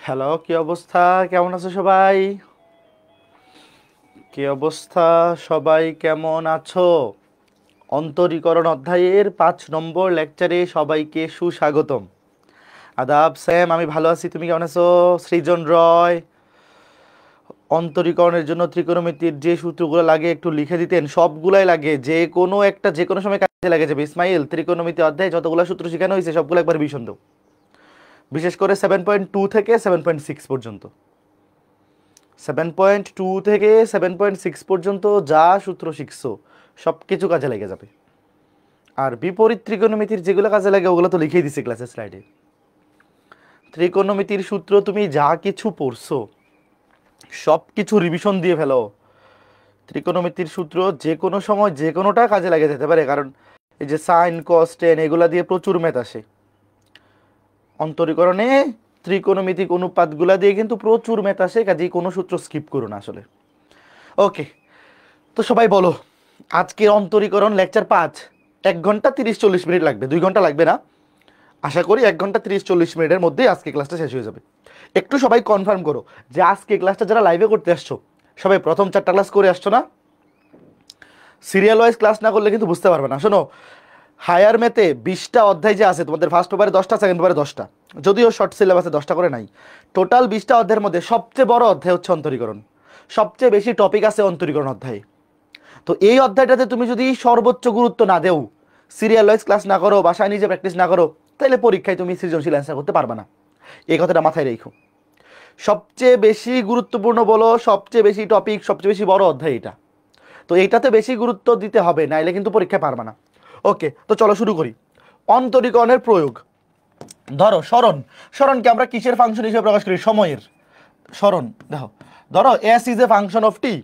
Hello, কি অবস্থা? কেমন আছো সবাই? কি অবস্থা? সবাই কেমন আছো? অন্তরীকরণ অধ্যায়ের 5 নম্বর লেকচারে সবাইকে সুস্বাগতম। আদাব স্যাম, আমি ভালো আছি। তুমি কেমন আছো? সৃজন রয়, অন্তরীকরণের জন্য ত্রিকোণমিতির যে সূত্রগুলো লাগে একটু লিখে দিতেন। সবগুলাই লাগে, যে কোনো একটা যে কোনো সময় কাজে লাগে যাবে। ইসমাইল, ত্রিকোণমিতি অধ্যায়ে যতগুলো সূত্র শেখানো হয়েছে সবগুলো একবার ভীষণ দাও, বিশেষ করে 7.2 থেকে 7.6 পর্যন্ত। 7.2 থেকে 7.6 পর্যন্ত যা সূত্র শিখছো সব কিছু কাজে লেগে যাবে। আর বিপরীত ত্রিকোণমিতির যেগুলো কাজে লাগে ওগুলো তো লিখেই দিছি ক্লাসের স্লাইডে। ত্রিকোণমিতির সূত্র তুমি যা কিছু পড়ছো সব কিছু রিভিশন দিয়ে ফেলো। ত্রিকোণমিতির সূত্র যে কোনো সময় যে কোনোটা কাজে লাগে যেতে পারে, কারণ এই যে সাইন কস টেন এগুলা দিয়ে প্রচুর ম্যাথ আসে অন্তরীকরণে। ত্রিকোণমিতিক অনুপাতগুলা দিয়ে কিন্তু প্রচুর ম্যাথ আসে, কাজেই কোনো সূত্র স্কিপ করো না আসলে। ওকে, তো সবাই বলো, আজকে অন্তরীকরণ লেকচার 5, 1 ঘন্টা 30-40 মিনিট লাগবে, 2 ঘন্টা লাগবে না। আশা করি 1 ঘন্টা 30-40 মিনিটের মধ্যেই আজকে ক্লাসটা শেষ হয়ে যাবে। একটু সবাই কনফার্ম করো যে আজকে ক্লাসটা যারা লাইভে করতে আসছো সবাই প্রথম 4টা ক্লাস করে আসছো না? সিরিয়াল ওয়াইজ ক্লাস না করলে কিন্তু বুঝতে পারবে না। শোনো, হায়ার ম্যাথে 20টা অধ্যায় যে আছে, তোমাদের ফার্স্ট পেপারে 10টা, সেকেন্ড পেপারে 10টা, যদিও শর্ট সিলেবাসে 10টা করে নাই। টোটাল 20টা অধ্যায়ের মধ্যে সবচেয়ে বড় অধ্যায় হচ্ছে অন্তরীকরণ। সবচেয়ে বেশি টপিক আছে অন্তরীকরণ অধ্যায়ে। তো এই অধ্যায়টাতে তুমি যদি সর্বোচ্চ গুরুত্ব না দেও, সিরিয়াল ওয়াইজ ক্লাস না করো, বাসায় নিজে প্র্যাকটিস না করো, তাহলে পরীক্ষায় তুমি সৃজনশীল অ্যান্সার করতে পারবে না। এই কথাটা মাথায় রেখো। সবচেয়ে বেশি গুরুত্বপূর্ণ বলো, সবচেয়ে বেশি টপিক, সবচেয়ে বেশি বড় অধ্যায় এটা। তো এইটাতে বেশি গুরুত্ব দিতে হবে, নাইলে কিন্তু পরীক্ষায় পারবে না। ওকে, তো চলো শুরু করি। অন্তরীকরণের প্রয়োগ। ধরো সরণ, সরণকে আমরা কিসের ফাংশন হিসেবে প্রকাশ করি? সময়ের। সরণ দেখো, ধরো S is a function of T.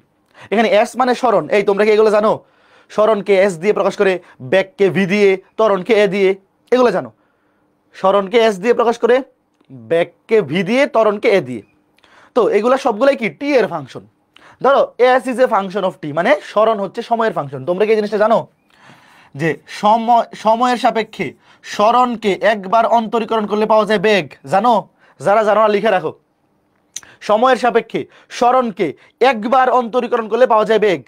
এখানে এস মানে সরণ। এই তোমরা কি এগুলো জানো? সরণকে এস দিয়ে প্রকাশ করে, ব্যাককে ভি দিয়ে, ত্বরণকে এ দিয়ে, এগুলো জানো? সরণকে এস দিয়ে প্রকাশ করে, ব্যাককে ভি দিয়ে, ত্বরণকে এ দিয়ে। তো এগুলো সবগুলাই কি টি এর ফাংশন। ধরো S is a function of T মানে সরণ হচ্ছে সময়ের ফাংশন। তোমরা কি এই জিনিসটা জানো যে সময়ের সাপেক্ষে সরণকে একবার অন্তরীকরণ করলে পাওয়া যায় বেগ? জানো? যারা জানো না লিখে রাখো। সময়ের সাপেক্ষে সরণকে একবার অন্তরীকরণ করলে পাওয়া যায় বেগ,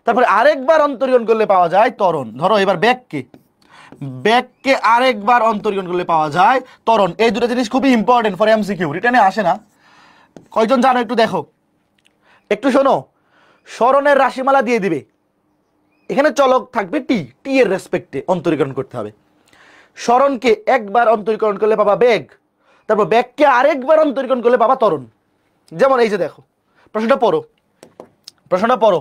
তারপরে আরেকবার অন্তরীকরণ করলে পাওয়া যায় ত্বরণ। ধরো এবার ব্যাককে, ব্যাককে আরেকবার অন্তরীকরণ করলে পাওয়া যায় ত্বরণ। এই দুটো জিনিস খুবই ইম্পর্টেন্ট ফর এমসিকিউ, রিটেনে আসে না। কয়জন জানো একটু দেখো, একটু শোনো। সরণের রাশিমালা দিয়ে দিবে, এখানে চলক থাকবে টি, টি এর রেসপেক্টে অন্তরীকরণ করতে হবে। সরণকে একবার অন্তরীকরণ করলে পাবা বেগ, তারপর বেগকে আরেকবার অন্তরীকরণ করলে পাবা ত্বরণ। যেমন এই যে দেখো, প্রশ্নটা পড়ো, প্রশ্নটা পড়ো।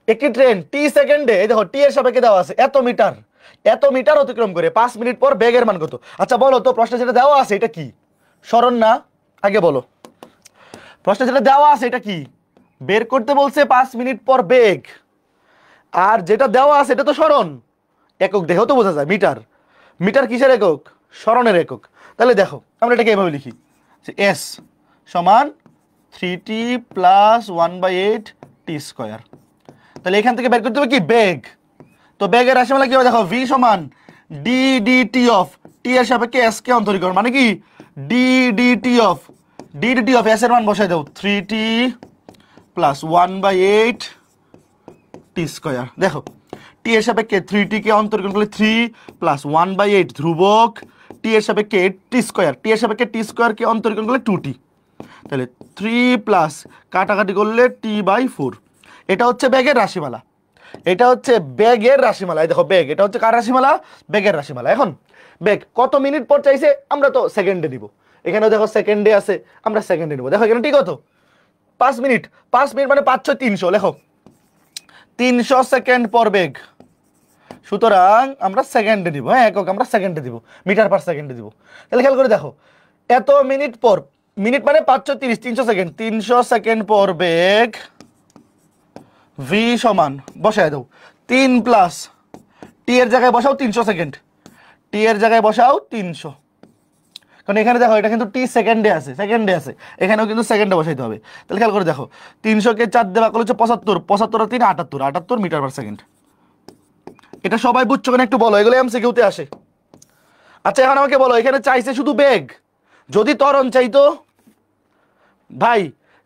একটি ট্রেন টি সেকেন্ডে, এই দেখো টি এর সাপেক্ষে দেওয়া আছে এত মিটার, এত মিটার অতিক্রম করে 5 মিনিট পর বেগের মান কত? আচ্ছা বলো তো, প্রশ্নে যেটা দেওয়া আছে এটা কি? সরণ না? আগে বলো, প্রশ্নে যেটা দেওয়া আছে এটা কি? বের করতে বলছে 5 মিনিট পর বেগ, আর যেটা দেওয়া আছে এটা তো সরণ। একক দেখো তো বোঝা যায়, মিটার। মিটার কিসের একক? সরণের একক। তাহলে দেখো আমরা এটাকে এভাবে লিখি যে এস সমান 3t প্লাস 1/8 টি স্কোয়ার। তাহলে এখান থেকে বের করতে হবে কি? বেগ। তো বেগের রাশিমালা কি হবে? দেখো ভি সমান ডি ডিটি অফ টি এর সাপেক্ষে এস কে অন্তরীকরণ, মানে কি ডি ডিটি অফ এস এর মান বসাই দাও 3t প্লাস 1/8 টি স্কোয়ার। দেখো টি এর সাপেক্ষে 3t কে অন্তরীকরণ করলে 3 প্লাস 1/8 ধ্রুবক টি এর সাপেক্ষে টি স্কোয়ার, টি এর সাপেক্ষে টি স্কোয়ার কে অন্তরীকরণ করলে 2t। তাহলে 3 প্লাস কাটাকাটি করলে t/4। এটা হচ্ছে বেগের রাশিমালা, এটা হচ্ছে বেগের রাশিমালা। এই দেখো বেগ, এটা হচ্ছে কার রাশিমালা? বেগের রাশিমালা। এখন বেগ কত মিনিট পর চাইছে, আমরা তো সেকেন্ডে নিব। এখানেও দেখো সেকেন্ডে আছে, আমরা সেকেন্ডে নিব। দেখো এখানে ঠিক কত? 5 মিনিট। 5 মিনিট মানে 5 6 300, লেখো 300 সেকেন্ড পর বেগ। সুতরাং আমরা সেকেন্ডে দিব, হ্যাঁ একক আমরা সেকেন্ডে দিব, মিটার পার সেকেন্ডে দিব। তাহলে খেয়াল করে দেখো, এত মিনিট পর, মিনিট মানে 530, 300 সেকেন্ড, 300 সেকেন্ড পর বেগ ভি সমান বসায় দাও 3 প্লাস টি এর জায়গায় বসাও 300 সেকেন্ড, টি এর জায়গায় বসাও 300, কারণ এখানে দেখো এটা কিন্তু টি সেকেন্ডে আছে, সেকেন্ডে আছে, এখানেও কিন্তু সেকেন্ডে বসাইতে হবে। তাহলে খেয়াল করে দেখো 300 কে 4 দিয়ে ভাগ করলে হচ্ছে 75, 75 আর 3 78, 78 মিটার পার সেকেন্ড। এটা সবাই বুঝছো কিনা একটু বলো, এগুলো এমসিকিউতে আসে। আচ্ছা এখন আমাকে বলো, এখানে চাইছে শুধু বেগ, যদি ত্বরণ চাইতো ভাই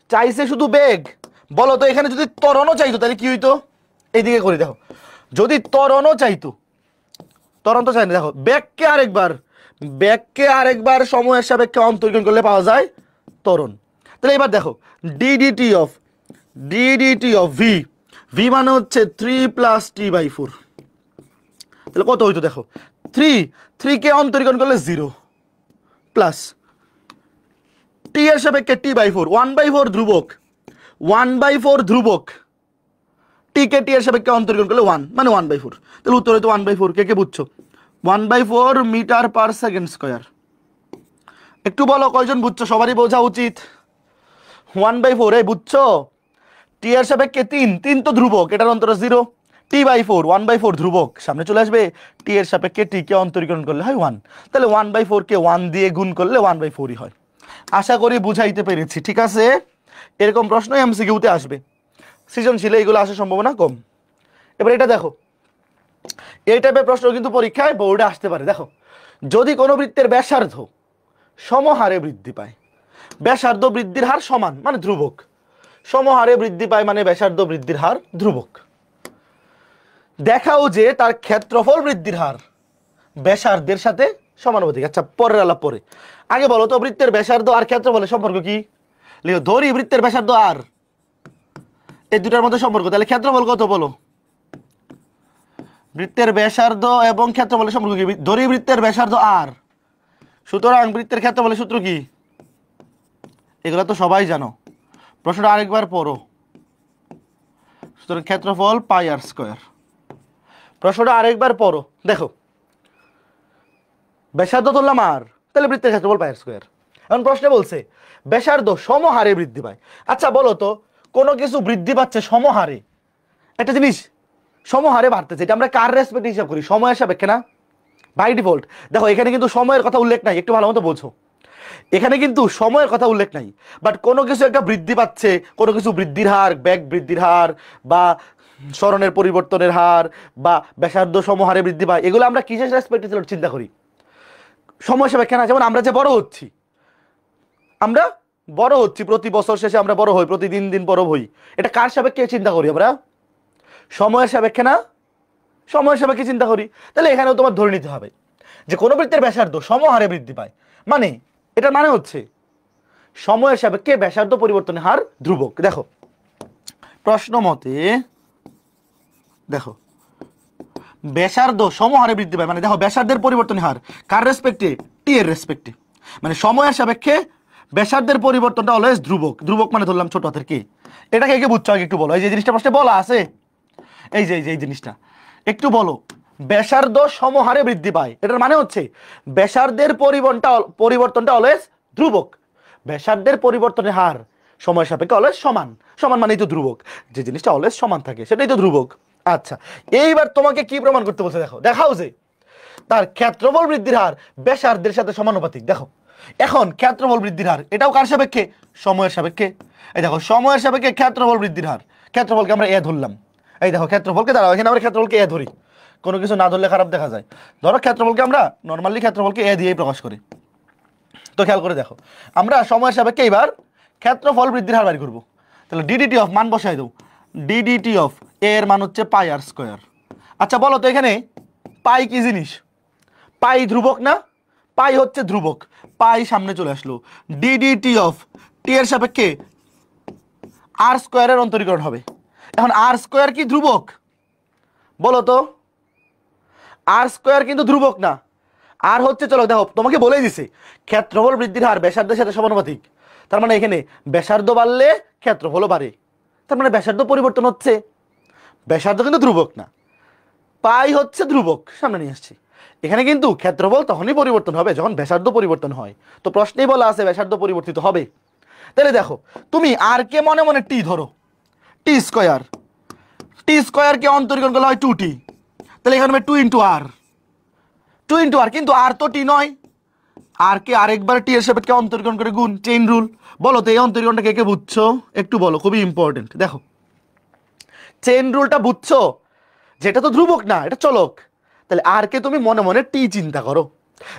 চাইছে শুধু বেগ, বলো তো এখানে যদি ত্বরণও চাইতো তাহলে কি হইতো? এইদিকে করে দেখো, যদি ত্বরণও চাইতো, ত্বরণ তো চাই না, দেখো ব্যাগকে আরেকবার সময়ের সাপেক্ষে অন্তরীকরণ করলে পাওয়া যায় ত্বরণ। তাহলে এবার দেখো ডিডিটি অফ ভি, ভি মানে হচ্ছে 3 + t/4, তাহলে কত হইতো দেখো, 3 কে অন্তরীকরণ করলে 0 প্লাস টি এর সাপেক্ষে t/4, 1/4 ধ্রুবক, 1/4 ধ্রুবক, টি কে টি এর সাপেক্ষে অন্তরীকরণ করলে 1 মানে 1/4, তাহলে উত্তর হইতো 1/4। কে কে বুঝছো? 1/4 মিটার/সেকেন্ড স্কয়ার। একটু বলো কয়জন বুঝছো? সবারই বোঝা উচিত। 1/4 এই বুঝছো? টি এর সাপেক্ষে 3 তো ধ্রুবক, এটার অন্তর 0, t/4 1/4 ধ্রুবক, সামনে চলে আসবে, টি এর সাপেক্ষে টি কে অন্তরীকরণ করলে হয় 1, তাহলে 1/4 কে 1 দিয়ে গুণ করলে 1/4ই হয়। আশা করি বুঝাইতে পেরেছি, ঠিক আছে? এরকম প্রশ্ন এমসিকিউতে আসবে, সৃজনশীলে এগুলো আসার সম্ভাবনা কম। এবার এটা দেখো, এই টাইপের প্রশ্ন কিন্তু পরীক্ষায় বোর্ডে আসতে পারে। দেখো, যদি কোনো বৃত্তের ব্যাসার্ধ সমহারে বৃদ্ধি পায়, ব্যাসার্ধ বৃদ্ধির হার সমান মানে ধ্রুবক, সমহারে বৃদ্ধি পায় মানে ব্যাসার্ধ বৃদ্ধির হার ধ্রুবক, দেখাও যে তার ক্ষেত্রফল বৃদ্ধির হার ব্যাসার্ধের সাথে সমানুপাতিক। আচ্ছা, পরের আলাপ পরে, আগে বলো তো বৃত্তের ব্যাসার্ধ আর ক্ষেত্রফলের সম্পর্ক কি? লিখো, ধরি বৃত্তের ব্যাসার্ধ আর, এই দুটার মধ্যে সম্পর্ক, তাহলে ক্ষেত্রফল কত বলো? বৃত্তের ব্যাসার্ধ এবং ক্ষেত্রফলের সম্পর্ক কি? ধরি বৃত্তের ব্যাসার্ধ আর, সুতরাং বৃত্তের ক্ষেত্রফলের সূত্র কি? এগুলো তো সবাই জানো, প্রশ্নটা আরেকবার পড়ো। সুতরাং ক্ষেত্রফল πr²। প্রশ্নটা আরেকবার পড়ো, দেখো ব্যাসার্ধ ধরলাম আর, তাহলে বৃত্তের ক্ষেত্রফল πr²। এখন প্রশ্নে বলছে ব্যাসার্ধ সমহারে বৃদ্ধি পায়। আচ্ছা বলো তো, কোনো কিছু বৃদ্ধি পাচ্ছে সমহারে, একটা জিনিস সমহারে বাড়তেছে, এটা আমরা কার রেসপেক্টে হিসাব করি? সময়ের সাপেক্ষে না, বাই ডিফল্ট। দেখো এখানে কিন্তু সময়ের কথা উল্লেখ নাই, একটু ভালো মতো বোঝো, এখানে কিন্তু সময়ের কথা উল্লেখ নাই, বাট কোনো কিছু একটা বৃদ্ধি পাচ্ছে, কোনো কিছু বৃদ্ধির হার, ব্যাগ বৃদ্ধির হার বা স্মরণের পরিবর্তনের হার বা ব্যাসার্ধ সমহারে বৃদ্ধি পায়, এগুলো আমরা কিসের রেসপেক্টে চিন্তা করি? সময় সাপেক্ষে না। যেমন আমরা যে বড় হচ্ছি, প্রতি বছর শেষে আমরা বড় হই, প্রতিদিন দিন বড় হই, এটা কার সাপেক্ষে চিন্তা করি আমরা? সময়ের সাপেক্ষে না, সময়ের সাপেক্ষে চিন্তা করি। তাহলে এখানেও তোমার ধরে নিতে হবে যে কোনো বৃত্তের ব্যাসার্ধ সমহারে বৃদ্ধি পায়, মানে এটার মানে হচ্ছে সময়ের সাপেক্ষে ব্যাসার্ধ পরিবর্তনের হার ধ্রুবক। দেখো প্রশ্ন মতে, দেখো ব্যাসার্ধ সমহারে বৃদ্ধি পায় মানে, দেখো ব্যাসার্ধের পরিবর্তনের হার কার রেসপেক্টে? টি এর রেসপেক্টে, মানে সময়ের সাপেক্ষে ব্যাসার্ধের পরিবর্তনটা অলওয়েজ ধ্রুবক। ধ্রুবক মানে ধরলাম ছোট হাতের কে। এটাকে কে বুঝছো আগে একটু বলো, এই যে জিনিসটা প্রশ্নে বলা আছে, এই যে এই জিনিসটা একটু বলো। ব্যাসার্ধ সমহারে বৃদ্ধি পায়, এটার মানে হচ্ছে ব্যাসার্ধের পরিবর্তনটা অলওয়েজ ধ্রুবক, ব্যাসার্ধের পরিবর্তনের হার সময়ের সাপেক্ষে অলওয়েজ সমান, সমান মানেই তো ধ্রুবক, যে জিনিসটা অলওয়েজ সমান থাকে সেটাই তো ধ্রুবক। আচ্ছা, এইবার তোমাকে কি প্রমাণ করতে বলছে? দেখো, দেখাও যে তার ক্ষেত্রফল বৃদ্ধির হার ব্যাসার্ধের সাথে সমানুপাতিক। দেখো এখন ক্ষেত্রফল বৃদ্ধির হার, এটাও কার সাপেক্ষে? সময়ের সাপেক্ষে। এই দেখো সময়ের সাপেক্ষে ক্ষেত্রফল বৃদ্ধির হার, ক্ষেত্রফলকে আমরা এ ধরলাম, এই দেখো ক্ষেত্রফলকে দাঁড়াও, এখানে আমরা ক্ষেত্রফলকে এ ধরি, কোনো কিছু না ধরলে খারাপ দেখা যায়। ধরো ক্ষেত্রফলকে আমরা নর্মালি ক্ষেত্রফলকে এ দিয়েই প্রকাশ করি। তো খেয়াল করে দেখো, আমরা সময়ের সাপেক্ষে এবার ক্ষেত্রফল বৃদ্ধির হার বাড়ি করবো, তাহলে ডিডিটি অফ মান বসাই দেবো, ডিডিটি অফ এর মান হচ্ছে πr²। আচ্ছা বলো তো এখানে পাই কি জিনিস? পাই ধ্রুবক না, পাই হচ্ছে ধ্রুবক, পাই সামনে চলে আসলো, ডিডিটি অফ টি এর সাপেক্ষে r² এর অন্তরীকরণ হবে। এখন r² কি ধ্রুবক? বলো তো, r² কিন্তু ধ্রুবক না, আর হচ্ছে, চলো দেখো তোমাকে বলেই দিছে ক্ষেত্রফল বৃদ্ধির হার ব্যাসার্ধের সাথে সমানুপাতিক, তার মানে এখানে ব্যাসার্ধ বাড়লে ক্ষেত্রফলও বাড়ে, তার মানে ব্যাসার্ধ পরিবর্তন হচ্ছে, ব্যাসার্ধ কিন্তু ধ্রুবক না, পাই হচ্ছে ধ্রুবক, সামনে নিয়ে আসছি। এখানে কিন্তু ক্ষেত্রফল তখনই পরিবর্তন হবে যখন ব্যাসার্ধ পরিবর্তন হয়, তো প্রশ্নেই বলা আছে ব্যাসার্ধ পরিবর্তিত হবে। তাহলে দেখো তুমি আর কে মনে মনে টি ধরো, t², কে অন্তরীকরণ করলে হয় 2t, তাহলে এখানে হবে 2 × r, 2 × r, কিন্তু আর তো টি নয়, আর কে আরেকবার টি এর সাপেক্ষে অন্তরীকরণ করে গুণ, চেইন রুল। বলো তো এই অন্তরীকরণটা কে কে বুঝছো একটু বলো, খুবই ইম্পর্টেন্ট। দেখো চেইন রুলটা বুঝছো, যেটা তো ধ্রুবক না, এটা চলক, তাহলে আর কে তুমি মনে মনে টি চিন্তা করো,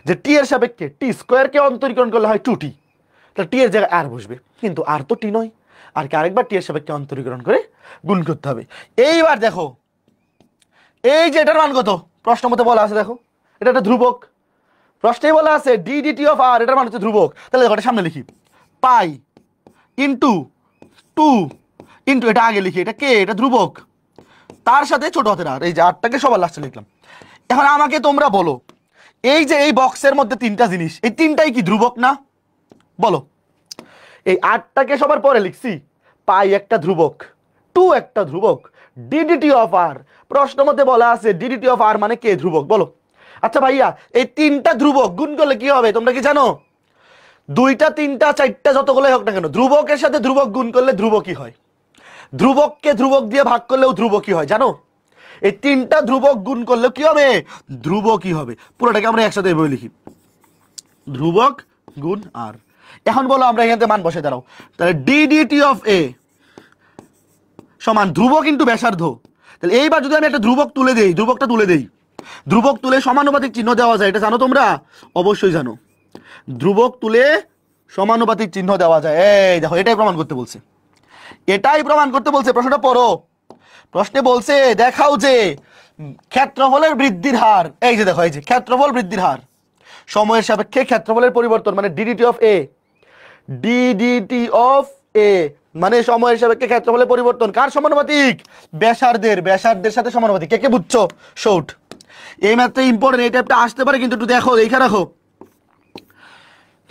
যে টি এর সাপেক্ষে t² কে অন্তরীকরণ করলে হয় 2t, তাহলে টি এর জায়গায় আর বসবে। কিন্তু আর তো টি নয়, আর কি আরেকবার টি এর সাপেক্ষে অন্তরীকরণ করে গুণ করতে হবে। এইবার দেখো এই যে এটার মান কত, প্রশ্ন মতে বলা আছে, দেখো এটা একটা ধ্রুবক, প্রশ্নেই বলা আছে ডি ডিটি অফ আর, এটার মান হচ্ছে ধ্রুবক। তাহলে দেখো এটা সামনে লিখি, পাই ইন্টু 2 ইন্টু এটা আগে লিখি, এটা কে, এটা ধ্রুবক, তার সাথে ছোট হাতের আর, এই যে আরটাকে সবার লাস্টে লিখলাম। এখন আমাকে তোমরা বলো, এই যে এই বক্সের মধ্যে তিনটা জিনিস, এই তিনটাই কি ধ্রুবক না? বলো। এই আরটাকে সবার পরে লিখছি, পাই একটা ধ্রুবক, 2 একটা ধ্রুবক, ডিডিটি অফ আর, প্রশ্ন মধ্যে বলা আছে ডিডিটি অফ আর মানে কে, ধ্রুবক। বলো। আচ্ছা ভাইয়া এই তিনটা ধ্রুবক গুণ করলে কি হবে তোমরা কি জানো? 2টা 3টা 4টা যতগুলোই হোক না কেন, ধ্রুবকের সাথে ধ্রুবক গুণ করলে ধ্রুবকই হয়, ধ্রুবককে ধ্রুবক দিয়ে ভাগ করলেও ধ্রুবকই হয়, জানো? এই তিনটা ধ্রুবক গুণ করলে কি হবে? ধ্রুবকই হবে। পুরোটাকে আমরা একসাথে এভাবে লিখি, ধ্রুবক গুণ আর। এখন বলো আমরা এখান থেকে মান বসে দাঁড়াও, তাহলে ডিডিটি অফ এ সমান ধ্রুবক ইন্টু ব্যাসার্ধ। তাহলে এইবার যদি আমি একটা ধ্রুবক তুলে দেই, ধ্রুবকটা তুলে দেই, ধ্রুবক তুলে সমানুপাতিক চিহ্ন দেওয়া যায়, এটা জানো তোমরা? অবশ্যই জানো, ধ্রুবক তুলে সমানুপাতিক চিহ্ন দেওয়া যায়। এই দেখো এটাই প্রমাণ করতে বলছে, এটাই প্রমাণ করতে বলছে। প্রশ্নটা পড়ো, প্রশ্নে বলছে দেখাও যে ক্ষেত্রফলের বৃদ্ধির হার, এই যে দেখো এই যে ক্ষেত্রফল বৃদ্ধির হার সময়ের সাপেক্ষে ক্ষেত্রফলের পরিবর্তন মানে d d t of A, d d t of A মানে সময়ের সাপেক্ষে ক্ষেত্রফলের পরিবর্তন কার সমানুপাতিক? ব্যাসার্ধের, ব্যাসার্ধের সাথে সমানুপাতিক। কে কে বুঝছো? শর্ট। এই ম্যাথটা ইম্পর্টেন্ট, এই টাইপটা আসতে পারে কিন্তু একটু দেখো, এইখানে রাখো,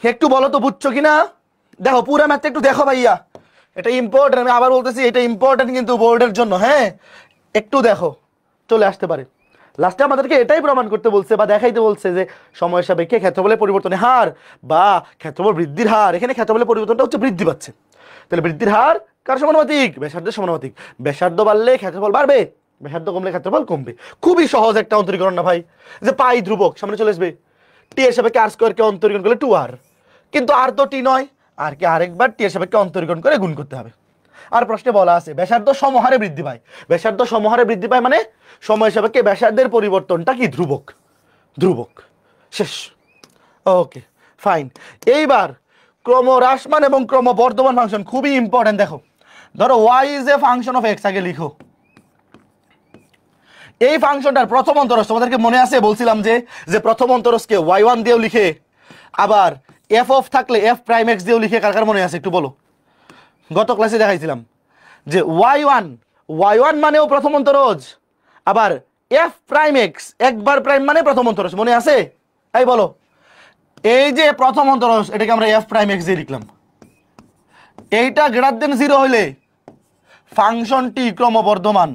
একটু বলো তো বুঝছো কিনা। দেখো পুরো ম্যাথটা একটু দেখো ভাইয়া, এটা ইম্পর্টেন্ট, আমি আবার বলতেছি এটা ইম্পর্টেন্ট কিন্তু বোর্ডের জন্য। হ্যাঁ একটু দেখো, চলে আসতে পারে। লাস্টে আমাদেরকে এটাই প্রমাণ করতে বলছে বা দেখাইতে বলছে যে সময়ের সাপেক্ষে ক্ষেত্রফলের পরিবর্তনের হার বা ক্ষেত্রফল বৃদ্ধির হার, এখানে ক্ষেত্রফলের পরিবর্তনটা হচ্ছে বৃদ্ধি পাচ্ছে। তাহলে বৃদ্ধির হার কার সমানুপাতিক? ব্যাসার্ধের সমানুপাতিক। ব্যাসার্ধ বাড়লে ক্ষেত্রফল বাড়বে, ব্যাসার্ধ কমলে ক্ষেত্রফল কমবে। খুবই সহজ একটা অন্তরীকরণ না ভাই, যে পাই ধ্রুবক সামনে চলে আসবে, টি এর সাপেক্ষে আর স্কোয়ারকে অন্তরীকরণ করলে 2r, কিন্তু আর তো টি নয়, আর কি আরেকবার টি এর সাপেক্ষে অন্তরীকরণ করে গুণ করতে হবে। আর প্রশ্নে বলা আছে ব্যাসার্ধ সমহারে বৃদ্ধি পায়, ব্যাসার্ধ সমহারে বৃদ্ধি পায় মানে সময়ের সাপেক্ষে ব্যাসার্ধের পরিবর্তনটা কি? ধ্রুবক, ধ্রুবক। শেষ। Okay fine. এইবার ক্রমহ্রাসমান এবং ক্রমবর্ধমান ফাংশন খুবই ইম্পর্টেন্ট। দেখো ধরো y is a function of x, আগে লিখো এই ফাংশনটার প্রথম অন্তরজ, তোমাদেরকে মনে আছে বলছিলাম যে প্রথম অন্তরজকে y1 দিয়েও লিখে, আবার f অফ থাকলে f প্রাইম x দিয়েও লিখে, কার কার মনে আছে একটু বলো। গত ক্লাসে দেখাইছিলাম যে y1 মানেও প্রথম অন্তরজ, আবার f প্রাইম x একবার প্রাইম মানে প্রথম অন্তরজ, মনে আছে? তাই বলো, এই যে প্রথম অন্তরজ এটাকে আমরা f প্রাইম x দিয়ে লিখলাম, এইটা গ্রেটার দেন 0 হইলে ফাংশনটি ক্রমবর্ধমান,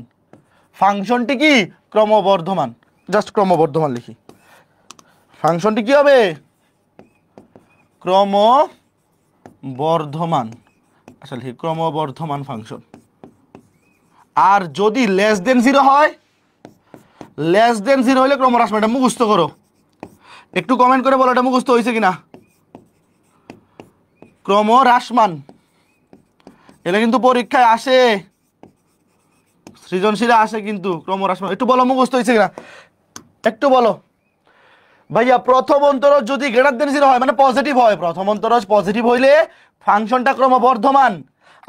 ফাংশনটি কি? ক্রমবর্ধমান। জাস্ট ক্রমবর্ধমান লিখি, ফাংশনটি কি হবে? ক্রমবর্ধমান। আচ্ছা লিখি ক্রমবর্ধমান ফাংশন। আর যদি লেস দেন 0 হয়, লেস দেন 0 হলে ক্রমহ্রাসমান। এটা মুখস্থ করো, একটু কমেন্ট করে বলো এটা মুখস্থ হয়েছে কিনা। ক্রমহ্রাসমান এটা কিন্তু পরীক্ষায় আসে, সৃজনশীলে আসে কিন্তু ক্রমহ্রাসমান। একটু বলো মুখস্থ হয়েছে কিনা, একটু বলো ভাইয়া। প্রথম অন্তরজ যদি গ্রেটার দেন 0 হয় মানে পজিটিভ হয়, প্রথম অন্তরজ পজিটিভ হইলে ফাংশনটা ক্রমবর্ধমান,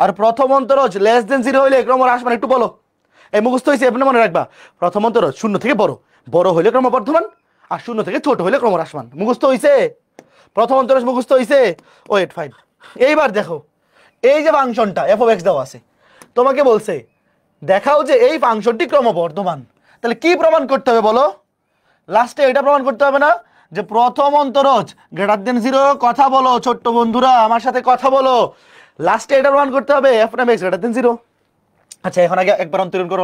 আর প্রথম অন্তরজ লেস দেন 0 হইলে ক্রমহ্রাসমান। একটু বলো, এই মুখস্থ হয়েছে, আপনি মনে রাখবা। প্রথম অন্তরজ শূন্য থেকে বড়, বড় হইলে ক্রমবর্ধমান, আর শূন্য থেকে ছোট হইলে ক্রমহ্রাসমান। মুখস্থ হয়েছে, প্রথম অন্তরজ মুখস্থ হয়েছে। Wait fine. এইবার দেখো এই যে ফাংশনটা f অফ x দেওয়া আছে, তোমাকে বলছে দেখাও যে এই ফাংশনটি ক্রমবর্ধমান। তাহলে কি প্রমাণ করতে হবে বলো? লাস্টে এটা প্রমাণ করতে হবে না যে প্রথম অন্তরজ গ্রেটার দেন 0? কথা বলো ছোট্ট বন্ধুরা, আমার সাথে কথা বলো। লাস্টে এটা প্রমাণ করতে হবে f prime x greater than 0। আচ্ছা এখন আগে একবার অন্তরীকরণ করো,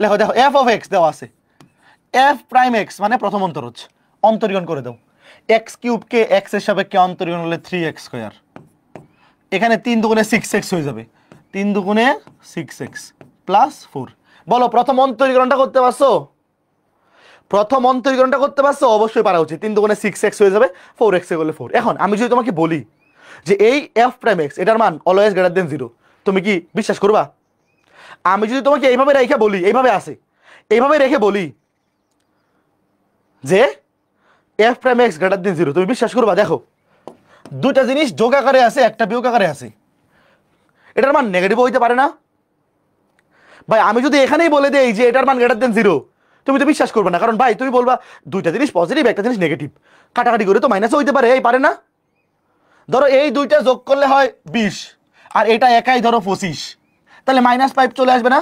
লেখো। দেখো f অফ x দেওয়া আছে, f প্রাইম x মানে প্রথম অন্তরজ, অন্তরীকরণ করে দাও। x কিউব কে x এর সাপেক্ষে অন্তরীকরণ হলে 3x স্কয়ার, এখানে 3 দুগুণে 6x হয়ে যাবে, 3 দুগুণে 6x প্লাস 4। বলো প্রথম অন্তরীকরণটা করতে পারছো? প্রথম অন্তরীকরণটা করতে পারছো? অবশ্যই পারা উচিত। 3 দুগুণে 6x হয়ে যাবে, 4x এ করলে 4। এখন আমি যদি তোমাকে বলি যে এই f প্রাইম x এটার মান অলওয়েজ গ্রেটার দেন 0, তুমি কি বিশ্বাস করবা? আমি যদি তোমাকে এইভাবে রেখে বলি, এইভাবে আছে, এইভাবে রেখে বলি যে f prime x greater than 0, তুমি বিশ্বাস করবা? দেখো দুটা জিনিস যোগ আকারে আছে, একটা বিয়োগ আকারে আছে। এটার মান নেগেটিভ হইতে পারে না? ভাই আমি যদি এখানেই বলে দেই যে এটার মান গ্রেটার দেন 0, তুমি তো বিশ্বাস করবে না, কারণ ভাই তুমি বলবা দুইটা জিনিস পজিটিভ একটা জিনিস নেগেটিভ, কাটাকাটি করে তো মাইনাসও হইতে পারে, এই পারে না? ধরো এই দুইটা যোগ করলে হয় 20 আর এটা একাই ধরো 25, তাহলে -5 চলে আসবে না?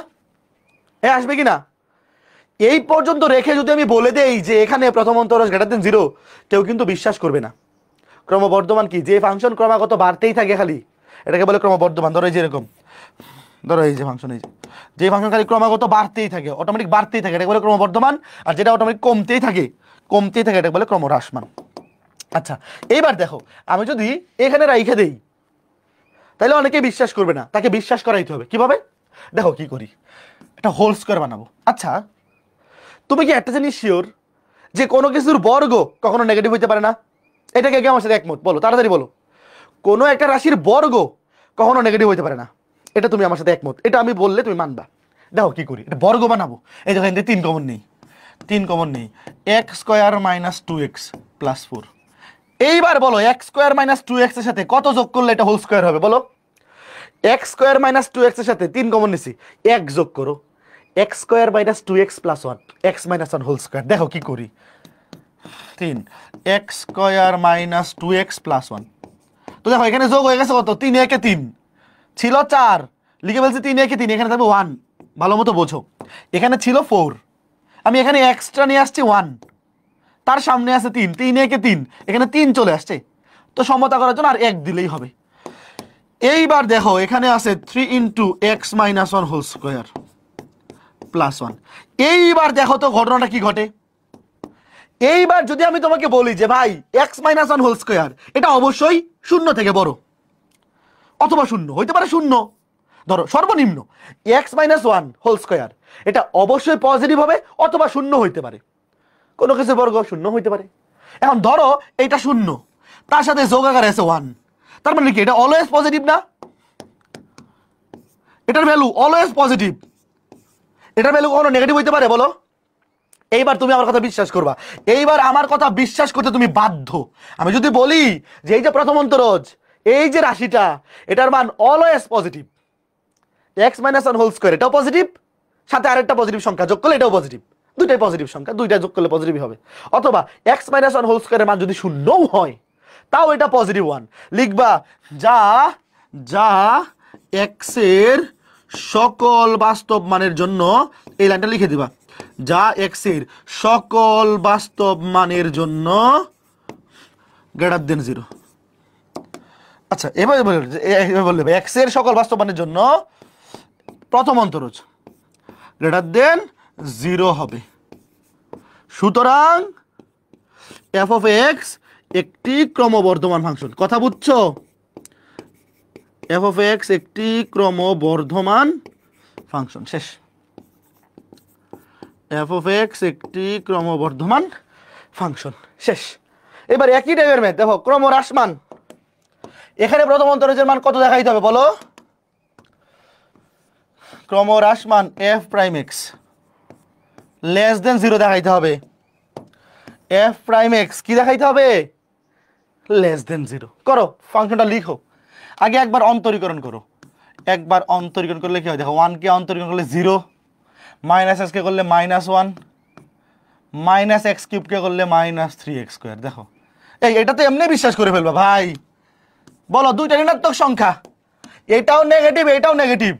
আসবে কি না? এই পর্যন্ত রেখে যদি আমি বলে দেই যে এখানে প্রথম অন্তরজ গ্রেটার দেন 0, কেউ কিন্তু বিশ্বাস করবে না। ক্রমবর্ধমান কি? যে ফাংশন ক্রমাগত বাড়তেই থাকে খালি, এটাকে বলে ক্রমবর্ধমান। ধরো এই যে এরকম, ধরো এই যে ফাংশন, এই যে ফাংশন খালি ক্রমাগত বাড়তেই থাকে, অটোমেটিক বাড়তেই থাকে, এটাকে বলে ক্রমবর্ধমান। আর যেটা অটোমেটিক কমতেই থাকে এটাকে বলে ক্রমহ্রাসমান। আচ্ছা এইবার দেখো, আমি যদি এখানে রাইখে দেই তাহলে অনেকে বিশ্বাস করবে না, তাকে বিশ্বাস করাইতে হবে। কিভাবে? দেখো কি করি, একটা হোল স্কয়ার বানাবো। আচ্ছা তুমি কি একটা জিনিস শিওর যে কোনো কিছুর বর্গ কখনো নেগেটিভ হইতে পারে না? এটাকে কে আমার সাথে একমত? বলো, তাড়াতাড়ি বলো। কোনো একটা রাশির বর্গ কখনো নেগেটিভ হইতে পারে না, এটা তুমি আমার সাথে একমত, এটা আমি বললে তুমি মানবা। দেখো কি করি, এটা বর্গ বানাবো। এই দেখো এখানে 3 কমন নেই, x square minus 2x plus 4। এইবার বলো x স্কয়ার মাইনাস 2x এর সাথে কত যোগ করলে এটা হোল স্কয়ার হবে? বলো, x স্কয়ার মাইনাস 2x এর সাথে 3 কমন নিছি, 1 যোগ করো, x square minus 2x plus 1, x মাইনাস 1 হোল স্কয়ার। দেখো কি করি, 3 x square minus 2x plus 1। তো দেখো এখানে যোগ হয়ে গেছে কত? 3 1 3 ছিল 4, লিখে ফেলছি 3 1 3, এখানে থাকবে 1। ভালো মতো বোঝো, এখানে ছিল 4, আমি এখানে এক্সট্রা নিয়ে আসছি 1, তার সামনে আছে 3, 3 1 3, এখানে 3 চলে আসছে, তো সমতা করার জন্য আর 1 দিলেই হবে। এইবার দেখো এখানে আছে 3 into X minus 1 whole square plus 1। এইবার দেখো তো ঘটনাটা কি ঘটে। এইবার যদি আমি তোমাকে বলি যে ভাই x মাইনাস 1 হোল স্কোয়ার এটা অবশ্যই 0 থেকে বড় অথবা 0 হইতে পারে 0, ধরো সর্বনিম্ন x মাইনাস 1 হোল স্কোয়ার এটা অবশ্যই পজিটিভ হবে অথবা 0 হইতে পারে, কোনো কিছু বর্গ 0 হইতে পারে। এখন ধরো এটা 0, তার সাথে যোগ আকারে আছে 1, তার মানে কি এটা অলওয়েজ পজিটিভ না? এটার ভ্যালু অলওয়েজ পজিটিভ, এটার ভ্যালু কখনো নেগেটিভ হইতে পারে? বলো। এইবার তুমি আমার কথা বিশ্বাস করবা, এইবার আমার কথা বিশ্বাস করতে তুমি বাধ্য। আমি যদি বলি যে এই যে প্রথম অন্তরজ, এই যে রাশিটা, এটার মান অলওয়েজ পজিটিভ, x মাইনাস 1 হোল স্কয়ার এটাও পজিটিভ, সাথে আরেকটা পজিটিভ সংখ্যা যোগ করলে এটাও পজিটিভ, দুইটাই পজিটিভ সংখ্যা, দুইটা যোগ করলে পজিটিভই হবে। অথবা x মাইনাস 1 হোল স্কয়ারের মান যদি 0ও হয় তাও এটা পজিটিভ 1 লিখবা, যা যা x এর সকল বাস্তব মানের জন্য, এই লাইনটা লিখে দিবা, যা x এর সকল বাস্তব মানের জন্য গ্রেটার দেন 0। আচ্ছা এভাবে বললে x এর সকল বাস্তব মানের জন্য প্রথম অন্তরজ গ্রেটার দেন 0 হবে। সুতরাং f of x একটি ক্রমবর্ধমান ফাংশন। কথা বুঝছো? f of x একটি ক্রমবর্ধমান ফাংশন। শেষ। f of x একটি ক্রমবর্ধমান ফাংশন, শেষ। এবার একই টাইপের ম্যাথ দেখো, ক্রমহ্রাসমান। এখানে প্রথম অন্তরজের মান কত দেখাইতে হবে? বলো। ক্রমহ্রাসমান f prime x less than 0 দেখাইতে হবে। f প্রাইম x কি দেখাইতে হবে? Less than 0। করো, ফাংশনটা লিখো। আগে একবার অন্তরীকরণ করো, একবার অন্তরীকরণ করলে কি হয় দেখো, 1 কে অন্তরীকরণ করলে 0, মাইনাস x কে করলে -1, মাইনাস x কিউব কে করলে -3x স্কয়ার। দেখো এটা তো এমনি বিশ্বাস করে ফেলবা ভাই। বলো, দুইটা ঋণাত্মক সংখ্যা, এটাও নেগেটিভ এটাও নেগেটিভ।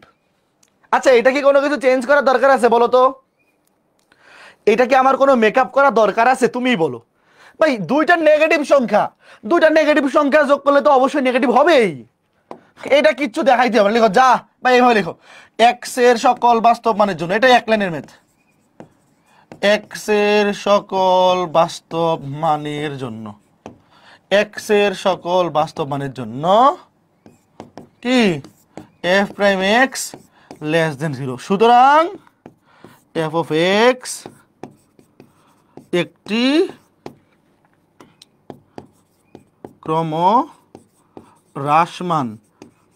আচ্ছা এটা কি কোনো কিছু চেঞ্জ করার দরকার আছে? বলো তো, এটা কি আমার কোনো মেকআপ করা দরকার আছে? তুমিই বলো ভাই। দুইটা নেগেটিভ সংখ্যা যোগ করলে তো অবশ্যই নেগেটিভ হবেই, এটা কিচ্ছু দেখাইতে হবে। লিখো যা ভাই, এইভাবে লিখো, x এর সকল বাস্তব মানের জন্য, এটা এক লাইনের ম্যাথ, x এর সকল বাস্তব মানের জন্য, x এর সকল বাস্তব মানের জন্য কি f prime x less than 0। সুতরাং f of x একটি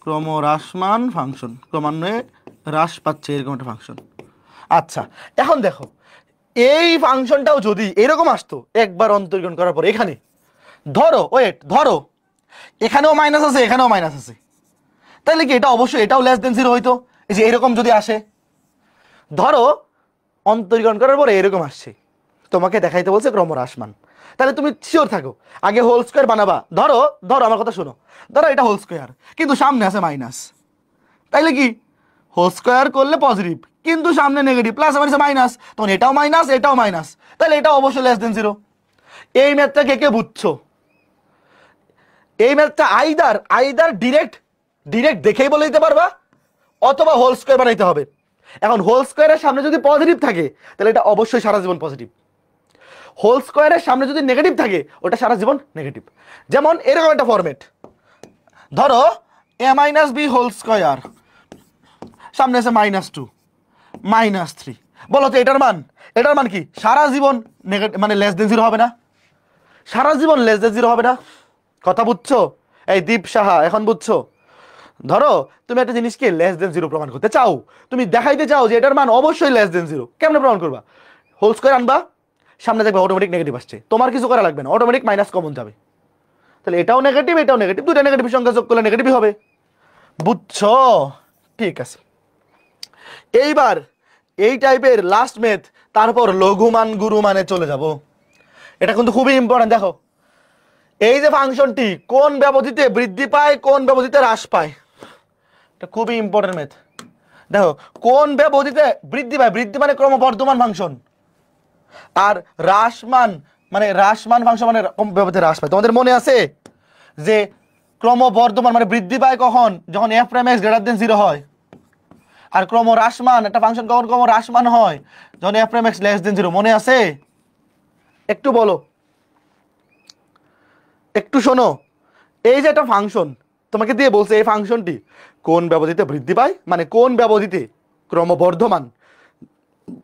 ক্রমহ্রাসমান ফাংশন, ক্রমান্বয়ে হ্রাস পাচ্ছে এরকম একটা ফাংশন। আচ্ছা এখন দেখো, এই ফাংশনটাও যদি এরকম আসতো একবার অন্তরীকরণ করার পর, এখানে ধরো এখানেও মাইনাস আছে এখানেও মাইনাস আছে, তাহলে কি এটা অবশ্যই এটাও লেস দেন জিরো হইতো। এই যে এরকম যদি আসে, ধরো অন্তরীকরণ করার পরে এরকম আসছে, তোমাকে দেখাইতে বলছে ক্রমহ্রাসমান, তাহলে তুমি শিওর থাকো আগে হোল স্কোয়ার বানাবা। ধরো ধরো আমার কথা শোনো, ধরো এটা হোল স্কোয়ার কিন্তু সামনে আছে মাইনাস, তাইলে কি হোল স্কোয়ার করলে পজিটিভ কিন্তু সামনে নেগেটিভ, প্লাস আমার মাইনাস, তখন এটাও মাইনাস এটাও মাইনাস, তাহলে এটা অবশ্যই লেস দেন জিরো। এই ম্যাথটা কে কে বুঝছো? এই ম্যাথটা আইদার আইদার ডিরেক্ট ডিরেক্ট দেখেই বলে দিতে পারবা, অথবা হোল স্কোয়ার বানাইতে হবে। এখন হোল স্কোয়ারের সামনে যদি পজিটিভ থাকে তাহলে এটা অবশ্যই সারা জীবন পজিটিভ, হোল স্কোয়ারের সামনে যদি নেগেটিভ থাকে ওটা সারা জীবন নেগেটিভ। যেমন এরকম একটা ফরম্যাট, ধরো এ মাইনাস বি হোল স্কোয়ার, সামনে আছে -2 -3, বলো তো এটার মান কি সারা জীবন নেগেটিভ মানে লেস দেন জিরো হবে না? সারা জীবন লেস দেন জিরো হবে না? কথা বুঝছো? এই দীপ সাহা এখন বুঝছো? ধরো তুমি একটা জিনিসকে লেস দেন জিরো প্রমাণ করতে চাও, তুমি দেখাইতে চাও যে এটার মান অবশ্যই লেস দেন জিরো, কেমনে প্রমাণ করবা? হোল স্কোয়ার আনবা, সামনে দেখবে অটোমেটিক নেগেটিভ আসছে, তোমার কিছু করা লাগবে না, অটোমেটিক মাইনাস কমন যাবে, তাহলে এটাও নেগেটিভ এটাও নেগেটিভ, দুটো নেগেটিভ সংখ্যা যোগ করলে নেগেটিভই হবে। বুঝছো? ঠিক আছে, এইবার এই টাইপের লাস্ট মেথ, তারপর লঘুমান গুরুমানে চলে যাব। এটা কিন্তু খুবই ইম্পর্টেন্ট। দেখো এই যে ফাংশনটি কোন ব্যবধিতে বৃদ্ধি পায় কোন ব্যবধিতে হ্রাস পায়, এটা খুবই ইম্পর্টেন্ট মেথ। দেখো কোন ব্যবধিতে বৃদ্ধি পায়, বৃদ্ধি মানে ক্রমবর্ধমান ফাংশন, আর হ্রাসমান ফাংশন মানে কম ব্যবধিতে হ্রাস পায়। তোমাদের মনে আছে যে ক্রমবর্ধমান মানে বৃদ্ধি পায় কখন? যখন f prime x greater than 0 হয়, আর ক্রমহ্রাসমান একটা ফাংশন কখন ক্রমহ্রাসমান হয়? যখন f prime x less than 0। মনে আছে? একটু বলো, একটু শোনো। এই যে একটা ফাংশন তোমাকে দিয়ে বলছে এই ফাংশনটি কোন ব্যবধিতে বৃদ্ধি পায়, মানে কোন ব্যবধিতে ক্রমবর্ধমান,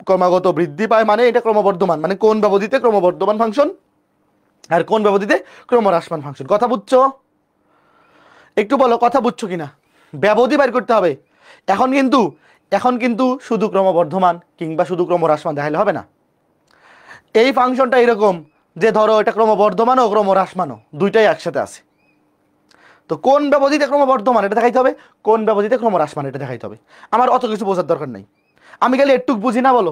ক্রমাগত বৃদ্ধি পায় মানে এটা ক্রমবর্ধমান, মানে কোন ব্যবধিতে ক্রমবর্ধমান ফাংশন আর কোন ব্যবধিতে ক্রমহ্রাসমান ফাংশন। কথা বুঝছো? একটু বলো কথা বুঝছো কিনা? ব্যবধি বের করতে হবে। এখন কিন্তু শুধু ক্রমবর্ধমান কিংবা শুধু ক্রমহ্রাসমান দেখাইলে হবে না। এই ফাংশনটা এরকম যে ধরো এটা ক্রমবর্ধমানও ক্রমহ্রাসমানও দুইটাই একসাথে আছে, তো কোন ব্যবধিতে ক্রমবর্ধমান এটা দেখাইতে হবে, কোন ব্যবধিতে ক্রমহ্রাসমান এটা দেখাইতে হবে। আমার অত কিছু বোঝার দরকার নাই, আমি খালি একটুক বুঝি না। বলো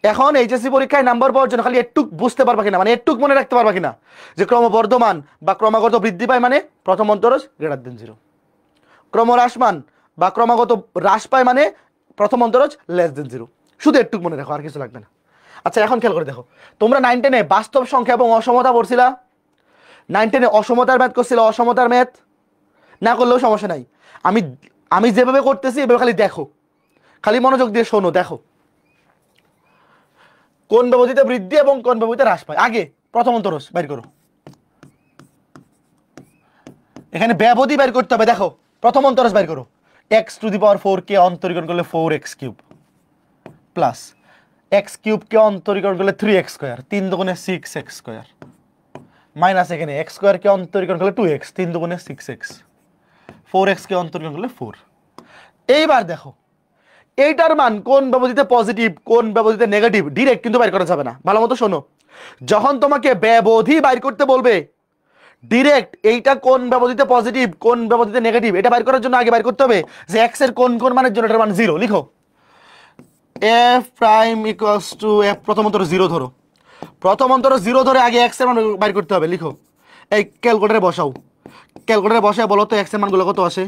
এখন এইচএসসি পরীক্ষায় নাম্বার পাওয়ার জন্য খালি একটুক বুঝতে পারবা কিনা, মানে একটুক মনে রাখতে পারবা কিনা যে ক্রমবর্ধমান বা ক্রমাগত বৃদ্ধি পায় মানে প্রথম অন্তরজ গ্রেটার দেন 0, ক্রমহ্রাসমান বা ক্রমাগত হ্রাস পায় মানে প্রথম অন্তরজ লেস দেন 0। শুধু একটুক মনে রাখো, আর কিছু লাগবে না। আচ্ছা এখন খেয়াল করে দেখো, তোমরা 9 10-এ বাস্তব সংখ্যা এবং অসমতা পড়ছিলা, 9 10-এ অসমতার ম্যাথ করছিল, অসমতার ম্যাথ না করলেও সমস্যা নাই, আমি যেভাবে করতেছি এভাবে খালি দেখো, খালি মনোযোগ দিয়ে শোনো। দেখো কোন ব্যবধিতে বৃদ্ধি এবং কোন ব্যবধিতে হ্রাস পায়। আগে প্রথম অন্তরজ বের করো, এখানে ব্যবধি বের করতে হবে। দেখো প্রথম অন্তরজ বের করো, x⁴ কে অন্তরীকরণ করলে 4x³ প্লাস x³ কে অন্তরীকরণ করলে 3x², 3 দুগুণে 6x², মাইনাস এখানে x² কে অন্তরীকরণ করলে 2x, 3 দুগুণে 6x, 4x কে অন্তরীকরণ করলে 4। এইবার দেখো এইটার মান কোন ব্যবধিতে পজিটিভ কোন ব্যবধিতে নেগেটিভ ডিরেক্ট কিন্তু বাইর করা যাবে না। ভালো মতো শোনো, যখন তোমাকে ব্যবধি বাইর করতে বলবে ডিরেক্ট এইটা কোন ব্যবধিতে পজিটিভ কোন ব্যবধিতে নেগেটিভ এটা বাইর করার জন্য আগে বাইর করতে হবে যে x এর কোন কোন মানের জন্য এটার মান 0। লিখো f prime equals to f প্রথম অন্তর 0 ধরো, প্রথম অন্তর 0 ধরে আগে x এর মান বাইর করতে হবে। লিখো, এই ক্যালকুলেটরে বসাও, ক্যালকুলেটরে বসায় বলো তো x এর মানগুলো কত আসে।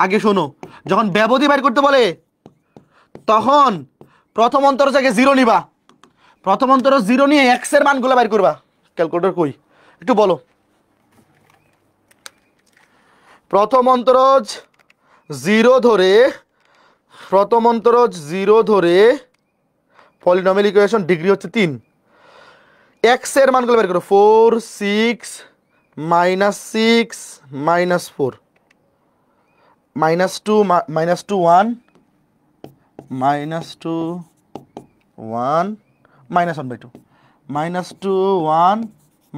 আগে শোনো, যখন ব্যবধি বাইর করতে বলে তখন প্রথম অন্তর থেকে 0 নিবা, প্রথম অন্তর 0 নিয়ে x এর মানগুলো বাইর করবা। ক্যালকুলেটর কই একটু বলো। প্রথম অন্তরজ 0 ধরে, প্রথম অন্তরজ 0 ধরে পলিনোমিয়াল ইকুয়েশন ডিগ্রি হচ্ছে 3, x এর মানগুলো বের করো 4 6 -6 -4 -2 -2 1 -2 1 -1/2 -2 1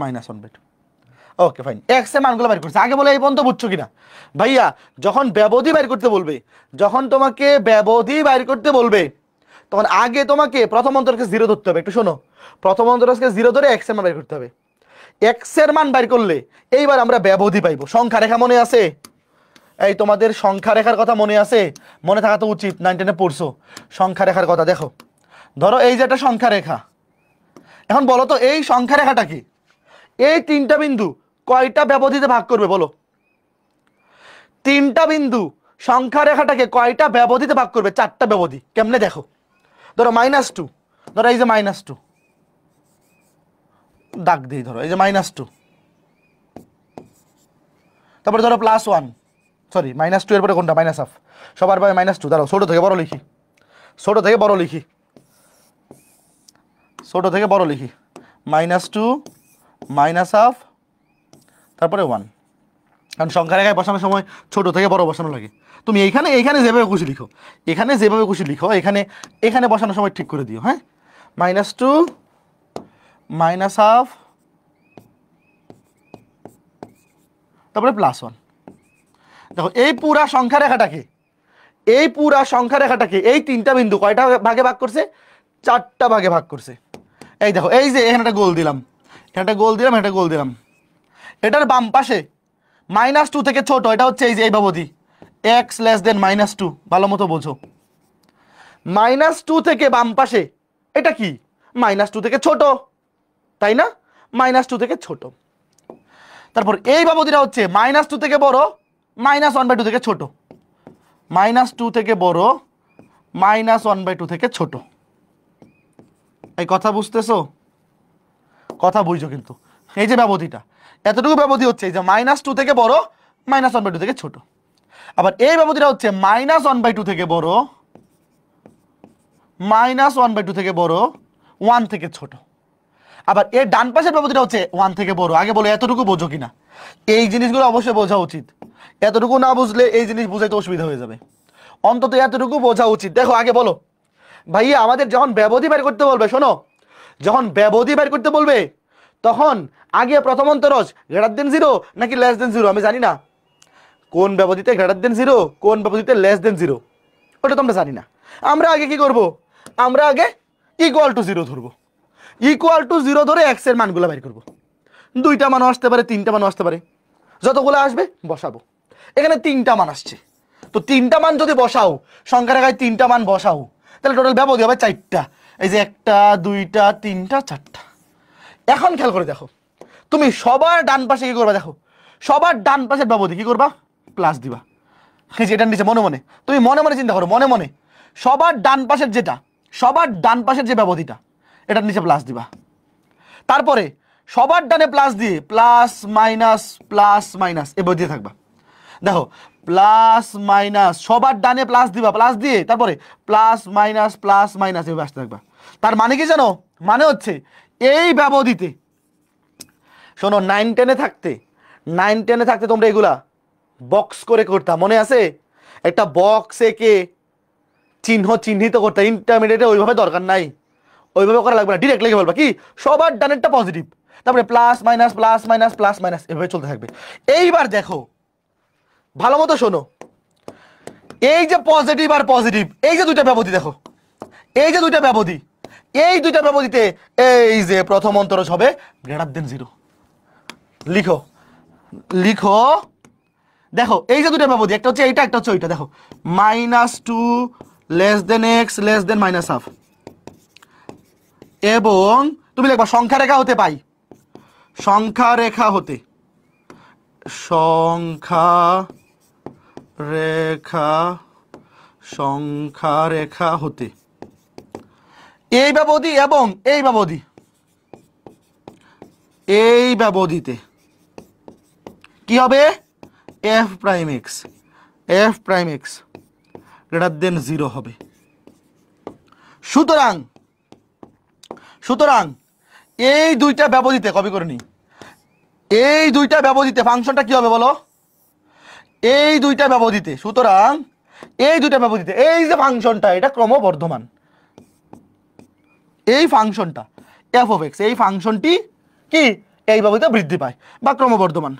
-1/2। ওকে ফাইন, x এর মানগুলো বের করছে। আগে বলে এই পর্যন্ত বুঝছো কিনা ভাইয়া? যখন ব্যবধি বের করতে বলবে, যখন তোমাকে ব্যবধি বের করতে বলবে তখন আগে তোমাকে প্রথম অন্তরকে 0 ধরতে হবে। একটু শোনো, প্রথম অন্তরকে 0 ধরে x এর মান বের করতে হবে। x এর মান বের করলে এইবার আমরা ব্যবধি পাইবো। সংখ্যা রেখা মনে আছে? এই তোমাদের সংখ্যা রেখার কথা মনে আছে? মনে থাকা তো উচিত, 9 10-এ পড়ছো সংখ্যা রেখার কথা। দেখো ধরো এই যে একটা সংখ্যা রেখা, এখন বলো তো এই সংখ্যা রেখাটা কি? এই তিনটা বিন্দু কয়টা ব্যবধিতে ভাগ করবে বলো? তিনটা বিন্দু সংখ্যা রেখাটাকে কয়টা ব্যবধিতে ভাগ করবে? 4টা ব্যবধি। কেমনে দেখো, ধরো -2, ধরো এই যে -2 দাগ দিই, ধরো এই যে -2, তারপরে ধরো +1, সরি -2 এর পরে কোনটা? -1/2, সবার পরে -2। দাঁড়াও ছোট থেকে বড় লিখি, ছোট থেকে বড় লিখি, ছোট থেকে বড় লিখি, -2 -1/2 তারপরে 1। কারণ সংখ্যা রেখায় বসানোর সময় ছোট থেকে বড় বসানো লাগে। তুমি এইখানে যেভাবে খুশি লিখো, এখানে যেভাবে খুশি লিখো, এখানে বসানোর সময় ঠিক করে দিও। হ্যাঁ, -2 -1/2 তারপরে +1। দেখো এই পুরা সংখ্যা রেখাটাকে এই তিনটা বিন্দু কয়টা ভাগে ভাগ করছে? 4টা ভাগে ভাগ করছে। এই দেখো এই যে এখানে একটা গোল দিলাম, এখানে একটা গোল দিলাম, একটা গোল দিলাম। এটার বাম পাশে -2 থেকে ছোট, এটা হচ্ছে এই যে এই ব্যবধি x <-2। ভালো মতো বোঝো, -2 থেকে বাম পাশে এটা কি? -2 থেকে ছোট, তাই না? -2 থেকে ছোট। তারপর এই ব্যবধিটা হচ্ছে -2 থেকে বড়, -1/2 থেকে ছোট, -2 থেকে বড়, -1/2 থেকে ছোট। এই কথা বুঝতেছো? কথা বুঝছো কিন্তু। এই যে ব্যবধিটা, এতটুকু ব্যবধি হচ্ছে এই যে -2 থেকে বড়, -1/2 থেকে ছোট। আবার এই ব্যবধিটা হচ্ছে -1/2 থেকে বড়, -1/2 থেকে বড়, 1 থেকে ছোট। আবার এর ডান পাশের ব্যবধিটা হচ্ছে 1 থেকে বড়। আগে বলো এতটুকু বোঝো কিনা? এই জিনিসগুলো অবশ্যই বোঝা উচিত। এতটুকু না বুঝলে এই জিনিস বুঝাইতে অসুবিধা হয়ে যাবে। অন্তত এতটুকু বোঝা উচিত। দেখো আগে বলো ভাইয়া, আমাদের যখন ব্যবধি বের করতে বলবে, শোনো, যখন ব্যবধি বের করতে বলবে তখন আগে প্রথম অন্তরজ >0 নাকি <0 আমি জানি না। কোন ব্যবধিতে >0, কোন ব্যবধিতে <0, ওটা তো আমরা জানি না। আমরা আগে কি করব? আমরা আগে =0 ধরবো। =0 ধরে x এর মানগুলো বের করব। 2টা মান আসতে পারে, 3টা মান আসতে পারে, যতগুলো আসবে বসাবো। এখানে 3টা মান আসছে, তো 3টা মান যদি বসাও, সংখ্যা রেখায় 3টা মান বসাও, তাহলে টোটাল ব্যবধি হবে 4টা। এই যে 1টা 2টা 3টা 4টা। এখন খেয়াল করে দেখো, তুমি সবার ডান পাশে কি করবা? দেখো সবার ডান পাশের ব্যবধি কি করবা? প্লাস দিবা। যেটার নিচে মনে মনে তুমি মনে মনে চিন্তা করো, মনে মনে সবার ডান পাশের যে ব্যবধিটা, এটার নিচে প্লাস দিবা। তারপরে সবার ডানে প্লাস দিয়ে প্লাস মাইনাস এভাবে দিয়ে থাকবা। দেখো প্লাস মাইনাস সবার ডানে প্লাস দিবা, প্লাস দিয়ে তারপরে প্লাস মাইনাস এভাবে আসতে থাকবা। তার মানে কি জানো? মানে হচ্ছে এই ব্যবধিতে, শোনো, 9 10-এ থাকতে তোমরা এগুলা বক্স করে করতাম, মনে আছে? একটা বক্স একে চিহ্নিত করতে। ইন্টারমিডিয়েটে ওইভাবে দরকার নাই, ওইভাবে করা লাগবে না, ডিরেক্ট লিখে বলবা কি সবার ডানেরটা পজিটিভ, তারপরে প্লাস মাইনাস এভাবে চলতে থাকবে। এইবার দেখো ভালো মতো শোনো, এই যে পজিটিভ আর পজিটিভ, এই যে দুইটা ব্যবধি, দেখো এই যে দুইটা ব্যবধি, এই দুইটা ব্যবধিতে এই যে প্রথম অন্তরজ হবে >0। লিখো লিখো, দেখো এই যে দুইটা ব্যবধি, একটা হচ্ছে এইটা, একটা হচ্ছে ওইটা। দেখো -2 x <-1/2 এবং তুমি লিখবা সংখ্যা রেখা হতে পাই, সংখ্যা রেখা হতে এই ব্যবধি এবং এই ব্যবধিতে কি হবে? f'(x) >0 হবে। সুতরাং এই দুইটা ব্যবধিতে, কপি করে নি, এই দুইটা ব্যবধিতে ফাংশনটা কি হবে বলো? এই দুইটা ব্যবধিতে, সুতরাং এই দুইটা ব্যবধিতে এই যে ফাংশনটা, এটা ক্রমবর্ধমান। এই ফাংশনটা f(x), এই ফাংশনটি কি এই ব্যবধিতে বৃদ্ধি পায় বা ক্রমবর্ধমান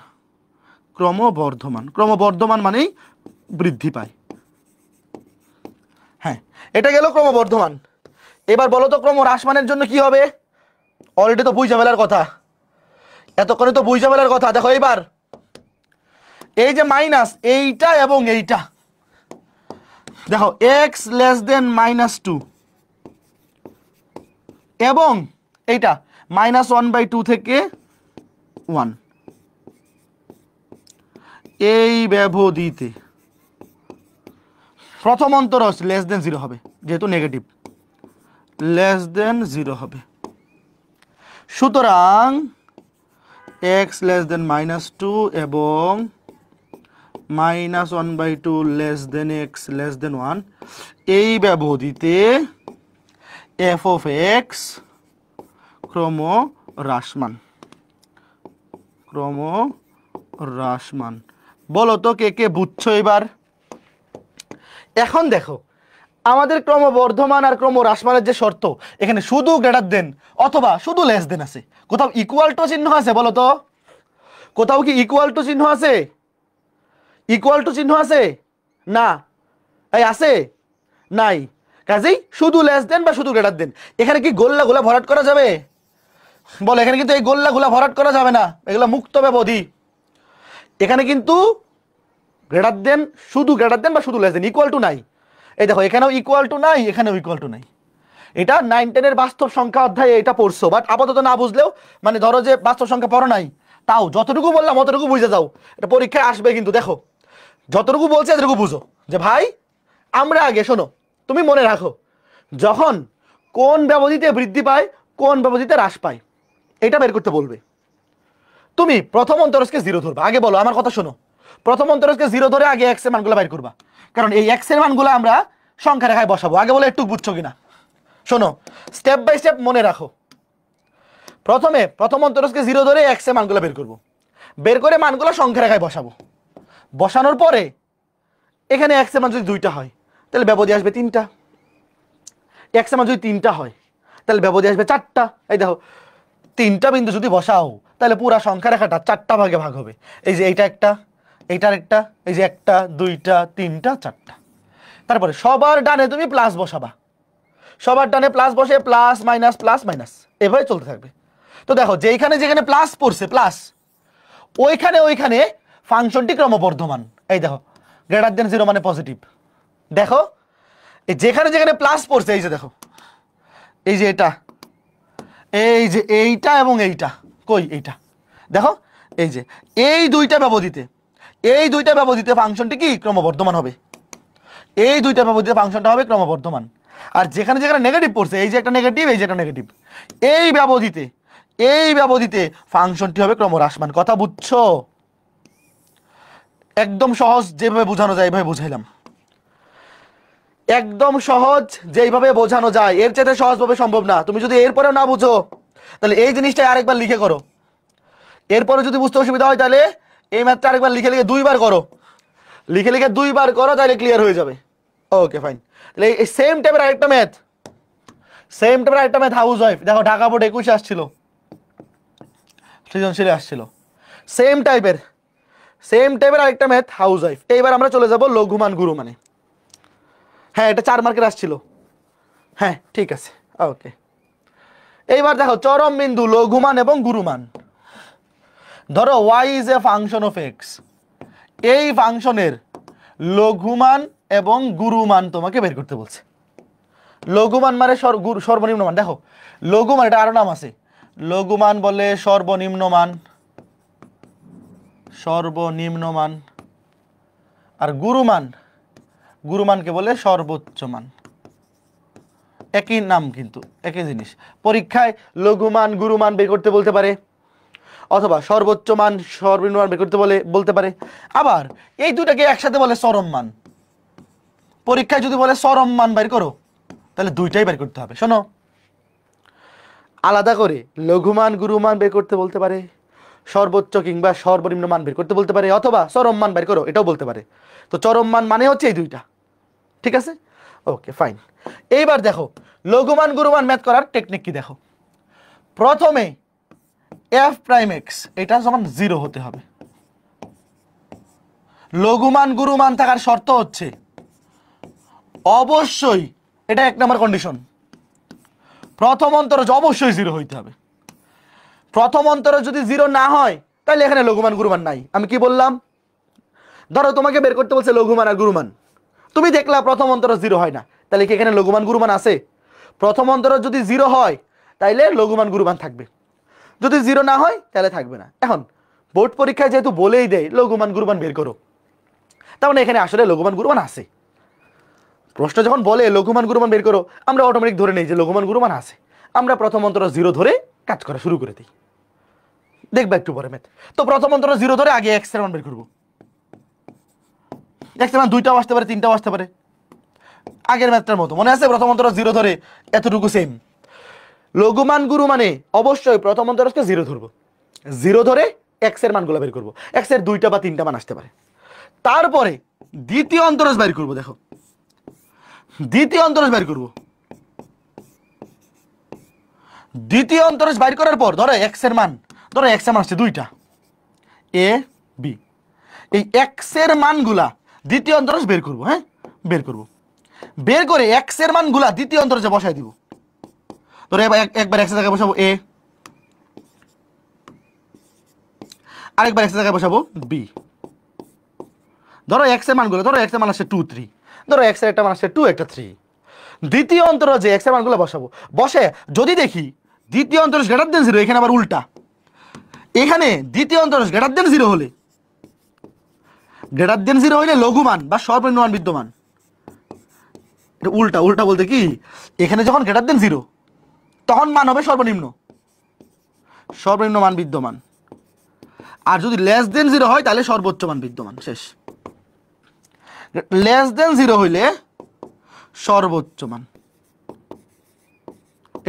মানেই বৃদ্ধি পায়। হ্যাঁ, এটা গেল ক্রমবর্ধমান। এবার বলো তো ক্রমহ্রাসমানের জন্য কি হবে? অলরেডি তো বুঝা ফেলার কথা, এতক্ষণে তো বুঝা ফেলার কথা। দেখো এইবার এই যে মাইনাস এইটা এবং এইটা, দেখো এক্স লেস দেন -2 এবং এইটা -1/2 থেকে 1, এই ব্যবধিতে প্রথম অন্তর লেস দেন 0 হবে, যেহেতু নেগেটিভ লেস দেন 0 হবে। সুতরাং এক্স লেস দেন -2 এবং -1/2 less than x less than 1, এই ব্যবধিতে এফ অফ এক্স ক্রমহ্রাসমান। বলো তো কে কে বুঝছো এবার? এখন দেখো আমাদের ক্রমবর্ধমান আর ক্রমহ্রাসমানের যে শর্ত, এখানে শুধু গ্রেটার দেন অথবা শুধু লেস দেন আছে, কোথাও ইকুয়াল টু চিহ্ন আছে? বলো তো কোথাও কি ইকুয়াল টু চিহ্ন আছে? ইকুয়াল টু চিহ্ন আছে না? এই আছে? নাই। কাজেই শুধু লেস দেন বা শুধু গ্রেটার দেন। এখানে কি গোল্লা গোলা ভরাট করা যাবে? বলো, এখানে কিন্তু এই গোল্লা গোলা ভরাট করা যাবে না, এগুলো মুক্ত ব্যবধি। এখানে কিন্তু গ্রেটার দেন, শুধু গ্রেটার দেন বা শুধু লেস দেন, ইকুয়াল টু নাই। এই দেখো এখানেও ইকুয়াল টু নাই, এখানেও ইকুয়াল টু নাই। এটা 9-10 এর বাস্তব সংখ্যা অধ্যায়ে এটা পড়ছো, বাট আপাতত না বুঝলেও, মানে ধরো যে বাস্তব সংখ্যা পড়ো নাই, তাও যতটুকু বললাম অতটুকু বুঝে যাও, এটা পরীক্ষায় আসবে কিন্তু। দেখো যতটুকু বলছে এতটুকু বুঝো, যে ভাই আমরা আগে শোনো, তুমি মনে রাখো যখন কোন ব্যবধিতে বৃদ্ধি পায় কোন ব্যবধিতে হ্রাস পায় এটা বের করতে বলবে। তুমি প্রথম অন্তরজকে 0 ধরবা। আগে বলো, আমার কথা শোনো, প্রথম অন্তরজকে 0 ধরে আগে এক্স এর মানগুলো বের করবা, কারণ এই এক্স এর মানগুলো আমরা সংখ্যা রেখায় বসাবো। আগে বলো একটু বুঝছো কিনা, শোনো স্টেপ বাই স্টেপ মনে রাখো। প্রথমে প্রথম অন্তরজকে 0 ধরে এক্স এর মানগুলো বের করবো, বের করে মানগুলো সংখ্যা রেখায় বসাবো। বসানোর পরে এখানে এক্স এর মান যদি 2টা হয় তাহলে ব্যবধি আসবে 3টা, এক্স এর মান যদি 3টা হয় তাহলে ব্যবধি আসবে 4টা। এই দেখো 3টা বিন্দু যদি বসাও তাহলে পুরা সংখ্যা রেখাটা 4টা ভাগে ভাগ হবে। এই যে এইটা একটা, এইটার একটা, এই যে 1টা 2টা 3টা 4টা। তারপরে সবার ডানে তুমি প্লাস বসাবা, সবার ডানে প্লাস বসে প্লাস মাইনাস এভাবে চলতে থাকবে। তো দেখো যেখানে যেখানে প্লাস পড়ছে প্লাস, ওইখানে ফাংশনটি ক্রমবর্ধমান। এই দেখো গ্রেটার দেন 0 মানে পজিটিভ। দেখো এই যেখানে যেখানে প্লাস পড়ছে, এই যে দেখো এই যে এটা, এই যে এইটা এবং এইটা, কই এইটা দেখো, এই যে এই দুইটা ব্যবধিতে ফাংশনটি কি ক্রমবর্ধমান হবে। এই দুইটা ব্যবধিতে ফাংশনটা হবে ক্রমবর্ধমান। আর যেখানে যেখানে নেগেটিভ পড়ছে, এই যে একটা নেগেটিভ, এই যে একটা নেগেটিভ, এই ব্যবধিতে ফাংশনটি হবে ক্রমহ্রাসমান। কথা বুঝছো? একদম সহজ যেভাবে বোঝানো যায় এইভাবে বুঝাইলাম, একদম সহজ যেইভাবে বোঝানো যায়, এর চাইতে সহজভাবে সম্ভব না। তুমি যদি এরপরেও না বুঝো তাহলে এই জিনিসটা আরেকবার লিখে করো, এরপরে যদি বুঝতে অসুবিধা হয় তাহলে এই ম্যাথটা আরেকবার লিখে 2বার করো, লিখে 2বার করো, তাহলে ক্লিয়ার হয়ে যাবে। Okay fine. তাহলে এই সেম টাইপের আরেকটা ম্যাথ, হাউস ওয়াইফ, দেখো ঢাকা বোর্ড 21 আসছিল, সৃজনশীলে আসছিল, সেম টাইপের আরেকটা ম্যাথ হাউস ওয়াইফ। এইবার আমরা চলে যাব লঘুমান গুরুমানে। হ্যাঁ এটা 4 মার্কের আসছিল, হ্যাঁ ঠিক আছে ওকে। এইবার দেখো চরম বিন্দু লঘুমান এবং গুরুমান। ধরো y is a function of x, এই ফাংশনের লঘুমান এবং গুরুমান তোমাকে বের করতে বলছে। লঘুমান মানে সর্বনিম্ন মান। দেখো লঘুমান এটা আরো নাম আছে, লঘুমান বলে সর্বনিম্ন মান, আর গুরুমানকে বলে সর্বোচ্চ মান। একই নাম কিন্তু একই জিনিস। পরীক্ষায় লঘুমান গুরুমান বের করতে বলতে পারে, অথবা সর্বোচ্চ মান সর্বনিম্ন মান বের করতে বলতে পারে। আবার এই দুটাকে একসাথে বলে চরম মান। পরীক্ষায় যদি বলে চরম মান বের করো তাহলে দুইটাই বের করতে হবে। শোনো, আলাদা করে লঘুমান গুরুমান বের করতে বলতে পারে, সর্বোচ্চ কিংবা সর্বনিম্ন মান বের করতে বলতে পারে, অথবা চরম মান বের করো এটাও বলতে পারে। তো চরম মান মানে হচ্ছে এই দুইটা, ঠিক আছে ওকে ফাইন। এইবার দেখো লঘুমান গুরুমান ম্যাথ করার টেকনিক কি দেখো। প্রথমে এফ প্রাইম এক্স এটা সমান 0 হতে হবে। লঘুমান গুরুমান থাকার শর্ত হচ্ছে অবশ্যই, এটা 1 নম্বর কন্ডিশন, প্রথম অন্তরজ অবশ্যই 0 হইতে হবে। প্রথম অন্তরজ যদি 0 না হয় তাহলে এখানে লঘুমান গুরুমান নাই। আমি কি বললাম? ধরো তোমাকে বের করতে বলছে লঘুমান আর গুরুমান, তুমি দেখলা প্রথম অন্তর 0 হয় না, তাহলে কি এখানে লঘুমান গুরুমান আছে? প্রথম অন্তর যদি 0 হয় তাইলে লঘুমান গুরুমান থাকবে, যদি 0 না হয় তাহলে থাকবে না। এখন বোর্ড পরীক্ষায় যেহেতু বলেই দেয় লঘুমান গুরুমান বের করো, তার মানে এখানে আসলে লঘুমান গুরুমান আছে। প্রশ্ন যখন বলে লঘুমান গুরুমান বের করো, আমরা অটোমেটিক ধরে নেই যে লঘুমান গুরুমান আছে, আমরা প্রথম অন্তর 0 ধরে কাজ করা শুরু করে দিই। দেখবা একটু পরে ম্যাথ। তো প্রথম অন্তর 0 ধরে আগে x এর মান বের করবো। x এর মান 2টাও আসতে পারে, 3টাও আসতে পারে, আগের ম্যাথটার মতো মনে আছে? প্রথম অন্তর 0 ধরে এতটুকু সেম। লঘুমান গুরুমানে অবশ্যই প্রথম অন্তরকে 0 ধরবো, 0 ধরে x এর মানগুলো বের করবো। x এর 2টা বা 3টা মান আসতে পারে। তারপরে দ্বিতীয় অন্তরজ বের করবো। দেখো দ্বিতীয় অন্তরজ বের করবো। দ্বিতীয় অন্তরজ বাইর করার পর ধরো x এর মান, ধরো x এর মান আসছে 2টা a b, এই x এর মানগুলা দ্বিতীয় অন্তরজ বের করবো। হ্যাঁ, বের করবো, বের করে x এর মানগুলা দ্বিতীয় অন্তরজে বসায় দিব। ধরো একবার x এর জায়গায় বসাবো a, আরেকবার x এর জায়গায় বসাবো b। ধরো x এর মানগুলো, ধরো x এর মান আসছে 2 3, ধরো x এর একটা মান আসছে 2 একটা 3। দ্বিতীয় অন্তরজে x এর মানগুলো বসাবো, বসে যদি দেখি দ্বিতীয় অন্তরজ গ্রেটার দেন 0, এখানে আবার উল্টা, এখানে দ্বিতীয় অন্তরজ গ্রেটার দেন 0 হলে, গ্রেটার দেন 0 হইলে লঘুমান বা সর্বনিম্ন মান বিদ্যমান। এটা উল্টা, উল্টা বলতে কি, এখানে যখন গ্রেটার দেন 0 তখন মান হবে সর্বনিম্ন, সর্বনিম্ন মান বিদ্যমান। আর যদি লেস দেন 0 হয় তাহলে সর্বোচ্চ মান বিদ্যমান। শেষ। লেস দেন 0 হইলে সর্বোচ্চ মান।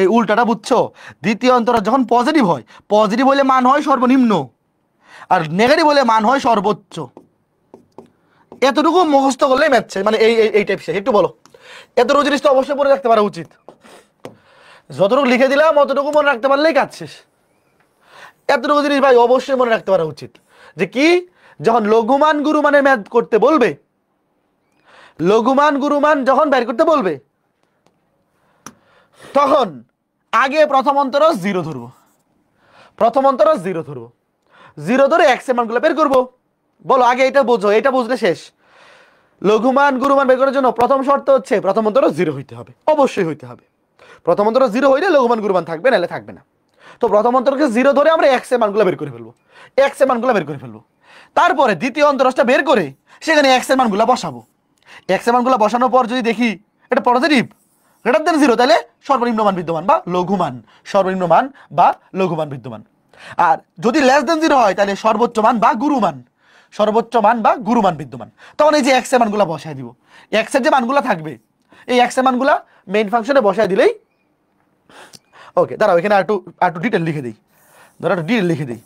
এই উল্টাটা বুঝছো? দ্বিতীয় অন্তর যখন পজিটিভ হয়, পজিটিভ হইলে মান হয় সর্বনিম্ন, আর নেগেটিভ হলে মান হয় সর্বোচ্চ। এতটুকু মুখস্থ করলেই ম্যাথ, মানে এই টাইপ শেষ। একটু বলো, এতটুকু জিনিস তো অবশ্যই মনে রাখতে পারা উচিত। যতটুকু লিখে দিলাম অতটুকু মনে রাখতে পারলেই কাজ শেষ। এতটুকু জিনিস ভাই অবশ্যই মনে রাখতে পারা উচিত, যে কি, যখন লঘুমান গুরুমানের ম্যাথ করতে বলবে, লঘুমান গুরুমান যখন বের করতে বলবে, তখন আগে প্রথম অন্তর 0 ধরবো, প্রথম অন্তর 0 ধরবো, 0 ধরে x এর মানগুলো বের করবো। বলো আগে এটা বোঝো, এটা বুঝলে শেষ। লঘুমান গুরুমান বের করার জন্য প্রথম শর্ত হচ্ছে প্রথম অন্তর 0 হইতে হবে, অবশ্যই হইতে হবে। প্রথম অন্তর 0 হইলে লঘুমান গুরুমান থাকবে, নাহলে থাকবে না। তো প্রথম অন্তরকে 0 ধরে আমরা x এর মানগুলো বের করে ফেলবো, x এর মানগুলো বের করে ফেলবো। তারপরে দ্বিতীয় অন্তরজটা বের করে সেখানে x এর মানগুলো বসাবো। x এর মানগুলো বসানোর পর যদি দেখি এটা পজিটিভ, গ্রেটার দেন 0, তাহলে সর্বনিম্ন মান বিদ্যমান বা লঘুমান, সর্বনিম্ন মান বা লঘুমান বিদ্যমান। আর যদি লেস দেন 0 হয় তাহলে সর্বোচ্চ মান বা গুরুমান, সর্বোচ্চ মান বা গুরুমান বিদ্যমান। তখন এই যে x এর মানগুলো বসায় দিব, x এর যে মানগুলো থাকবে এই x এর মানগুলো মেইন ফাংশনে বসায় দিলেই ওকে। দাঁড়াও এখানে একটু ডিটেল লিখে দিই, ধরো একটু ডিটেল লিখে দিই।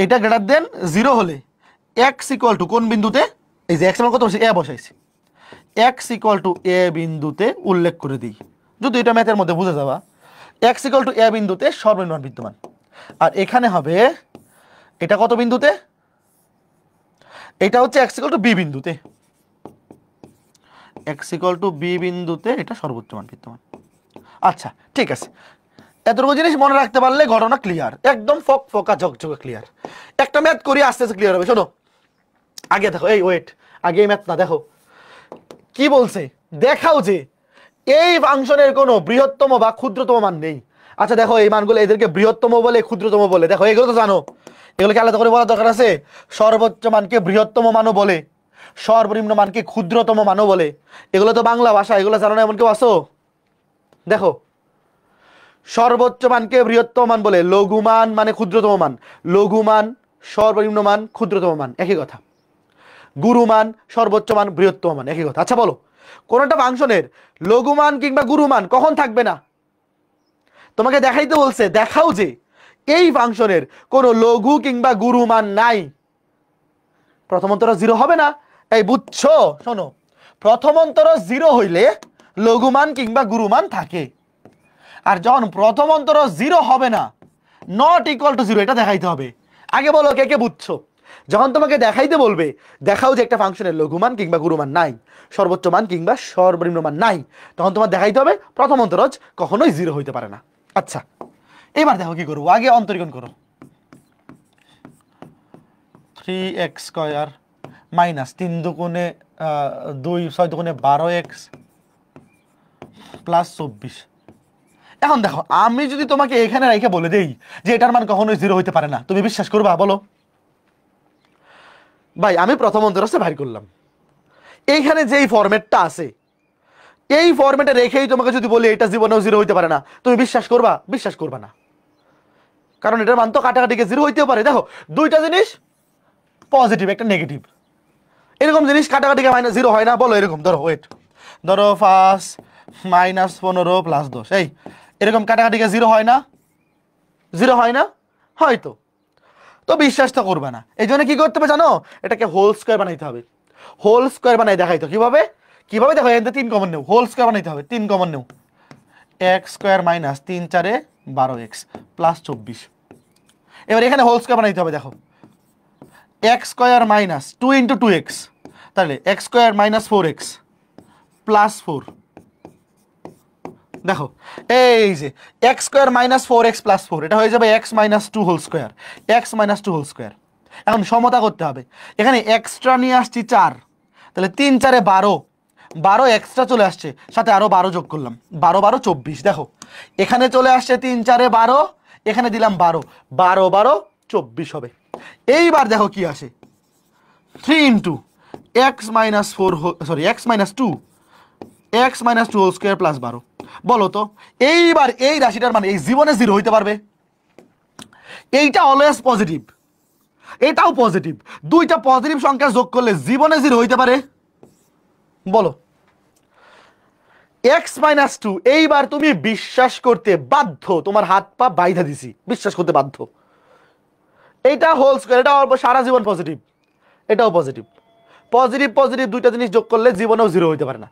এটা গ্রেটার দেন 0 হলে x ইকুয়াল টু কোন বিন্দুতে, এই যে x এর মান কত বসে a বসাইছি, x ইকুয়াল টু a বিন্দুতে উল্লেখ করে দিই। যদি এটা ম্যাথের মধ্যে বুঝে যাওয়া, x ইকুয়াল টু a বিন্দুতে সর্বনিম্ন মান বিদ্যমান। আর এখানে হবে এটা কত বিন্দুতে, এটা হচ্ছে x ইকুয়াল টু b বিন্দুতে, x ইকুয়াল টু b বিন্দুতে এটা সর্বোচ্চ মান বিদ্যমান। আচ্ছা ঠিক আছে, এতটুকু জিনিস মনে রাখতে পারলে ঘটনা ক্লিয়ার, একদম ফোকা ঝকঝকে ক্লিয়ার। একটা ম্যাথ করি আস্তে আস্তে ক্লিয়ার হবে। শোনো আগে দেখো, এই ওয়েট, আগে এই ম্যাথ না দেখো কি বলছে, দেখাও যে এই ফাংশনের কোনো বৃহত্তম বা ক্ষুদ্রতম মান নেই। আচ্ছা দেখো এই মানগুলো এদেরকে বৃহত্তম বলে ক্ষুদ্রতম বলে, দেখো এগুলো তো জানো, এগুলোকে আলাদা করে বলার দরকার আছে? সর্বোচ্চ মানকে বৃহত্তম মানও বলে, সর্বনিম্ন মানকে ক্ষুদ্রতম মানও বলে। এগুলো তো বাংলা ভাষা, এগুলো জানো না এমন কেউ আসো? দেখো সর্বোচ্চ মানকে বৃহত্তম মান বলে, লঘুমান মানে ক্ষুদ্রতম মান, লঘুমান সর্বনিম্ন মান ক্ষুদ্রতম মান একই কথা, গুরুমান সর্বোচ্চ মান বৃহত্তম মান একই কথা। আচ্ছা বলো কোনটা ফাংশনের লঘুমান কিংবা গুরুমান কখন থাকবে না? তোমাকে দেখাইতে বলছে, দেখাও যে এই ফাংশনের কোনো লঘু কিংবা গুরুমান নাই। প্রথম অন্তর 0 হবে না, এই বুঝছো? শোনো, প্রথম অন্তর 0 হইলে লঘুমান কিংবা গুরুমান থাকে, আর যখন প্রথম অন্তর 0 হবে না, নট ইকুয়াল টু 0, এটা দেখাইতে হবে। আগে বলো কে কে বুঝছো? যখন তোমাকে দেখাইতে বলবে, দেখাও যে একটা ফাংশনের লঘুমান কিংবা গুরুমান নাই, সর্বোচ্চ মান কিংবা সর্বনিম্ন মান নাই, তখন তোমার দেখাইতে হবে প্রথম অন্তরজ কখনোই 0 হইতে পারে না। আচ্ছা এবার দেখো কি করবো, আগে অন্তরীকরণ করো। 3x² মাইনাস 3 দুগুণে 2 6 দুগুণে 12x প্লাস 24। এখন দেখো আমি যদি তোমাকে এখানে রেখে বলে দেই যে এটার মান কখনোই 0 হইতে পারে না, তুমি বিশ্বাস করবা বলো? ভাই আমি প্রথম অন্তরস্থে বাইর করলাম, এইখানে যেই ফরম্যাটটা আছে এই ফরম্যাটে রেখেই তোমাকে যদি বলি এটা জীবনেও 0 হইতে পারে না, তুমি বিশ্বাস করবা? বিশ্বাস করবা না, কারণ এটার মান তো কাটাকাটিকে 0 হইতেও পারে। দেখো দুইটা জিনিস পজিটিভ একটা নেগেটিভ, এরকম জিনিস কাটাকাটিকে -0 হয় না? বলো এরকম ধরো, ওয়েট, ধরো 5 -15 + 10, এই এরকম কাটাকাটিকে 0 হয় না? 0 হয় না? হয়তো। তো বিশ্বাস তো করবা না, এই জন্য কি করতে হবে জানো? এটাকে হোল স্কোয়ার বানাইতে হবে। হোল স্কোয়ার বানাই দেখাইতো কিভাবে? কিভাবে দেখো, এখান থেকে 3 কমন নেও, হোল স্কোয়ার বানাইতে হবে। 3 কমন নেও, x² মাইনাস 3 4 12x প্লাস 24। এবার এখানে হোল স্কোয়ার বানাইতে হবে। দেখো x² মাইনাস 2 × 2x, তাহলে x² মাইনাস 4x প্লাস 4। দেখো এই যে x² মাইনাস 4x প্লাস 4, এটা হয়ে যাবে x minus 2 whole square, x minus 2 whole square. এখন সমতা করতে হবে, এখানে এক্সট্রা নিয়ে আসছি 4, তাহলে 3 4 12, 12 এক্সট্রা চলে আসছে, সাথে আরো 12 যোগ করলাম, 12 12 24। দেখো এখানে চলে আসছে 3 4 12, এখানে দিলাম 12, 12 12 24 হবে। এইবার দেখো কি আসে, 3 × x minus 4, sorry x minus 2, x minus 2 whole square plus 12। বলো তো এইবার এই রাশিটার মানে এই জীবনে 0 হইতে পারবে? এইটা অলওয়েজ পজিটিভ, এটাও পজিটিভ, দুইটা পজিটিভ সংখ্যা যোগ করলে জীবনে 0 হইতে পারে? বলো। x মাইনাস 2, এইবার তুমি বিশ্বাস করতে বাধ্য, তোমার হাত পা বাইধা দিছি, বিশ্বাস করতে বাধ্য। এইটা হোল স্কোয়ার, এটা সারা জীবন পজিটিভ, এটাও পজিটিভ। পজিটিভ পজিটিভ দুইটা জিনিস যোগ করলে জীবনেও 0 হইতে পারে না,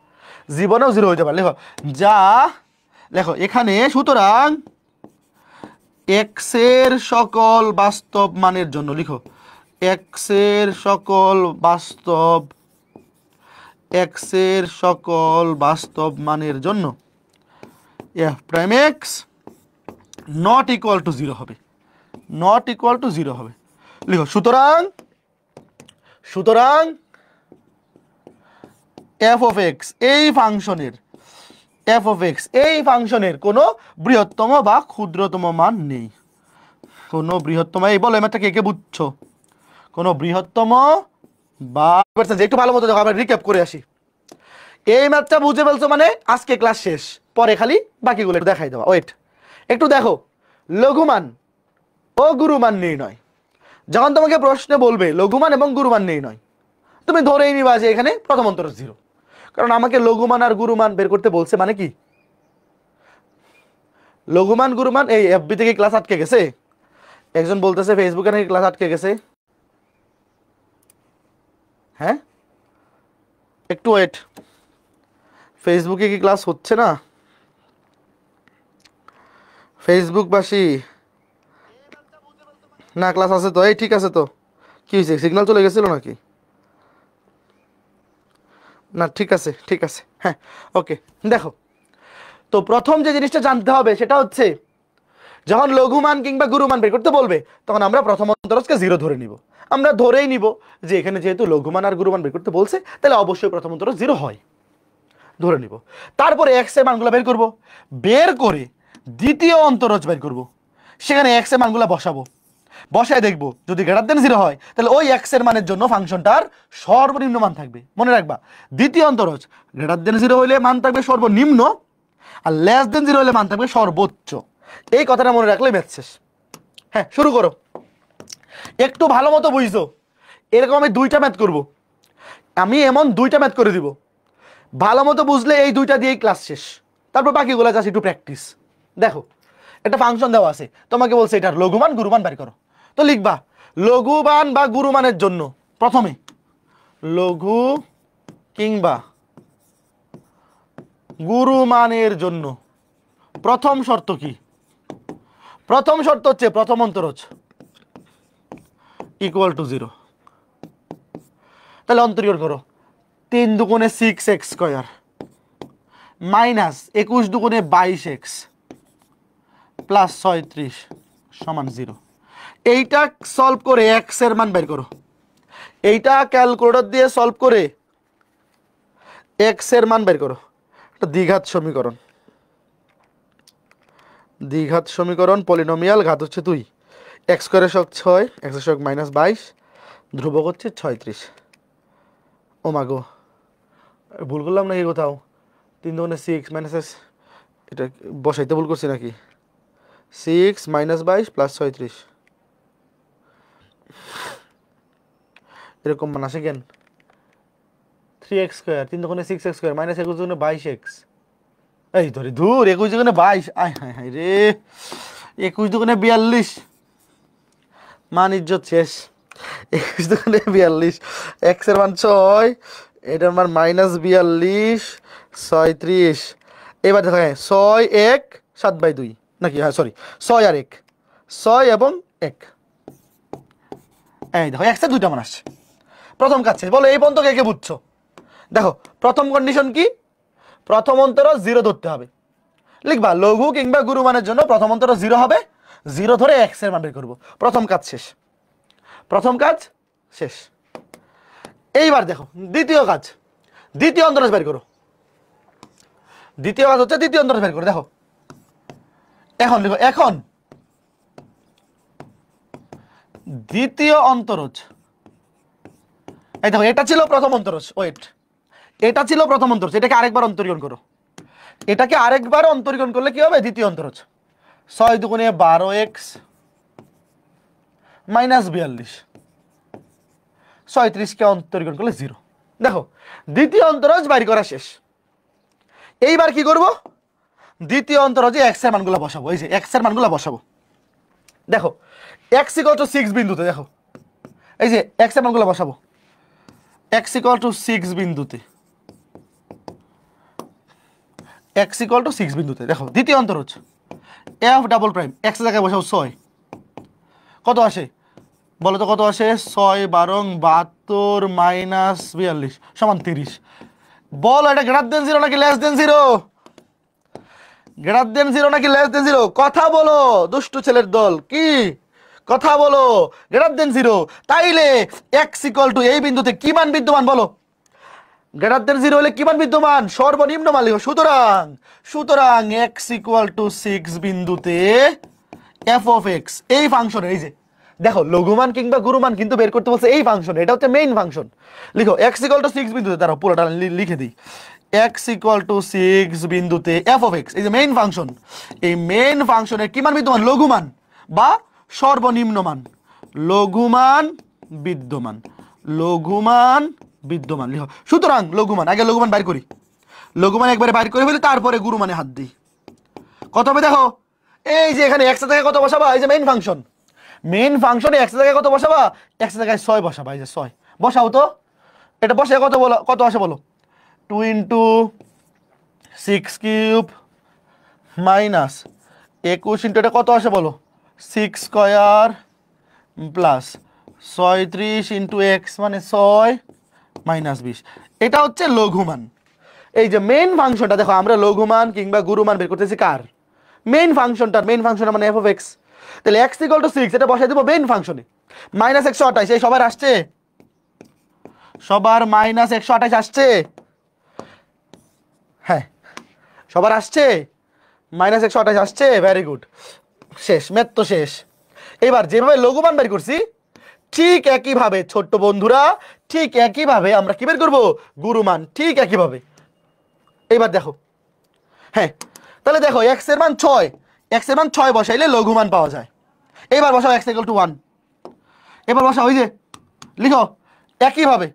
জীবনেও 0 হইতে পারে। লেখো যা, লেখো এখানে, সুতরাং x এর সকল বাস্তব মানের জন্য, লিখো x এর সকল বাস্তব, x এর সকল বাস্তব মানের জন্য f prime x not equal to 0 হবে, নট ইকুয়াল টু 0 হবে। লিখো সুতরাং, সুতরাং f অফ x এই ফাংশনের, f অফ x এই ফাংশনের কোনো বৃহত্তম বা ক্ষুদ্রতম মান নেই। কোনো বৃহত্তম, এই বলো এমারটা কে কে বুঝছো? কোনো বৃহত্তম বা, একটু ভালো মতো দেখো, আমরা রিক্যাপ করে আসি। এই ম্যাথটা বুঝে ফেলছো মানে আজকে ক্লাস শেষ, পরে খালি বাকিগুলো একটু দেখাই দেওয়া। ওয়েট, একটু দেখো, লঘুমান ও গুরুমান নির্ণয়। যখন তোমাকে প্রশ্নে বলবে লঘুমান এবং গুরুমান নির্ণয়, তুমি ধরেই নিবা যে এখানে প্রথম অন্তর 0, কারণ আমাকে লঘুমান আর গুরুমান বের করতে বলছে। মানে কি লঘুমান গুরুমান? এই এফবি থেকে ক্লাস আটকে গেছে, একজন বলতেছে ফেসবুকে নাকি ক্লাস আটকে গেছে। হ্যাঁ একটু ওয়েট, ফেসবুকে কি ক্লাস হচ্ছে না? ফেসবুকবাসী, না ক্লাস আছে তো, এই ঠিক আছে তো, কি হয়েছে, সিগন্যাল চলে গেছিল নাকি? না ঠিক আছে, ঠিক আছে, হ্যাঁ ওকে। দেখো তো প্রথম যে জিনিসটা জানতে হবে সেটা হচ্ছে, যখন লঘুমান কিংবা গুরুমান বের করতে বলবে তখন আমরা প্রথম অন্তরজকে 0 ধরে নিব। আমরা ধরেই নিব যে এখানে যেহেতু লঘুমান আর গুরুমান বের করতে বলছে, তাহলে অবশ্যই প্রথম অন্তরজ 0 হয়, ধরে নিব। তারপরে x এর মানগুলো বের করব, বের করে দ্বিতীয় অন্তরজ বের করব, সেখানে x এর মানগুলো বসাবো, বসায় দেখবো যদি গ্রেটার দেন 0 হয় তাহলে ওই x এর মানের জন্য ফাংশনটার সর্বনিম্ন মান থাকবে। মনে রাখবা, দ্বিতীয় অন্তরজ গ্রেটার দেন 0 হইলে মান থাকবে সর্বনিম্ন, আর লেস দেন 0 হলে মান থাকবে সর্বোচ্চ। এই কথাটা মনে রাখলে ম্যাথ শেষ। হ্যাঁ শুরু করো, একটু ভালো মতো বুঝছো। এরকম আমি 2টা ম্যাথ করব, আমি এমন 2টা ম্যাথ করে দিব, ভালো মতো বুঝলে এই 2টা দিয়েই ক্লাস শেষ। তারপর বাকিগুলো জাস্ট একটু প্র্যাকটিস। দেখো একটা ফাংশন দেওয়া আছে, তোমাকে বলছে এটার লঘুমান গুরুমান বের করো, তো লিখবা লঘুমান বা গুরুমানের জন্য প্রথমে লঘু কিংবা গুরুমানের জন্য প্রথম শর্ত কি? প্রথম শর্ত হচ্ছে প্রথম অন্তরজ ইকুয়াল টু 0। তাহলে অন্তরীয় করো, 3 দুগুণে 6x² মাইনাস 21 দুগুণে 22x প্লাস 36 সমান 0। এইটা সলভ করে x এর মান বের করো, এইটা ক্যালকুলেটর দিয়ে সলভ করে এক্স এর মান বের করো। এটা দ্বিঘাত সমীকরণ, দ্বিঘাত সমীকরণ, পলিনোমিয়াল, ঘাত হচ্ছে 2, এক্স স্কয়ারের সহগ 6, এক্স এর সহগ -22, ধ্রুবক হচ্ছে 36। ও মাগো, ভুল করলাম নাকি কোথাও? 3 দুগুণে 6 মাইনাস এক্স, এটা বসাইতে ভুল করছি নাকি? 6 - 22 + 36, এরকম মান আসে কেন? 3x স্কয়ার, 3 দুগুণে 6x স্কয়ার, মাইনাস 21 দুগুণে 22x। এই ধরে ধুর, 21 দুগুণে 22, আয় হায় হায় রে, 21 দুগুণে 42, মান ইজ্জত শেষ। 21 দুগুণে 42, এক্স এর মান 6, এটার মান -42, 36। এবার দেখো, হ্যাঁ 6 1 7/2 নাকি? হ্যাঁ সরি, 6 আর 1, 6 এবং 1। এই দেখো এক্সের দুইটা মান আসছে। প্রথম কাজ শেষ। বলো এই পর্যন্ত কে কে বুঝছো? দেখো প্রথম কন্ডিশন কি? প্রথম অন্তর 0 ধরতে হবে। লিখবা লঘু কিংবা গুরু মানের জন্য প্রথম অন্তর 0 হবে, 0 ধরে এক্স এর মান বের করবো। প্রথম কাজ শেষ, প্রথম কাজ শেষ। এইবার দেখো দ্বিতীয় কাজ, দ্বিতীয় অন্তরাজ বের করো। দ্বিতীয় কাজ হচ্ছে দ্বিতীয় অন্তরাজ বের করো। দেখো এখন লিখো, এখন দ্বিতীয় অন্তরজ, এই দেখো এটা ছিল প্রথম অন্তরজ, ওয়েট, এটা ছিল প্রথম অন্তরজ, এটাকে আরেকবার অন্তরীকরণ করো। এটাকে আরেকবার অন্তরীকরণ করলে কি হবে? দ্বিতীয় অন্তরজ। 6 দুগুণে 12x -42, 36 কে অন্তরীকরণ করলে 0। দেখো দ্বিতীয় অন্তরজ বাইর করা শেষ। এইবার কি করব? দ্বিতীয় অন্তরজে x এর মানগুলো বসাবো। এই যে x এর মানগুলো বসাবো। দেখো x = 6 বিন্দুতে, দেখো এই যে x এর মানগুলো বসাবো। x = 6 বিন্দুতে, x = 6 বিন্দুতে দেখো দ্বিতীয় অন্তরজ f ডাবল প্রাইম, x এর জায়গায় বসাও 6, কত আসে বলো তো? কত আসে? 6 12 72 -42 সমান 30। বল এটা গ্রেটার দেন 0 নাকি লেস দেন 0? গ্রেটার দেন 0 নাকি লেস দেন 0? কথা বলো দুষ্টু ছেলের দল, কি কথা বলো? গ্রেটার দেন 0, তাইলে x = এই বিন্দুতে কি মান বিদ্যমান বলো? গ্রেটার দেন 0 হলে কি মান বিদ্যমান? সর্বনিম্ন মান লিখো। সুতরাং সুতরাং x = 6 বিন্দুতে f of x, এই ফাংশন, এই যে দেখো লঘুমান কিংবা গুরুমান কিন্তু বের করতে বলছে এই ফাংশন, এটা হচ্ছে মেইন ফাংশন। লিখো x = 6 বিন্দুতে, তারা পুরোটা লিখে দিই। x = 6 বিন্দুতে f of x, এই যে মেইন ফাংশন, এই মেইন ফাংশনের কি মান বিদ্যমান? লঘুমান বা সর্বনিম্ন মান, লঘুমান বিদ্যমান, লঘুমান বিদ্যমান লিখো। সুতরাং লঘুমান, আগে লঘুমান বাইর করি, লঘুমান একবারে বাইর করে ফেলি, তারপরে গুরুমানে হাত দিই। কত হবে দেখো, এই যে এখানে x এর জায়গায় কত বসাবা? এই যে মেইন ফাংশন, মেইন ফাংশনে x এর জায়গায় কত বসাবা? x এর জায়গায় 6 বসাবা। এই যে 6 বসাও তো, এটা বসে কত বলো, কত আসে বলো? 2 × 6³ মাইনাস 21 × এটা কত আসে বলো? 6 স্কয়ার প্লাস 36 × x মানে 6 -20। এটা হচ্ছে লঘুমান। এই যে মেইন ফাংশনটা দেখো, আমরা লঘুমান কিংবা গুরুমান বের করতেছি কার? মেইন ফাংশনটার। মেইন ফাংশনটা মানে f of x। তাহলে x = 6, এটা বসাই দেব মেইন ফাংশনে। -128, এই সবার আসছে? সবার -128 আসছে? হ্যাঁ সবার আসছে, -128 আসছে, ভেরি গুড, শেষ, ম্যাথ তো শেষ। এবার যেভাবে লঘুমান বের করছি ঠিক একইভাবে ছোট্ট বন্ধুরা, ঠিক একইভাবে আমরা কি বের করব? গুরুমান, ঠিক একইভাবে। এবার দেখো, হ্যাঁ তাহলে দেখো x এর মান 6, x এর মান 6 বসাইলে লঘুমান পাওয়া যায়। এবার বসাও x = 1, এবার বসাও, ওই যে লিখো একইভাবে,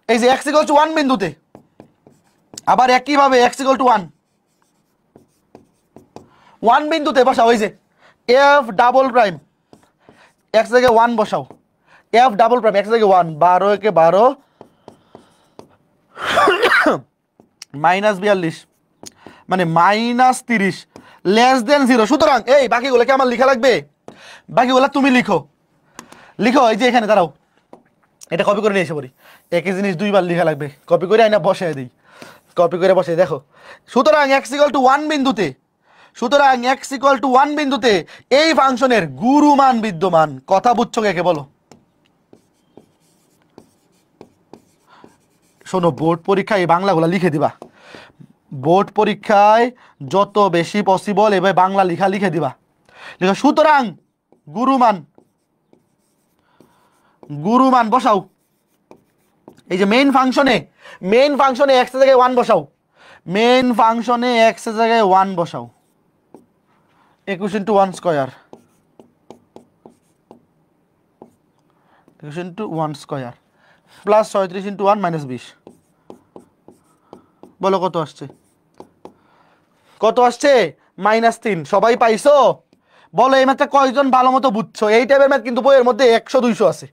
এই যে x = 1 বিন্দুতে, আবার একইভাবে x = 1 বিন্দুতে বসাও, ওই যে f ডাবল প্রাইম, x জায়গায় 1 বসাও, f ডাবল প্রাইম x জায়গায় 1, 12 × 12 -42 মানে -30 লেস দেন 0। সুতরাং এই বাকিগুলো কি আমার লেখা লাগবে? বাকিগুলো তুমি লিখো, লিখো। এই যে এখানে দাঁড়াও, এটা কপি করে নিয়ে এসে পড়ি, একই জিনিস দুইবার লেখা লাগবে, কপি করে আইনা বসাই দিই, কপি করে বসাই। দেখো সুতরাং x = 1 বিন্দুতে, সুতরাং x = 1 বিন্দুতে এই ফাংশনের গুরুমান বিদ্যমান। কথা বুঝছো কে বলো? শোনো, বোর্ড পরীক্ষায় এই বাংলাগুলা লিখে দিবা। বোর্ড পরীক্ষায় যত বেশি পসিবল এবার বাংলা লিখা লিখে দিবা। লিখো সুতরাং গুরুমান, গুরুমান বসাও। এই যে মেইন ফাংশনে x এর জায়গায় 1 বসাও। মেইন ফাংশনে x এর জায়গায় 1 বসাও। 21 × 1 স্কয়ার, 21 × 1 স্কয়ার প্লাস 36 × 1 - 20। বলো কত আসছে? কত আসছে? -3। সবাই পাইছো? বলো এই ম্যাথটা কয়জন ভালো মতো বুঝছো? এই টাইপের ম্যাথ কিন্তু বইয়ের মধ্যে 100-200 আছে।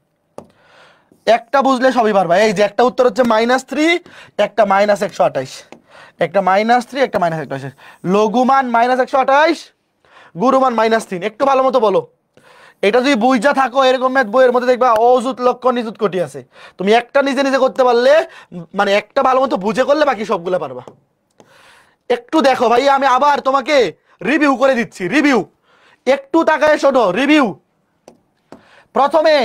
একটা বুঝলে সবই পারবা। এই যে একটা উত্তর হচ্ছে -3, একটা -128, একটা -3, একটা -128। লঘুমান -128, গুরুমান -3। একটু ভালো মতো বলো। এটা যদি বুঝা থাকো এরকম ম্যাথ বইয়ের মধ্যে দেখবা অযুত লক্ষ নিযুত কোটি আছে। তুমি একটা নিজে নিজে করতে পারলে, মানে একটা ভালো মতো বুঝে করলে বাকি সবগুলো পারবা। একটু দেখো ভাই, আমি আবার তোমাকে রিভিউ করে দিচ্ছি। রিভিউ একটু তাকায় শোনো। রিভিউ, প্রথমে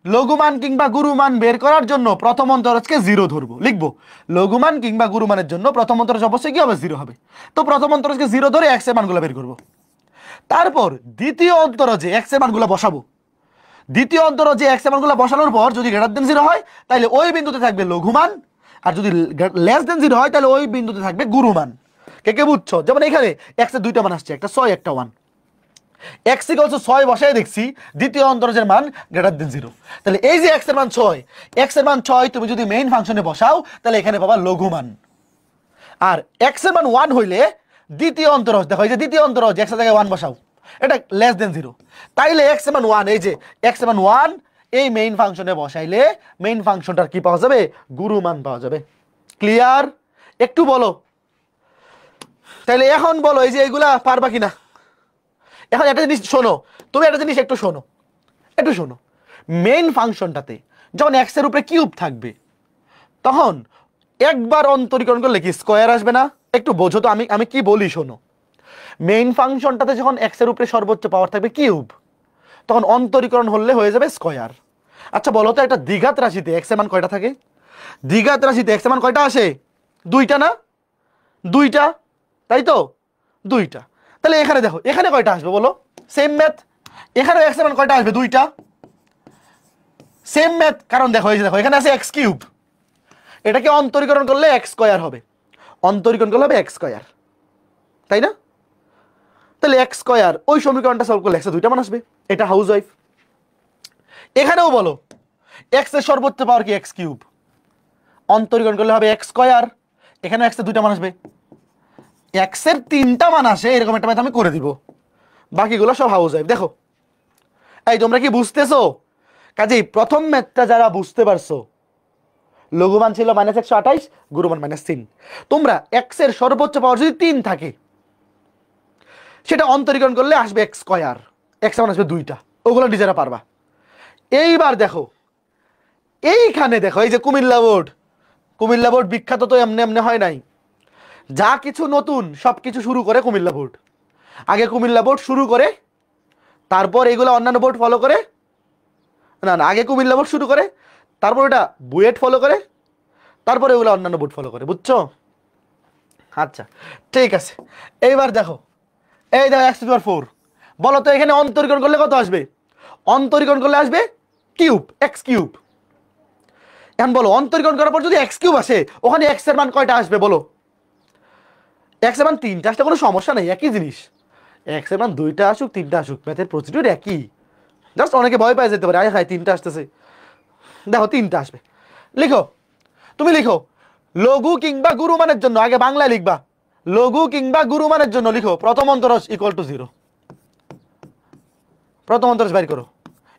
লঘুমান কিংবা গুরুমান বের করার জন্য প্রথম অন্তরজকে 0 ধরবো, লিখবো লঘুমান কিংবা গুরুমানের জন্য প্রথম অন্তরজ অবশ্যই কি হবে? 0 হবে। তো প্রথম অন্তরজকে 0 ধরে x এর মানগুলো বের করবো। তারপর দ্বিতীয় অন্তরজে x এর মানগুলো বসাবো। দ্বিতীয় অন্তরজে x এর মানগুলো বসানোর পর যদি >0 হয় তাহলে ওই বিন্দুতে থাকবে লঘুমান, আর যদি <0 হয় তাহলে ওই বিন্দুতে থাকবে গুরুমান। কে কে বুঝছো? যেমন এখানে x এর দুইটা মান আসছে, একটা 6, একটা 1। x = 6 বসায় দেখছি দ্বিতীয় অন্তরজের মান >0। তাহলে এই যে x এর মান 6, x এর মান 6 তুমি যদি মেইন ফাংশনে বসাও তাহলে এখানে পাবা লঘুমান। আর x এর মান 1 হইলে দ্বিতীয় অন্তরজ, দেখো এই যে দ্বিতীয় অন্তরজ x এর জায়গায় 1 বসাও, এটা <0। তাইলে x এর মান 1, এই যে x এর মান 1 এই মেইন ফাংশনে বসাইলে মেইন ফাংশনটার কি পাওয়া যাবে? গুরুমান পাওয়া যাবে। ক্লিয়ার? একটু বলো। তাহলে এখন বলো এই যে এগুলা পারবা কিনা? এখন একটা জিনিস শোনো, তুমি একটা জিনিস একটু শোনো, একটু শোনো। মেইন ফাংশনটাতে যখন x এর উপরে কিউব থাকবে তখন একবার অন্তরীকরণ করলে কি স্কয়ার আসবে না? একটু বোঝো তো আমি কি বলি, শোনো। মেইন ফাংশনটাতে যখন x এর উপরে সর্বোচ্চ পাওয়ার থাকবে কিউব, তখন অন্তরীকরণ হলে হয়ে যাবে স্কয়ার। আচ্ছা বলো তো, একটা দ্বিঘাত রাশিতে x এর মান কয়টা থাকে? দ্বিঘাত রাশিতে x এর মান কয়টা আসে? 2টা না? 2টা, তাই তো? 2টা। তাহলে এখানে দেখো, এখানে কয়টা আসবে বলো? Same math. এখানে x এর মান কয়টা আসবে? 2টা। সেম ম্যাথ, কারণ দেখো এই যে দেখো এখানে আছে x3, এটাকে অন্তরীকরণ করলে x স্কয়ার হবে, অন্তরীকরণ করলে হবে x স্কয়ার, তাই না? তাহলে x স্কয়ার, ওই সমীকরণটা সলভ করলে x এর 2টা মান আসবে। এটা হাউস ওয়াইফ। এখানেও বলো x এর সর্বোচ্চ পাওয়ার কি? x3, অন্তরীকরণ করলে হবে x স্কয়ার। এখানে x এর 2টা মান আসবে। x এর 3টা মান আসে এরকম একটা ম্যাথ আমি করে দিব, বাকিগুলো সব হাউস ওয়াইফ। দেখো এই তোমরা কি বুঝতেছো? কাজেই প্রথম ম্যাথটা যারা বুঝতে পারছো, লঘুমান ছিল -128, গুরুমান -3। তোমরা x এর সর্বোচ্চ পাওয়ার যদি 3 থাকে সেটা অন্তরীকরণ করলে আসবে x স্কয়ার, x মান আসবে 2টা। ওগুলো নিজেরা পারবা। এইবার দেখো এইখানে দেখো, এই যে কুমিল্লা বোর্ড, কুমিল্লা বোর্ড বিখ্যাত তো এমনি এমনি হয় নাই। যা কিছু নতুন সবকিছু শুরু করে কুমিল্লা বোর্ড। আগে কুমিল্লা বোর্ড শুরু করে, তারপর এগুলো অন্যান্য বোর্ড ফলো করে। না না, আগে কুমিল্লা বোর্ড শুরু করে, তারপর এটা বুয়েট ফলো করে, তারপরে এগুলো অন্যান্য বোর্ড ফলো করে। বুঝছো? আচ্ছা ঠিক আছে। এইবার দেখো, এই দেখো x⁴। বলো তো এখানে অন্তরীকরণ করলে কত আসবে? অন্তরীকরণ করলে আসবে কিউব, x3। এখন বলো অন্তরীকরণ করার পর যদি x3 আসে, ওখানে x এর মান কয়টা আসবে বলো? x এর মান 3টা আসলে কোনো সমস্যা নেই, একই জিনিস। x এর মান 2টা আসুক 3টা আসুক, ম্যাথের প্রসিডিউর একই। জাস্ট অনেকে ভয় পেয়ে যেতে পারে, আয় হায় 3টা আসতেছে। দেখো 3টা আসবে। লিখো, তুমি লিখো লঘু কিংবা গুরুমানের জন্য, আগে বাংলায় লিখবা, লঘু কিংবা গুরুমানের জন্য লিখো প্রথম অন্তরজ = 0। প্রথম অন্তরজ বের করো।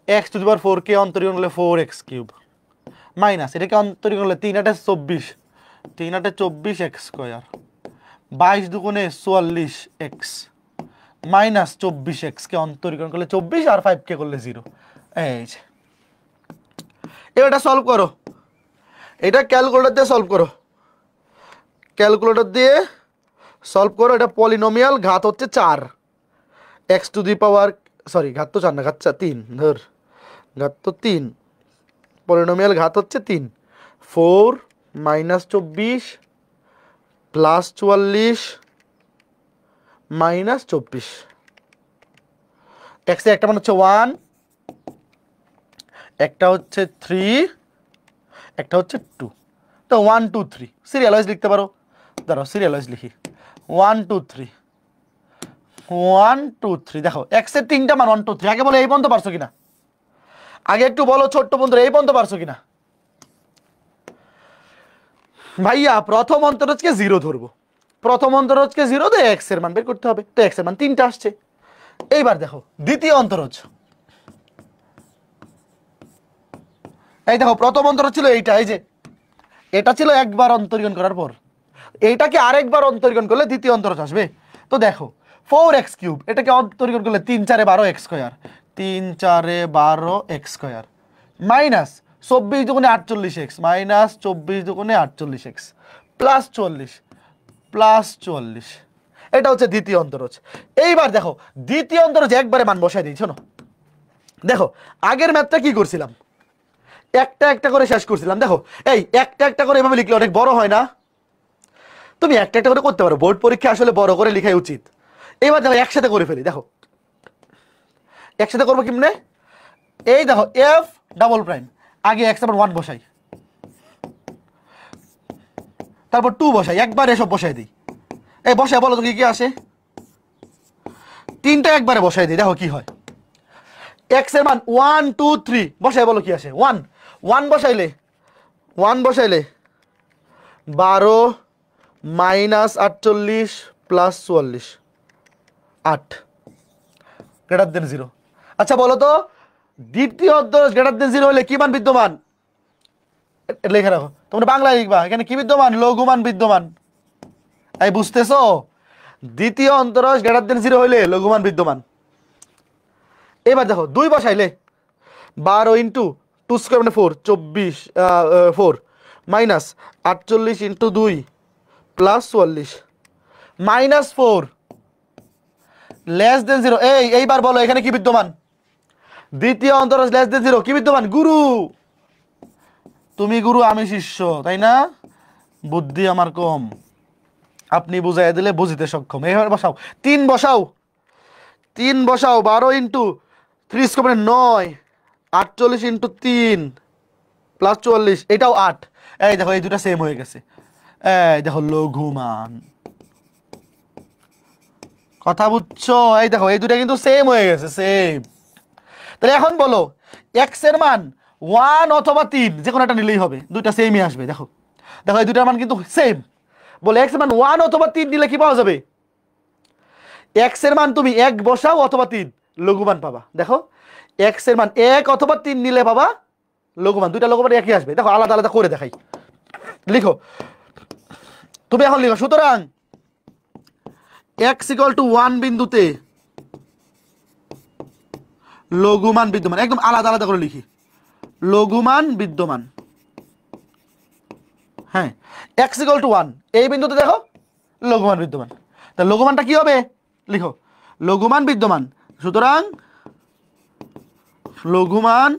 x⁴ কে অন্তরীকরণ করলে 4x³ মাইনাস এটাকে অন্তরীকরণ করলে 3 × 8 = 24, 3 × 8 = 24x² 22 দুগুণে 44x মাইনাস 24x কে অন্তরীকরণ করলে 24 আর 5 কে করলে 0। এই যে এটা সলভ করো, এটা ক্যালকুলেটর দিয়ে সলভ করো, ক্যালকুলেটর দিয়ে সলভ করো। এটা পলিনোমিয়াল, ঘাত হচ্ছে 4, x⁴, সরি ঘাত তো 4 না, ঘাত 3, ধর ঘাত তো 3, পলিনোমিয়াল ঘাত হচ্ছে 3, 4 -24 +44 -24। x এর একটা মান হচ্ছে 1, একটা হচ্ছে 3, একটা হচ্ছে 2। তো 1 2 3 সিরিয়াল ওয়াইজ লিখতে পারো। দাঁড়াও সিরিয়াল ওয়াইজ লিখি। 1 2 3 1 2 3। দেখো x এর তিনটা মান 1 2 3। আগে বলো এই পর্যন্ত পারছো কিনা, আগে একটু বলো ছোট্ট বন্ধুরা এই পর্যন্ত পারছো কিনা। ভাইয়া প্রথম অন্তরজকে 0 ধরবো, প্রথম অন্তরজকে 0 দিয়ে x এর মান বের করতে হবে। তো x এর মান 3টা আসছে। এইবার দেখো দ্বিতীয় অন্তরজ, এই দেখো প্রথম অন্তরজ ছিল এইটা, এই যে এটা ছিল একবার অন্তরীকরণ করার পর, এইটাকে আরেকবার অন্তরীকরণ করলে দ্বিতীয় অন্তরজ আসবে। তো দেখো 4x³ এটাকে অন্তরীকরণ করলে 3 4 12 x square, 3 4 12 x square minus 24 দুগুণে 48x মাইনাস 24 দুগুণে 48x প্লাস 44 এটা হচ্ছে দ্বিতীয় অন্তরজ। এইবার দেখো দ্বিতীয় অন্তরজ একবারে মান বসাই দিই। শোনো দেখো আগের ম্যাথটা কি করছিলাম, একটা একটা করে শেষ করছিলাম। দেখো এই একটা একটা করে এভাবে লিখলে অনেক বড় হয় না, তুমি একটা একটা করে করতে পারো, বোর্ড পরীক্ষা আসলে বড় করে লেখাই উচিত। এবার দেখো একসাথে করে ফেলি। দেখো একসাথে করবো কেমনে, এই দেখো f ডাবল প্রাইম, আগে x এর 1 বসাই, তারপর 2 বসাই, একবার এসব বসাই দিই। এই বসাই বলো তো কি কি আসে, 3টা একবারে বসাই দিই, দেখো কি হয়। x এর মান 1 2 3 বসাই বলো কি আসে, 1 1 বসাইলে 12 মাইনাস 48 প্লাস 44 8 গ্রেটার দেন 0। আচ্ছা বলো তো দ্বিতীয় অন্তরজ গ্রেটার দেন 0 হলে কি মান বিদ্যমান, লিখে রাখো তোমরা বাংলায় লিখবা, এখানে কি বিদ্যমান, লঘুমান বিদ্যমান। এই বুঝতেছো, দ্বিতীয় অন্তরজ গ্রেটার দেন 0 হইলে লঘুমান বিদ্যমান। এবার দেখো 2 বসাইলে 12 ইন্টু 2 স্কয়ার মানে 4 24 4 minus 48 into 2 plus 44 minus 4 less than 0। এইবার বলো এখানে কি বিদ্যমান, দ্বিতীয় অন্তরজ লেস দেন 0 কি বিদ্যমান, গুরু। তুমি গুরু আমি শিষ্য, তাই না, বুদ্ধি আমার কম, আপনি বুঝাই দিলে বুঝিতে সক্ষম। এইভাবে বসাও 3 বসাও, 3 বসাও 12 ইন্টু 3 স্কয়ার মানে 9 48 ইন্টু 3 প্লাস 44 এটাও 8। এই দেখো এই দুটো সেম হয়ে গেছে, এই দেখো লঘুমান। কথা বুঝছো, এই দেখো এই দুটো কিন্তু সেম হয়ে গেছে, সেম। তাহলে এখন বলো x এর মান 1 অথবা 3 যে কোনো একটা নিলেই হবে, দুইটা সেমই আসবে। দেখো দেখো এই দুইটার মান কিন্তু সেম। বলে x এর মান 1 অথবা 3 নিলে কি পাওয়া যাবে, x এর মান তুমি 1 বসাও অথবা 3 লঘুমান পাবা। দেখো x এর মান 1 অথবা 3 নিলে পাবা লঘুমান, দুইটা লঘুমান একই আসবে। দেখো আলাদা আলাদা করে দেখাই, লিখো তুমি এখন লিখো। সুতরাং x = 1 বিন্দুতে লঘুমান বিদ্যমান, একদম আলাদা আলাদা করে লিখি, লঘুমান বিদ্যমান। হ্যাঁ x = 1 এই বিন্দুতে দেখো লঘুমান বিদ্যমান, তা লঘুমানটা কি হবে লিখো, লঘুমান বিদ্যমান। সুতরাং লঘুমান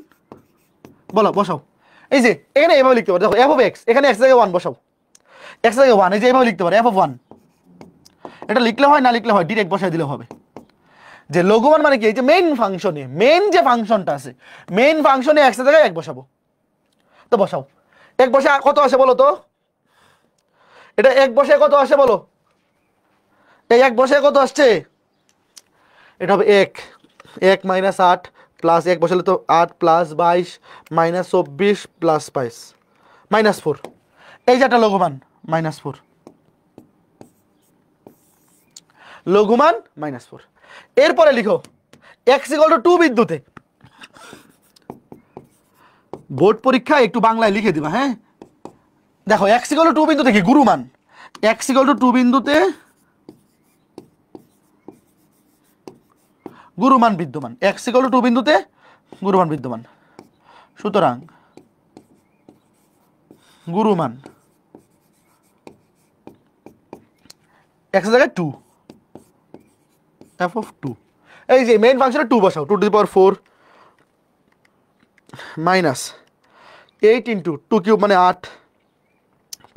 বলো বসাও, এই যে এখানে এভাবে লিখতে পারো। দেখো f(x) এখানে x জায়গায় 1 বসাও, x জায়গায় 1, এই যে এভাবে লিখতে পারো f(1). এটা লিখলে হয় না লিখলে হয়, ডাইরেক্ট বসাই দিলে হবে। যে লঘুমান মানে কি, এই যে মেইন ফাংশনে, মেইন যে ফাংশনটা আছে, মেইন ফাংশনে x এর জায়গায় 1 বসাবো। তো বসাও, 1 বসে কত আসে বলো তো, এটা 1 বসে কত আসে বলো, এই 1 বসে কত আসছে, এটা হবে 1 1 মাইনাস 8 প্লাস 1 বসালে তো 8 প্লাস 22 মাইনাস 24 প্লাস 22 মাইনাস 4, এই যে একটা লঘুমান -4, লঘুমান -4। এরপরে লিখো x = 2 বিন্দুতে, বোর্ড পরীক্ষা একটু বাংলায় লিখে দিবা। হ্যাঁ দেখো x = 2 বিন্দুতে কি গুরুমান, x = 2 বিন্দুতে গুরুমান বিদ্যমান, x = 2 বিন্দুতে গুরুমান বিদ্যমান। সুতরাং গুরুমান x এর জায়গায় 2, f(2), এই যে মেইন ফাংশনে 2 বসাও, 2⁴ মাইনাস 8 × 2³ মানে 8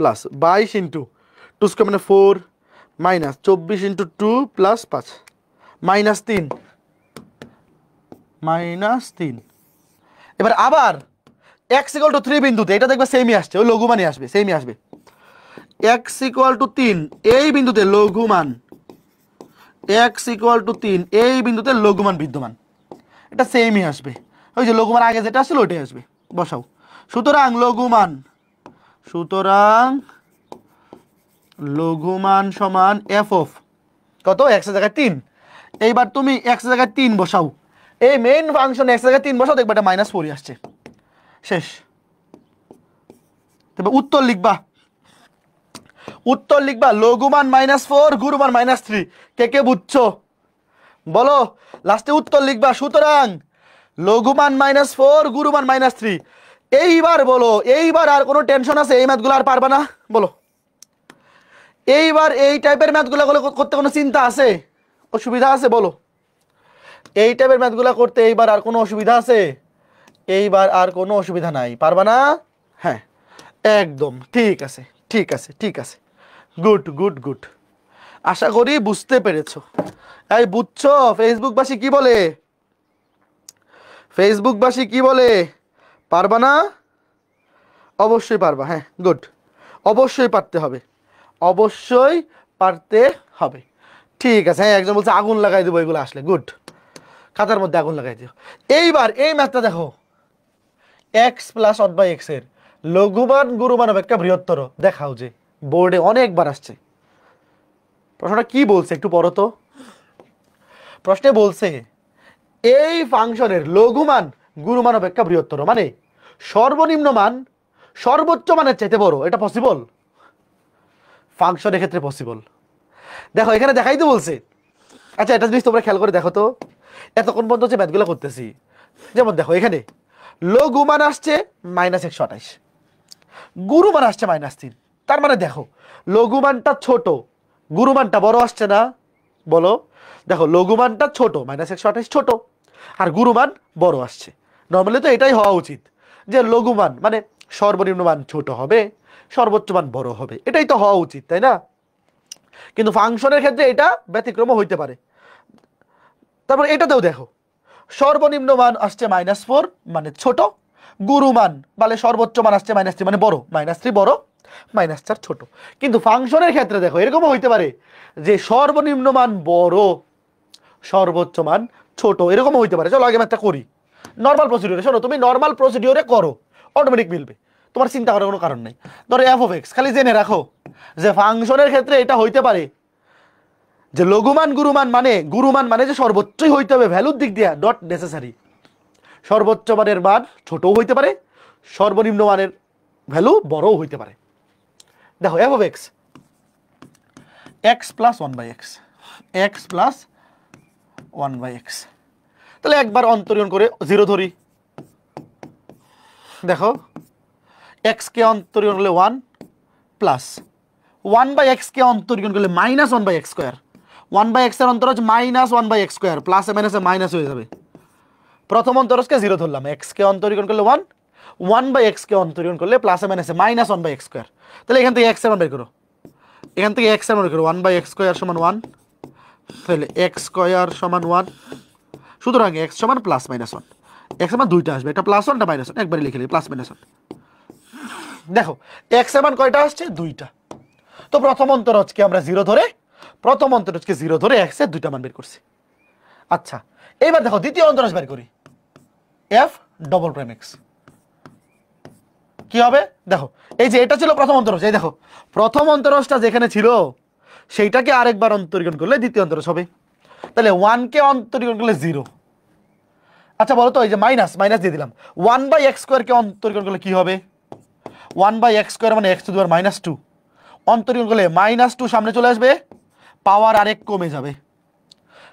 প্লাস 22 ইন্টু 2 স্কোয়ার মানে 4 মাইনাস 24 ইন্টু 2 প্লাস 5 মাইনাস 3 এবার আবার x ইকুয়াল টু 3 বিন্দুতে এটা দেখবে সেমই আসছে, ওই লঘুমানই আসবে, সেমই আসবে। x ইকুয়াল টু 3 এই বিন্দুতে লঘুমান, x ইকুয়াল টু 3 এই বিন্দুতে লঘুমান বিদ্যমান, এটা সেমই আসবে, ওই যে লঘুমান আগে যেটা আসছিল ওইটাই আসবে, বসাও। সুতরাং লঘুমান সমান f অফ কত, x এর জায়গায় 3। এইবার তুমি x এর জায়গায় 3 বসাও, এই মেইন ফাংশন x এর জায়গায় 3 বসাও, দেখবে এটা -4 আসছে, শেষ। তবে উত্তর লিখবা লঘুমান -4 গুরুমান -3। কে বুঝছো বলো, লাস্টে উত্তর লিখবা। সুতরাং লঘুমান -4 গুরুমান -3। এইবার বলো, এইবার আর কোনো টেনশন আছে, এই ম্যাথগুলো আর পারবা না বলো? এইবার এই টাইপের ম্যাথগুলো করতে কোনো চিন্তা আছে, অসুবিধা আছে বলো? এই টাইপের ম্যাথগুলো করতে এইবার আর কোনো অসুবিধা আছে? এইবার আর কোনো অসুবিধা নাই, পারবা না? হ্যাঁ একদম ঠিক আছে, গুড। আশা করি বুঝতে পেরেছো। এই বুঝছো ফেসবুকবাসী কি বলে? পারবা না? অবশ্যই পারবা, হ্যাঁ গুড, অবশ্যই পারতে হবে। ঠিক আছে, হ্যাঁ একজন বলছে আগুন লাগাই দেবো এগুলো আসলে, গুড, খাতার মধ্যে আগুন লাগাই দিও। এইবার এই ম্যাথটা দেখো, x প্লাস 1/x এর লঘুমান গুরুমান অপেক্ষা বৃহত্তর দেখাও, যে বোর্ডে অনেকবার আসছে। প্রশ্নটা কি বলছে একটু পড়ো তো। প্রশ্নে বলছে এই ফাংশনের লঘুমান গুরুমান অপেক্ষা বৃহত্তর, মানে সর্বনিম্ন মান সর্বোচ্চ মানের চাইতে বড়, এটা পসিবল? ফাংশনের ক্ষেত্রে পসিবল। দেখো এখানে দেখাই তো বলছে। আচ্ছা এটা জিনিস তোমরা খেয়াল করে দেখো তো, এতক্ষণ পর্যন্ত যে ম্যাথগুলো করতেছি, যেমন দেখো এখানে লঘুমান আসছে -128, গুরুমান আসছে -3। তার মানে দেখো লঘুমানটা ছোট, গুরুমানটা বড় আসছে না? বলো, দেখো লঘুমানটা ছোট, -128 ছোট, আর গুরুমান বড় আসছে। নর্মালি তো এটাই হওয়া উচিত, যে লঘুমান মানে সর্বনিম্ন মান ছোট হবে, সর্বোচ্চ মান বড় হবে, এটাই তো হওয়া উচিত, তাই না? কিন্তু ফাংশনের ক্ষেত্রে এটা ব্যতিক্রম হইতে পারে। তারপর এটাতেও দেখো সর্বনিম্ন মান আসছে -4 মানে ছোট, গুরুমান বলে সর্বোচ্চ মান আসছে -3 মানে বড়, -3 বড়, -4 ছোট। কিন্তু ফাংশনের ক্ষেত্রে দেখো এরকমও হইতে পারে যে সর্বনিম্ন মান বড়, সর্বোচ্চ মান ছোট, এরকমও হইতে পারে। চলো আগে ম্যাথটা করি নর্মাল প্রসিডিওরে। শোনো, তুমি নর্মাল প্রসিডিওরে করো, অটোমেটিক মিলবে, তোমার চিন্তা করার কোনো কারণ নেই। ধরো f অফ x, খালি জেনে রাখো যে ফাংশনের ক্ষেত্রে এটা হইতে পারে যে লঘুমান গুরুমান মানে যে সর্বোচ্চই হইতে হবে ভ্যালুর দিক দিয়ে, নট নেসেসারি। সর্বোচ্চ মানের মান ছোটও হইতে পারে, সর্বনিম্ন মানের ভ্যালু বড়ও হইতে পারে। দেখো f of x plus 1/x, তাহলে একবার অন্তরীণ করে 0 ধরি। দেখো x কে অন্তরীণ করলে 1 প্লাস 1/x কে অন্তরীণ করলে -1/x স্কয়ার, 1/x এর অন্তর হচ্ছে -1/x স্কয়ার, প্লাসে মাইনাসে মাইনাস হয়ে যাবে। প্রথম অন্তরজকে 0 ধরলাম, x কে অন্তরীণ করলে 1, 1/x কে অন্তরীণ করলে প্লাসে মাইনাসে -1/x স্কয়ার। তাহলে এখান থেকে x এর মান বের করো, 1/x স্কয়ার সমান 1, তাহলে x স্কয়ার সমান 1। সুতরাং x সমান +-1, x এর মান দুইটা আসবে, এটা +1 এটা -1, একবারে লিখে নিই +-1। দেখো x এর মান কয়টা আসছে? দুইটা। তো প্রথম অন্তরজকে আমরা 0 ধরে, x এর দুইটা মান বের করছি। আচ্ছা এইবার দেখো দ্বিতীয় অন্তরজ বের করি, f'(x) কি হবে? দেখো এই যে এটা ছিল প্রথম অন্তরজ, এই দেখো প্রথম অন্তরজটা যেখানে ছিল সেইটাকে আরেকবার অন্তরীকরণ করলে দ্বিতীয় অন্তরজ হবে। তাহলে 1 কে অন্তরীকরণ করলে 0। আচ্ছা বলো তো, এই যে মাইনাস দিয়ে দিলাম, 1/x স্কয়ার কে অন্তরীকরণ করলে কি হবে? 1/x স্কয়ার মানে x⁻², অন্তরীকরণ করলে -2 সামনে চলে আসবে, পাওয়ার আরেক কমে যাবে,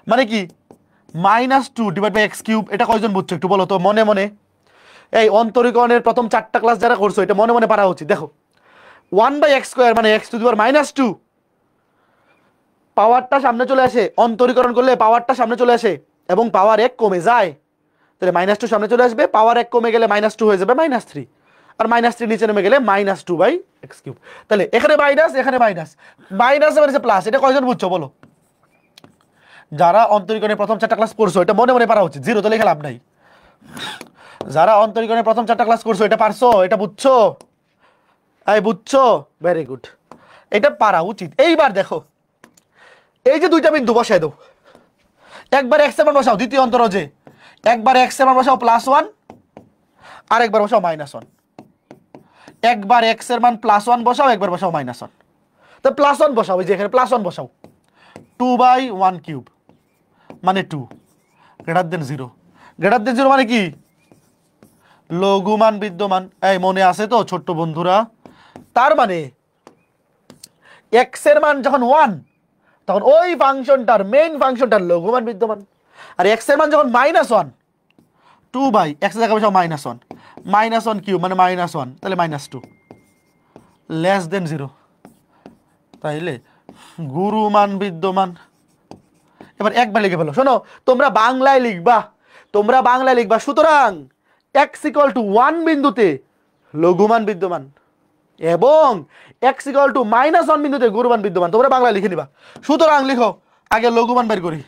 মানে কি -2/x³। এটা কয়জন বুঝছো একটু বলো তো মনে মনে? এই অন্তরীকরণের প্রথম 4টা ক্লাস যারা করছো এটা মনে মনে পারা উচিত। দেখো 1/x স্কয়ার মানে x⁻², পাওয়ারটা সামনে চলে আসে, অন্তরীকরণ করলে পাওয়ারটা সামনে চলে আসে এবং পাওয়ার 1 কমে যায়, তাহলে -2 সামনে চলে আসবে, পাওয়ার 1 কমে গেলে -2 হয়ে যাবে -3। আর -3 নিচে নেমে গেলে -2/x³। তাহলে এখানে মাইনাস, এখানে মাইনাস, মাইনাস মানে প্লাস। এটা কয়জন বুঝছো বলো? যারা অন্তরীকরণের প্রথম 4টা ক্লাস পড়ছো এটা মনে মনে পারা উচিত, জিরো তো লেখা লাভ নাই। যারা অন্তরীকরণের প্রথম 4টা ক্লাস করছো এটা পারছো, এটা বুঝছো, এই বুঝছো, ভেরি গুড, এটা পারা উচিত। এইবার দেখো এই যে দুইটা বিন্দু বসায় দাও, একবার x এর মান বসাও দ্বিতীয় অন্তরজে, একবার x এর মান বসাও +1 আর একবার বসাও -1। একবার x এর মান +1 বসাও, একবার বসাও -1। তো +1 বসাও, এই যে এখানে +1 বসাও, 2/1³ মানে 2 > 0। > 0 মানে কি? লঘুমান বিদ্যমান। এই মনে আছে তো ছোট্ট বন্ধুরা? তার মানে x এর মান যখন 1 তখন ওই ফাংশনটার মেইন ফাংশনটার লঘুমান বিদ্যমান। আর x এর মান যখন -1, 2/x এর জায়গায় বসাও -1, -1³ মানে -1, তাহলে -2 < 0। তাইলে গুরুমান বিদ্যমান। এবার একবার লিখে ফেলো, শোনো তোমরা বাংলায় লিখবা, তোমরা বাংলায় লিখবা। সুতরাং x = 1 বিন্দুতে লঘুমান বিদ্যমান এবং x = -1 বিন্দুতে গুরুমান বিদ্যমান। তোমরা বাংলায় লিখে নিবা। সুতরাং লিখো, আগে লঘুমান বের করি।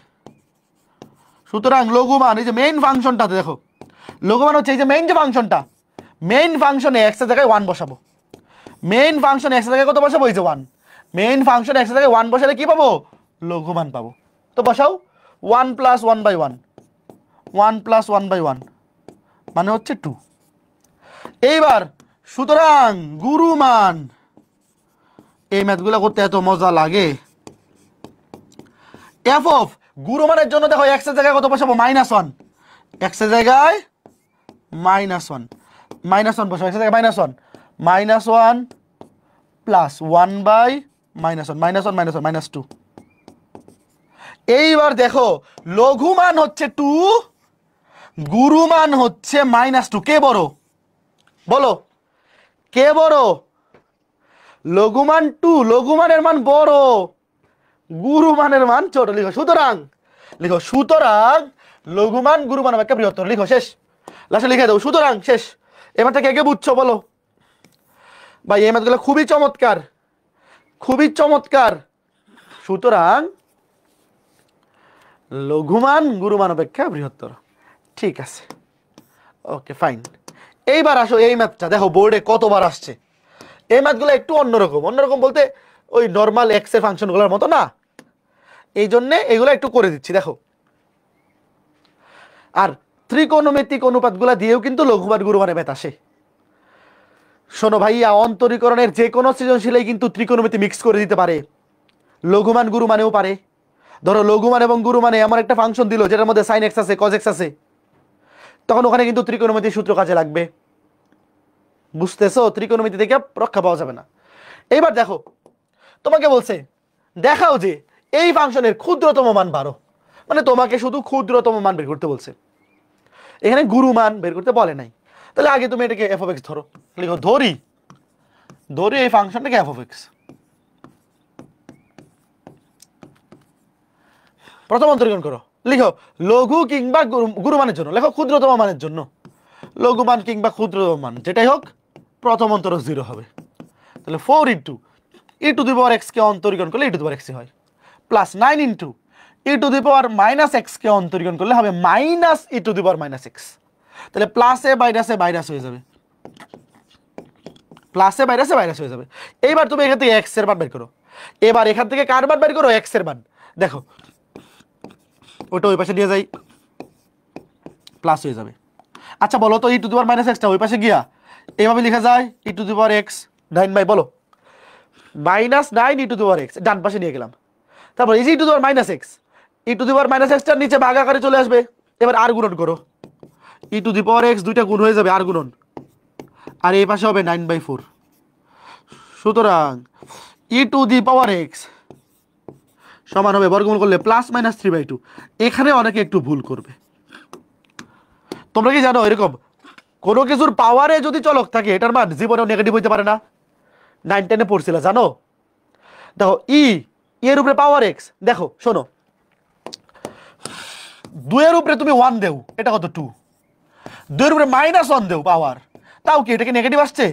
সুতরাং লঘুমান, এই যে মেইন ফাংশনটাতে দেখো, লঘুমান হচ্ছে এই যে মেইন যে ফাংশনটা, মেইন ফাংশনে x এর জায়গায় 1 বসাবো। মেইন ফাংশনে x এর জায়গায় কত বসাবো? এই যে 1। মেইন ফাংশনে x এর জায়গায় 1 বসালে কি পাবো? লঘুমান পাবো। তো বসাও 1 + 1/1, 1 + 1/1 মানে হচ্ছে 2। এইবার সুতরাং গুরুমান, এই ম্যাথগুলো করতে এত মজা লাগে। f অফ গুরুমানের জন্য দেখো x এর জায়গায় কত বসাবো? -1। x এর জায়গায় -1, -1 বসাবো, x এর জায়গায় -1, -1 প্লাস 1/-1, -1 -1 -2। এইবার দেখো লঘুমান হচ্ছে 2, গুরুমান হচ্ছে -2। কে বড় বলো? কে বড়? লঘুমান 2, লঘুমানের মান বড়, গুরুমানের মান ছোট। লিখো সুতরাং, লিখো সুতরাং লঘুমান গুরুমান অপেক্ষা বৃহত্তর। লিখো, শেষ, লাস্টে লিখে দাও সুতরাং, শেষ। এবার থেকে কে বুঝছো বলো? ভাই এই ম্যাথগুলো খুবই চমৎকার, খুবই চমৎকার। সুতরাং লঘুমান গুরুমান অপেক্ষা বৃহত্তর। ঠিক আছে, ওকে ফাইন। এইবার আসো এই ম্যাথটা দেখো বোর্ডে কতবার আসছে। এই ম্যাথগুলো একটু অন্যরকম, অন্যরকম বলতে ওই নর্মাল এক্স এর ফাংশনগুলোর মতো না, এই জন্যে এগুলো একটু করে দিচ্ছি দেখো। আর ত্রিকোণমিতিক অনুপাতগুলো দিয়েও কিন্তু লঘুমান গুরুমানের ম্যাথ আসে। শোনো ভাইয়া, অন্তরীকরণের যে কোনো সৃজনশীলেই কিন্তু ত্রিকোণমিতি মিক্স করে দিতে পারে, লঘুমান গুরুমানেও পারে। ধরো লঘুমান এবং গুরুমানে এমন একটা ফাংশন দিল যেটার মধ্যে sin x আছে cos x আছে, তখন ওখানে কিন্তু ত্রিকোণমিতির সূত্র কাজে লাগবে। বুঝতেছো? ত্রিকোণমিতি থেকে রক্ষা পাওয়া যাবে না। এইবার দেখো তোমাকে বলছে দেখাও যে এই ফাংশনের ক্ষুদ্রতম মান 12, মানে তোমাকে শুধু ক্ষুদ্রতম মান বের করতে বলছে, এখানে গুরুমান বের করতে বলে নাই। তাহলে আগে তুমি এটাকে f of x ধরো। লিখো ধরি, ধরি এই ফাংশনটাকে f of x। প্রথম অন্তরীকরণ করো, লিখো লঘু কিংবা গুরুমানের জন্য, লেখো ক্ষুদ্রতম মানের জন্য, লঘুমান কিংবা ক্ষুদ্রতম মান যেটাই হোক প্রথম অন্তরক 0 হবে। তাহলে 4 × e⁻x কে অন্তরীকরণ করলে e⁻x হয়, প্লাস 9 × e⁻−x কে অন্তরীকরণ করলে হবে -e⁻−x। তাহলে প্লাসে মাইনাসে মাইনাস হয়ে যাবে, প্লাসে মাইনাসে মাইনাস হয়ে যাবে। এইবার তুমি এখান থেকে x এর মান বের করো। এবার এখান থেকে কার মান বের করো? x এর মান। দেখো ওটা ওই পাশে নিয়ে যাই, প্লাস হয়ে যাবে। আচ্ছা বলো তো e⁻−x টা ওই পাশে গিয়া এইভাবে লেখা যায় e⁻x 9 বাই, বলো -9 e⁻x ডান পাশে নিয়ে গেলাম। তারপর এই যে e⁻−x, e⁻−x টার নিচে ভাগ আকারে চলে আসবে। এবার আর গুণন করো, e⁻x দুইটা গুণ হয়ে যাবে, আর গুণন, আর এই পাশে হবে 9/4। সুতরাং e⁻x সমান হবে বর্গমূল করলে +-3/2। এখানে অনেকে একটু ভুল করবে। তোমরা কি জানো এরকম কোনো কিছুর পাওয়ারে যদি চলক থাকে এটার মান জীবনেও নেগেটিভ হইতে পারে না? 9 10-এ পড়ছিল জানো? দেখো এর উপরে পাওয়ার x, দেখো শোনো 2 এর উপরে তুমি 1 দেও, এটা কত 2, 2 এর উপরে -1 দেও পাওয়ার, তাও কি এটা কি নেগেটিভ আসছে?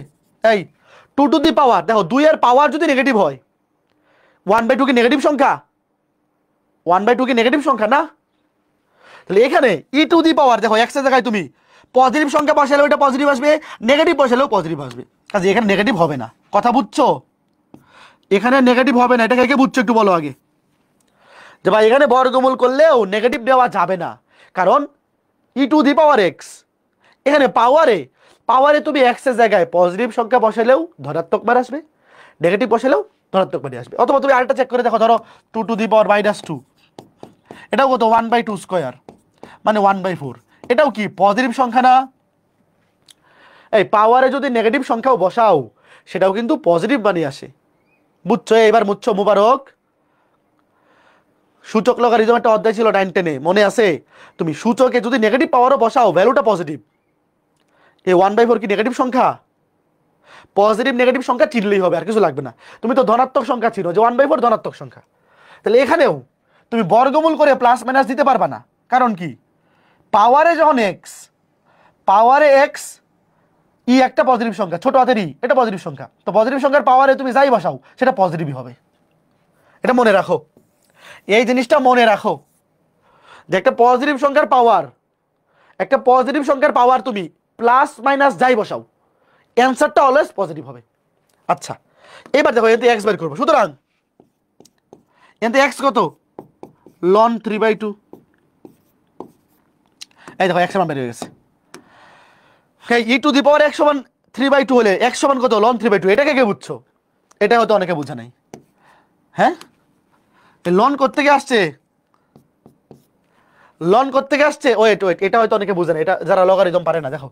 এই 2 টু দি পাওয়ার, দেখো 2 এর পাওয়ার যদি নেগেটিভ হয় 1/2 কি নেগেটিভ সংখ্যা? 1/2 কি নেগেটিভ সংখ্যা না? তাহলে এখানে ই টু দি পাওয়ার, দেখো এক্স এর জায়গায় তুমি পজিটিভ সংখ্যা বসালে ওটা পজিটিভ আসবে, নেগেটিভ বসালেও পজিটিভ আসবে, কাজে এখানে নেগেটিভ হবে না। কথা বুঝছো? এখানে নেগেটিভ হবে না, এটা কে বুঝছো একটু বলো আগে। যে ভাই এখানে বর্গমূল করলেও নেগেটিভ দেওয়া যাবে না, কারণ ই টু দি পাওয়ার এক্স, এখানে পাওয়ারে তুমি এক্স এর জায়গায় পজিটিভ সংখ্যা বসালেও ধনাত্মক মান আসবে, নেগেটিভ বসালেও ধনাত্মক মান আসবে। অথবা তুমি আরেকটা চেক করে দেখো, ধরো 2 টু দি পাওয়ার -2, এটাও কত 1/2 স্কোয়ার মানে 1/4, এটাও কি পজিটিভ সংখ্যা না? এই পাওয়ারে যদি নেগেটিভ সংখ্যাও বসাও সেটাও কিন্তু পজিটিভ মানই আসে। বুঝছো? এবার বুঝছো মুবারক? সূচক লগারিদম একটা অধ্যায় ছিল 9-10-এ, মনে আছে? তুমি সূচকে যদি নেগেটিভ পাওয়ারও বসাও ভ্যালুটা পজিটিভ। এই 1/4 কি নেগেটিভ সংখ্যা? পজিটিভ নেগেটিভ সংখ্যা চিনলেই হবে, আর কিছু লাগবে না। তুমি তো ধনাত্মক সংখ্যা চিনো যে 1/4 ধনাত্মক সংখ্যা, তাহলে এখানেও তুমি বর্গমূল করে প্লাস মাইনাস দিতে পারবা না। কারণ কি? পাওয়ারে যখন এক্স, পাওয়ারে এক্স, ই একটা পজিটিভ সংখ্যা, ছোট হাতের ই এটা পজিটিভ সংখ্যা, তো পজিটিভ সংখ্যার পাওয়ারে তুমি যাই বসাও সেটা পজিটিভই হবে। এটা মনে রাখো, এই জিনিসটা মনে রাখো যে একটা পজিটিভ সংখ্যার পাওয়ার, একটা পজিটিভ সংখ্যার পাওয়ার তুমি প্লাস মাইনাস যাই বসাও অ্যান্সারটা অলওয়েজ পজিটিভ হবে। আচ্ছা এবার দেখো এতে এক্স বের করবো, সুতরাং এতে এক্স কত? ln 3/2। এই দেখো এক্স মান বের হয়ে গেছে। ই টু দি পাওয়ার এক্স সমান 3/2 হলে এক্স সমান কত? ln 3/2। এটাকে কে বুঝছো? এটা হয়তো অনেকে বোঝা নাই। হ্যাঁ, লন করতে গিয়ে আসছে, লন করতে গিয়ে আসছে, ওয়েট ওয়েট, এটা হয়তো অনেকে বোঝে না, এটা যারা লগারিদম পারে না। দেখো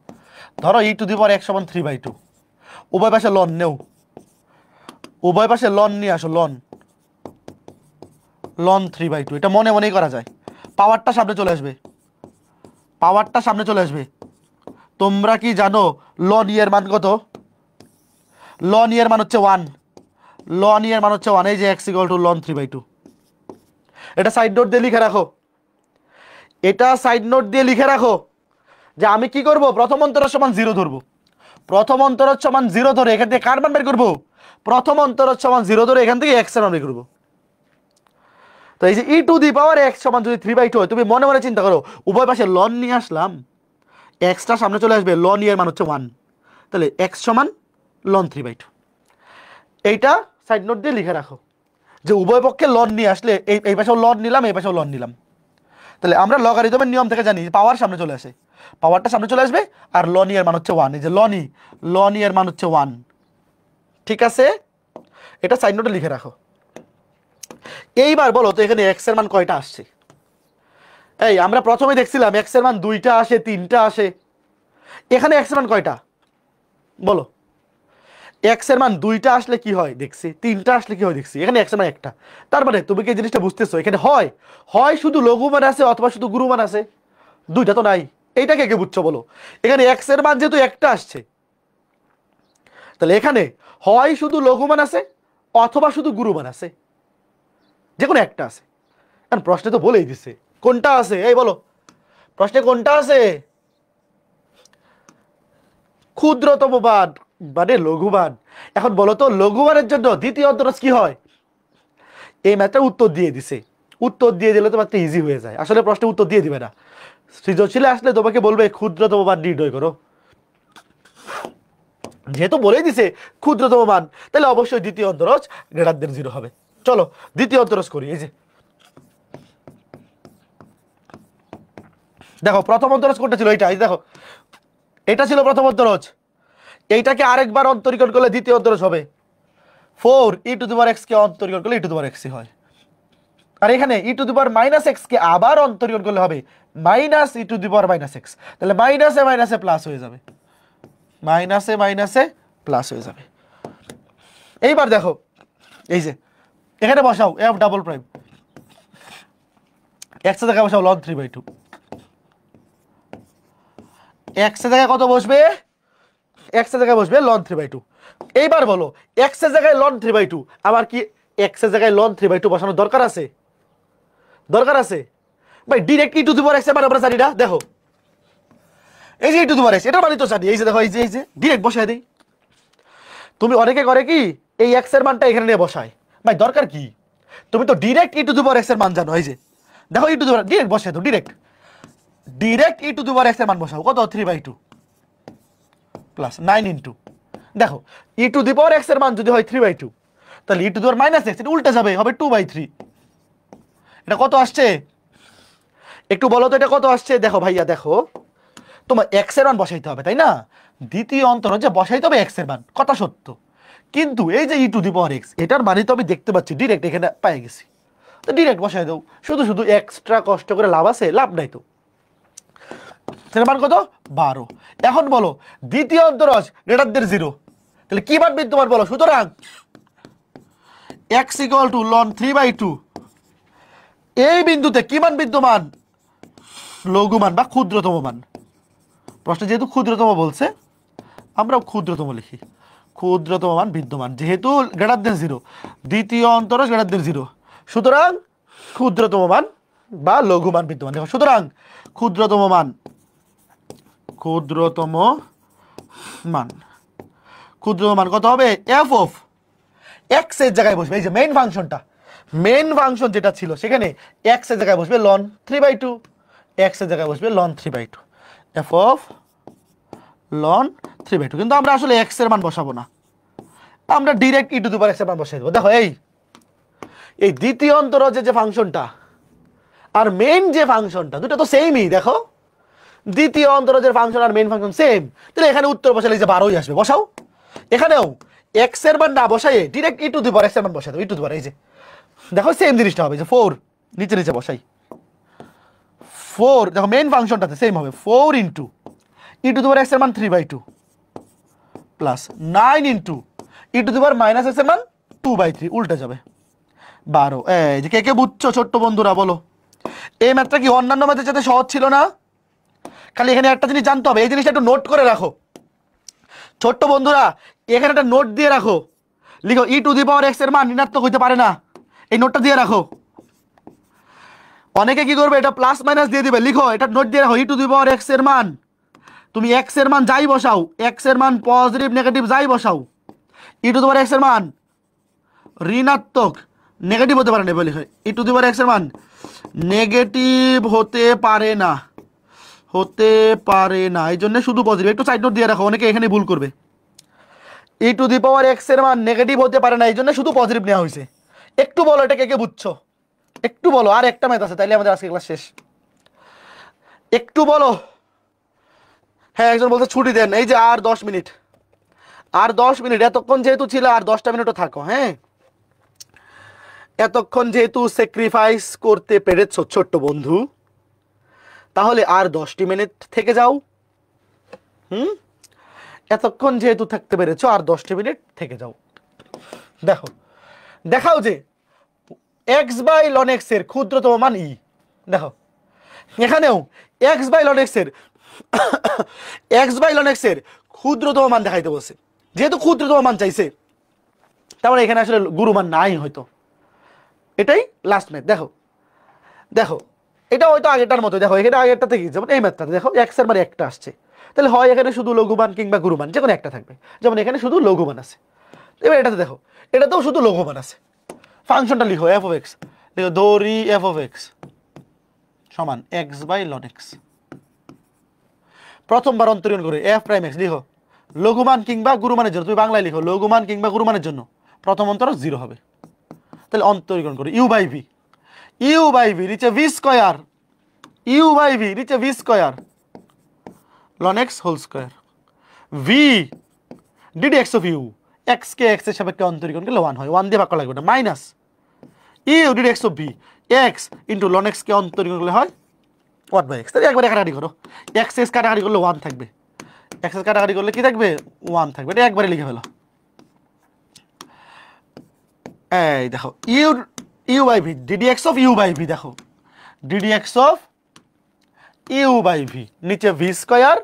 ধরো ই টু দি পাওয়ার এক্স সমান 3/2, উভয় পাশে লন নেও, উভয় পাশে লন নিয়ে আসো, লন 3/2, এটা মনে মনেই করা যায়। পাওয়ারটা সামনে চলে আসবে, পাওয়ারটা সামনে চলে আসবে। তোমরা কি জানো লন ই এর মান কত? লন ই এর মান হচ্ছে 1, লন ই এর মান হচ্ছে 1। এই যে x = ln 3/2, এটা সাইড নোট দিয়ে লিখে রাখো, এটা সাইড নোট দিয়ে লিখে রাখো যে আমি কি করব, প্রথম অন্তরের সমান 0 ধরবো, প্রথম অন্তরের সমান 0 ধরে এখান থেকে কার মান বের করবো? প্রথম অন্তরের সমান 0 ধরে এখান থেকে x এর মান বের করবো। তো এই যে ই টু দি পাওয়ার x সমান যদি 3/2 হয়, তুমি মনে মনে চিন্তা করো, উভয় পাশে লন নিয়ে আসলাম, এক্সটা সামনে চলে আসবে, লন ই এর মান হচ্ছে 1, তাহলে x সমান ln 3/2। এইটা সাইড নোট দিয়ে লিখে রাখো যে উভয় পক্ষে লন নিয়ে আসলে এই পাশেও লন নিলাম, এই পাশেও লন নিলাম, তাহলে আমরা লগারিদমের নিয়ম থেকে জানি পাওয়ার সামনে চলে আসে, পাওয়ারটা সামনে চলে আসবে, আর লন ই এর মান হচ্ছে 1। এই যে লন ই এর মান হচ্ছে 1, ঠিক আছে? এটা সাইড নোটে লিখে রাখো। এইবার বলো তো এখানে x এর মান কয়টা আসছে? এই আমরা প্রথমে দেখছিলাম x এর মান 2টা আসে, 3টা আসে, এখানে x এর মান কয়টা বলো? x এর মান 2টা আসলে কি হয় দেখছি, 3টা আসলে কি হয় দেখছি, এখানে x এর মান একটা। তার মানে তুমি কি এই জিনিসটা বুঝতেছো? এখানে হয় হয় শুধু লঘু মান আছে অথবা শুধু গুরু মান আছে, দুইটা তো নাই। এইটাকে কে বুঝছো বলো? এখানে x এর মান যেহেতু একটা আসছে, তাহলে এখানে হয় শুধু লঘু মান আছে অথবা শুধু গুরু মান আছে, যে কোনো একটা আছে। কারণ প্রশ্নে তো বলেই দিছে কোনটা আছে। এই বলো প্রশ্নে কোনটা আছে? ক্ষুদ্রতম মান মানে লঘুমান। এখন বলো তো লঘুমানের জন্য দ্বিতীয় অন্তরজ কি হয়? এই ম্যাথটা উত্তর দিয়ে দিছে, উত্তর দিয়ে দিলে তো ম্যাথটা ইজি হয়ে যায়। আসলে প্রশ্নে উত্তর দিয়ে দিবে না, সৃজনশীলে আসলে তোমাকে বলবে ক্ষুদ্রতম মান নির্ণয় করো। যেহেতু বলেই দিছে ক্ষুদ্রতম মান, তাহলে অবশ্যই দ্বিতীয় অন্তরজ >0 হবে। চলো দ্বিতীয় অন্তরজ করি। এই যে দেখো প্রথম অন্তরজ কোনটা ছিল? এইটা, এই দেখো এটা ছিল প্রথম অন্তরজ, এইটাকে আরেকবার অন্তরীকরণ করলে দ্বিতীয় অন্তরজ হবে। 4 e⁻x কে অন্তরীকরণ করলে e⁻x হয়, আর এখানে e⁻−x কে আবার অন্তরীকরণ করলে হবে -e⁻−x। তাহলে মাইনাসে মাইনাসে প্লাস হয়ে যাবে, মাইনাসে মাইনাসে প্লাস হয়ে যাবে। এইবার দেখো এই যে এখানে বসাও f⁻⁻, x এর জায়গায় বসাও ln 3/2, x এর জায়গায় কত বসবে? x এর জায়গায় বসবে ln 3/2। এইবার বলো x এর জায়গায় ln 3/2, আবার কি x এর জায়গায় ln 3/2 বসানোর দরকার আছে? দরকার আছে ভাই? ডিরেক্ট e⁻x এর মান আমরা জানি না। দেখো এই যে ই টু দি পাওয়ার এক্স, এটার মানে তো জানি। এই যে দেখো, এই যে ডিরেক্ট বসায় দিই। তুমি অনেকে করে কি এই এক্স এর মানটা এখানে নিয়ে বসায়, ভাই দরকার কি? তুমি তো direct E to the power x এর মান জানো। এই যে দেখো ই টু দি পাওয়ার, ডিরেক্ট বসায় দাও, direct E to the power x এর মান বসাও। কত? 3/2 প্লাস 9 ইন্টু, দেখো ই টু দি পাওয়ার এক্স এর মান যদি হয় 3/2, তাহলে e to the power minus x, এটা উল্টে যাবে, হবে 2/3। এটা কত আসছে একটু বলো তো, এটা কত আসছে? দেখো ভাইয়া, দেখো তোমার এক্স এর মান বসাইতে হবে, তাই না? দ্বিতীয় অন্তর যে বসাইতে হবে এক্স এর মান, কথা সত্য। কিন্তু এই যে ই টু দি পাওয়ার এক্স, এটার মানে তো আমি দেখতে পাচ্ছি ডিরেক্ট এখানে পেয়ে গেছি, তো ডিরেক্ট বসাই দাও। শুধু শুধু এক্সট্রা কষ্ট করে লাভ আছে? লাভ নাই তো। সেটার মান কত? 12। এখন বলো দ্বিতীয় অন্তরজ গ্রেটার দেন 0, তাহলে কি মান বিদ্যমান বলো? সুতরাং x ইকুয়াল টু ln 3/2, এই বিন্দুতে কি মান বিদ্যমান? লঘু মান বা ক্ষুদ্রতম মান। প্রশ্ন যেহেতু ক্ষুদ্রতম বলছে, আমরাও ক্ষুদ্রতম লিখি। ক্ষুদ্রতম মান বিদ্যমান, যেহেতু গ্রেটার দেন 0, দ্বিতীয় অন্তরজ গ্রেটার দেন 0, সুতরাং ক্ষুদ্রতম মান বা লঘু মান বিদ্যমান। দেখো সুতরাং ক্ষুদ্রতম মান, ক্ষুদ্রতম মান, ক্ষুদ্রতম মান কত হবে? এফ অফ এক্স এর জায়গায় বসবে, এই যে মেইন ফাংশনটা, মেইন ফাংশন যেটা ছিল সেখানে এক্স এর জায়গায় বসবে ln 3/2, এক্স এর জায়গায় বসবে ln 3/2, এফ অফ ln 3/2। কিন্তু আমরা আসলে এক্স এর মান বসাবো না, আমরা direct E to the power x এর মান বসাই দেবো। দেখো এই দ্বিতীয় অন্তরজের যে ফাংশনটা আর মেইন যে ফাংশনটা, দুটো তো সেমই। দেখো দ্বিতীয় অন্তরজের ফাংশন আর মেইন ফাংশন সেম, তাহলে এখানে উত্তর বসালে যে 12ই আসবে। বসাও, এখানেও এক্স এর মান না বসাই direct E to the power x এর মান বসাই দাও। ই টু দি পাওয়ার, এই যে দেখো সেম জিনিসটা হবে, যে 4 নিচে নিচে বসাই 4, দেখো মেইন ফাংশনটাতে সেম হবে 4 into E to the power x এর মান 3/2 plus 9 into E to the power minus x এর মান 2/3, উল্টে যাবে 12। এই যে কে বুঝছো ছোট্ট বন্ধুরা বলো? এই ম্যাথটা কি অন্যান্য ম্যাথের সাথে সহজ ছিল না? খালি এখানে একটা জিনিস জানতে হবে, এই জিনিসটা একটু নোট করে রাখো ছোট্ট বন্ধুরা, এখানে একটা নোট দিয়ে রাখো, লিখো ই টু দি পাওয়ার এক্স এর মান ঋণাত্মক হইতে পারে না, এই নোটটা দিয়ে রাখো। অনেকে কি করবে, এটা প্লাস মাইনাস দিয়ে দিবে, লিখো এটা নোট দিয়ে রাখো। ই টু দি পাওয়ার এক্স এর মান, তুমি এক্স এর মান যাই বসাও, এক্স এর মান পজিটিভ নেগেটিভ যাই বসাও, ই টু দি পাওয়ার এক্স এর মান ঋণাত্মক নেগেটিভ হতে পারে না, বলি ই টু দি পাওয়ার এক্স এর মান নেগেটিভ হতে পারে না, হতে পারে না, এই জন্য শুধু পজিটিভ। একটু সাইড নোট দিয়ে রাখো, অনেকে এখানে ভুল করবে। ই টু দি পাওয়ার এক্স এর মান নেগেটিভ হতে পারে না, এই জন্য শুধু পজিটিভ নেওয়া হয়েছে। একটু বলো এটা কে বুঝছো? একটু বলো, আর একটা ম্যাথ আছে তাইলে আমাদের আজকে ক্লাস শেষ। একটু বলো। হ্যাঁ, একজন বলতে ছুটি দেন, এই যে আর 10 মিনিট, আর 10 মিনিট, এতক্ষণ যেহেতু ছিল আর 10টা মিনিটও থাকো। হ্যাঁ, এতক্ষণ যেহেতু স্যাক্রিফাইস করতে পেরেছো ছোট্ট বন্ধু, তাহলে আর 10টি মিনিট থেকে যাও। এতক্ষণ যেহেতু থাকতে পেরেছো আর 10টি মিনিট থেকে যাও। দেখো, দেখাও যে x বাই ln x এর ক্ষুদ্রতম মান ই। দেখো এখানেও x বাই ln x এর x বাই ln x এর ক্ষুদ্রতম মান দেখাইতে বলছে, যেহেতু ক্ষুদ্রতম মান চাইছে তাহলে এখানে আসলে গুরুমান নাই হয়তো। এটাই লাস্ট ম্যাথ। দেখো দেখো এটা হয়তো আগেরটার মতো। দেখো এখানে আগেরটা থেকে যেমন এই ম্যাথটা দেখো x এর মানে একটা আসছে, তাহলে হয় এখানে শুধু লঘুমান কিংবা গুরুমান, যে কোনো একটা থাকবে। যেমন এখানে শুধু লঘুমান আছে, এবার এটাতে দেখো এটাতেও শুধু লঘুমান আছে। ফাংশনটা লিখো এফ অফ এক্স, লিখো ধরি এফ অফ এক্স সমান এক্স বাই ln x। প্রথমবার অন্তরীণ করে এফ প্রাইম এক্স লিখো লঘুমান কিংবা গুরুমানের জন্য, তুমি বাংলায় লিখো লঘুমান কিংবা গুরুমানের জন্য প্রথম অন্তর 0 হবে। তাহলে অন্তরীকরণ করে u by v, u by v নিচে v square, u by v নিচে v square ln x whole square, v DD x of u, x কে এক্স এর সাপেক্ষে অন্তরীকরণ করলে 1 হয়, 1 দিয়ে ভাগ করা লাগবে না, minus you DD x of V X into ln x কে অন্তরীকরণ করলে হয় 1/x। তাহলে একবারে কাটাকাটি করো, এক্স এক্স কাটাকাটি করলে 1 থাকবে, এক্স এক্স কাটাকাটি করলে কি থাকবে? 1 থাকবে। এটা একবারে লিখে ফেলো। এই দেখো u u by v DD x of u by v, দেখো d d x of u by v নিচে ভি স্কয়ার,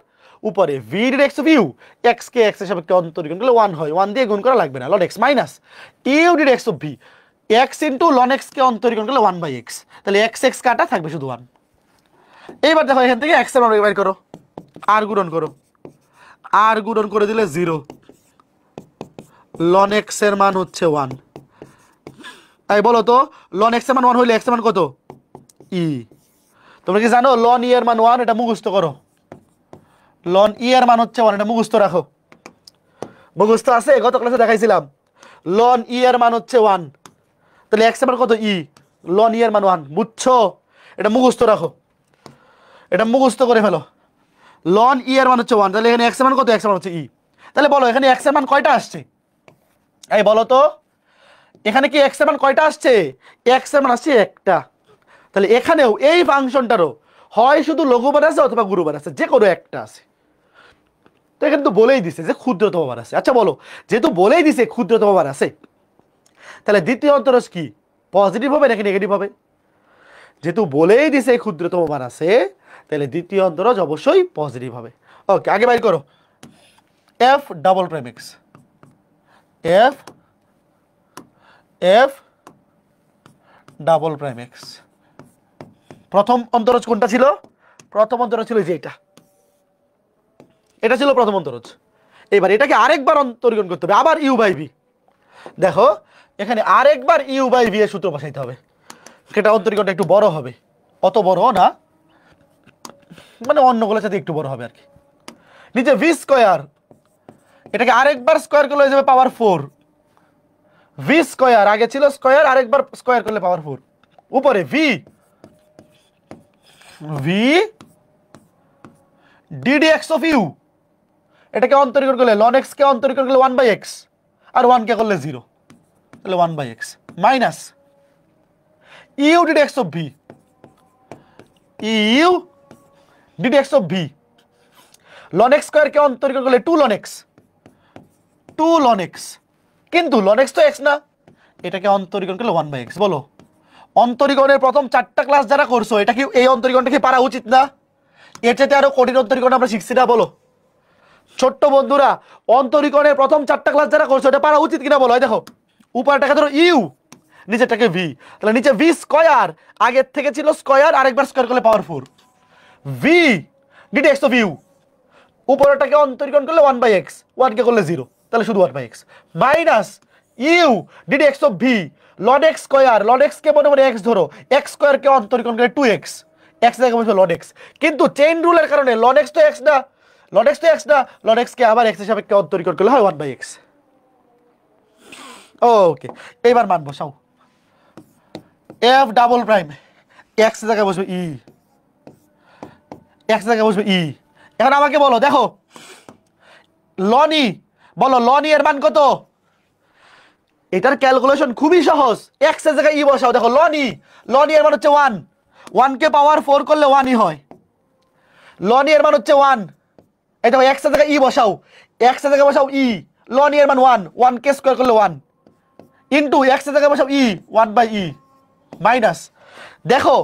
উপরে v DD x of u, x কে এক্স এর সাপেক্ষে অন্তরীকরণ করলে 1 হয়, 1 দিয়ে গুণ করা লাগবে না, ln x minus you DD x of V X into ln x কে অন্তরীকরণ করলে 1/x, তাহলে এক্স এক্স কাটা থাকবে শুধু 1। এইবার দেখো এখান থেকে এক্স এর মান বের করো, আর গুণন করো, আর গুণন করে দিলে 0, লন এক্স এর মান হচ্ছে 1। তাই বলো তো লন এক্স এর মান 1 হইলে এক্স এর মান কত? ই। তোমরা কি জানো লন ই এর মান 1? এটা মুখস্থ করো। লন ই এর মান হচ্ছে 1, এটা মুখস্থ রাখো। মুখস্থ আছে? গত ক্লাসে দেখাইছিলাম লন ই এর মান হচ্ছে 1, তাহলে এক্স এর মান কত? ই। লন ই এর মান 1, বুঝছো? এটা মুখস্থ রাখো, এটা মুখস্থ করে ফেলো। লন ই এর মান হচ্ছে 1, তাহলে এখানে এক্স এর মান কত? এক্স এর মান হচ্ছে ই। তাহলে বলো এখানে এক্স এর মান কয়টা আসছে? এই বলো তো এখানে কি এক্স এর মান কয়টা আসছে? এক্স এর মান আসছে একটা। তাহলে এখানেও এই ফাংশনটারও হয় শুধু লঘুবার আছে অথবা গুরুবার আছে, যে কোনো একটা আছে। তো এখানে তো বলেই দিছে যে ক্ষুদ্রতম বার আছে। আচ্ছা বলো, যেহেতু বলেই দিছে ক্ষুদ্রতম বার আছে, তাহলে দ্বিতীয় অন্তরজ কি পজিটিভ হবে নাকি নেগেটিভ হবে? যেহেতু বলেই দিছে ক্ষুদ্রতম বার আছে, তাহলে দ্বিতীয় অন্তরজ অবশ্যই পজিটিভ হবে। ওকে, আগে বাইর করো F double prime x. F F double prime x. প্রথম অন্তরজ কোনটা ছিল? প্রথম অন্তরজ ছিল যে এটা ছিল প্রথম অন্তরজ। এবার এটাকে আরেকবার অন্তরীকরণ করতে হবে, আবার ইউ বাই ভি। দেখো এখানে আরেকবার ইউ বাই ভি এর সূত্র বসাইতে হবে। সেটা অন্তরীকরণটা একটু বড় হবে, অত বড় না, মানে অন্যগুলোর সাথে একটু বড় হবে আর কি। নিচে ভি স্কয়ার, এটাকে আরেকবার স্কয়ার করলে হয়ে যাবে পাওয়ার 4। ভি স্কয়ার, আগে ছিল স্কয়ার, আরেকবার স্কয়ার করলে পাওয়ার 4। উপরে V V DD x of U, এটাকে অন্তরীকরণ করলে লন এক্স কে অন্তরীকরণ করলে 1/x, আর 1 কে করলে 0, তাহলে 1/x minus you DD x of v, u DD x of v. Ln x square কে অন্তরীকরণ করলে 2 লন এক্স, 2 লন এক্স, কিন্তু লন এক্স তো এক্স না, এটাকে অন্তরীকরণ করলে 1/x। বলো অন্তরীকরণের প্রথম 4টা ক্লাস যারা করছো, এটা কি এই অন্তরীকরণটা কি পারা উচিত না? এর চাইতে আরো কঠিন অন্তরীকরণ আমরা শিখছি না? বলো ছোট্ট বন্ধুরা, অন্তরীকরণের প্রথম 4টা ক্লাস যারা করছো, এটা পারা উচিত কিনা বলো? দেখো উপরটাকে ধরো ইউ, নিচেরটাকে ভি, তাহলে নিচে ভি স্কয়ার, আগের থেকে ছিল স্কয়ার, আরেকবার স্কয়ার করলে power 4, v DD x of u, উপরটাকে অন্তরীকরণ করলে 1/x, 1 কে করলে 0, তাহলে শুধু 1/x minus you DD x of v ln x square, ln x কে মনে মনে এক্স ধরো, এক্স স্কয়ার কে অন্তরীকরণ করলে 2x, এক্স জায়গায় বসবে লন এক্স, কিন্তু চেইন রুলের কারণে লন এক্স তো এক্স না, লন এক্স তো এক্স না, লন এক্স কে আবার এক্স এর সাপেক্ষে অন্তরীকরণ করলে হয় 1/x। ওকে, এইবার মান বসাও। এফ ডাবল প্রাইম এক্স জায়গায় বসবে ই, এক্স জায়গায় বসবে ই। এখন আমাকে বলো, দেখো লন ই, বলো লন ই এর মান কত? এটার ক্যালকুলেশন খুবই সহজ, এক্স এর জায়গায় ই বসাও। দেখো লন ই, লন ই এর মান হচ্ছে 1, 1 কে পাওয়ার 4 করলে 1 ই হয়। লন ই এর মান হচ্ছে 1, এই দেখো এক্স এর জায়গায় ই বসাও, এক্স এর জায়গায় বসাও ই, লন ই এর মান 1, 1 কে স্কয়ার করলে 1 ইনটু এক্স এর জায়গায় বসাও ই 1/e মাইনাস, দেখো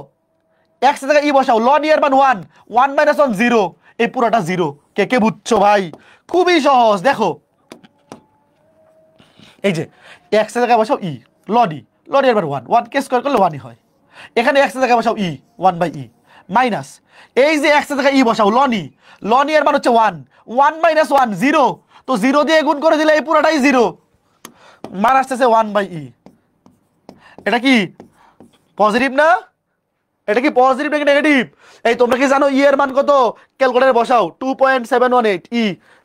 এক্স এর জায়গায় ই বসাও, লন ই এর মান 1, 1 - 1 0, এই পুরোটা 0। কে কে বুঝছো ভাই? খুবই সহজ। দেখো এই যে এক্স এর জায়গায় বসাও ই, লন ই, লন ই এর মান 1, 1 কে স্কয়ার করলে 1 ই হয়। এখানে এক্স এর জায়গায় বসাও ই 1/e মাইনাস, এই যে এক্স এর জায়গায় ই বসাও লন ই, লন ই এর মান হচ্ছে 1, 1 - 1 0, তো 0 দিয়ে গুণ করে দিলে এই পুরোটাই 0, মান আসতেছে 1/e। এটা কি পজিটিভ না? এটা কি পজিটিভ নাকি নেগেটিভ? এই তোমরা কি জানো ই এর মান কত? ক্যালকুলেটরে বসাও 2.718 ই,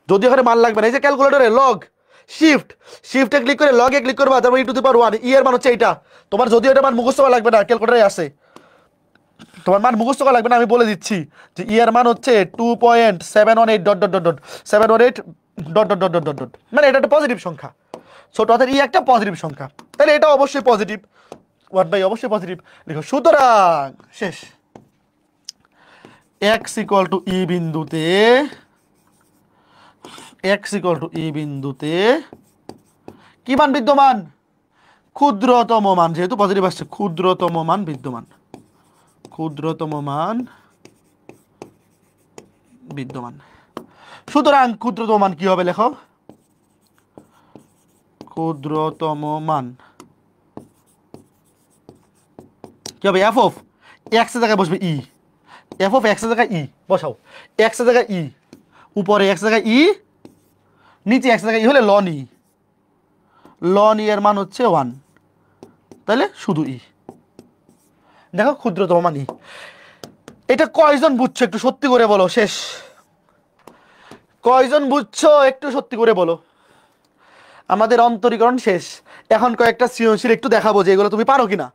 যদি ওখানে মান লাগবে না, এই যে ক্যালকুলেটরে লগ শিফটে ক্লিক করে লগে ক্লিক করবা, তারপর e⁻1, ই এর মান হচ্ছে এটা। তোমার যদিও এটা মান মুখস্থ করা লাগবে না, ক্যালকুলেটরে আছে, তোমার মান মুখস্থ করা লাগবে না, আমি বলে দিচ্ছি যে ই এর মান হচ্ছে 2.718 dot dot dot dot 718 dot dot dot dot dot dot, মানে এটা একটা পজিটিভ সংখ্যা, ছোট হাতের ই একটা পজিটিভ সংখ্যা, তাহলে এটা অবশ্যই পজিটিভ, 1/, অবশ্যই পজিটিভ লিখো। সুতরাং শেষ। x ইকুয়াল টু ই বিন্দুতে, x ইকুয়াল টু ই বিন্দুতে কি মান বিদ্যমান? ক্ষুদ্রতম মান, যেহেতু পজিটিভ আসছে, ক্ষুদ্রতম মান বিদ্যমান, ক্ষুদ্রতম মান বিদ্যমান। সুতরাং ক্ষুদ্রতম মান কি হবে লেখো? ক্ষুদ্রতম মান কি হবে? এফ অফ এক্স এর জায়গায় বসবে ই, এফ অফ এক্স এর জায়গায় ই বসাও, এক্স এর জায়গায় ই, উপরে এক্স এর জায়গায় ই, নিচে এক্স এর জায়গায় ই হলে লন ই, লন ই এর মান হচ্ছে 1, তাহলে শুধু ই। দেখো ক্ষুদ্রতম মান ই। এটা কয়জন বুঝছো একটু সত্যি করে বলো, শেষ কয়জন বুঝছো একটু সত্যি করে বলো। আমাদের অন্তরীকরণ শেষ, এখন কয়েকটা সৃজনশীল একটু দেখাবো যে এগুলো তুমি পারো কিনা।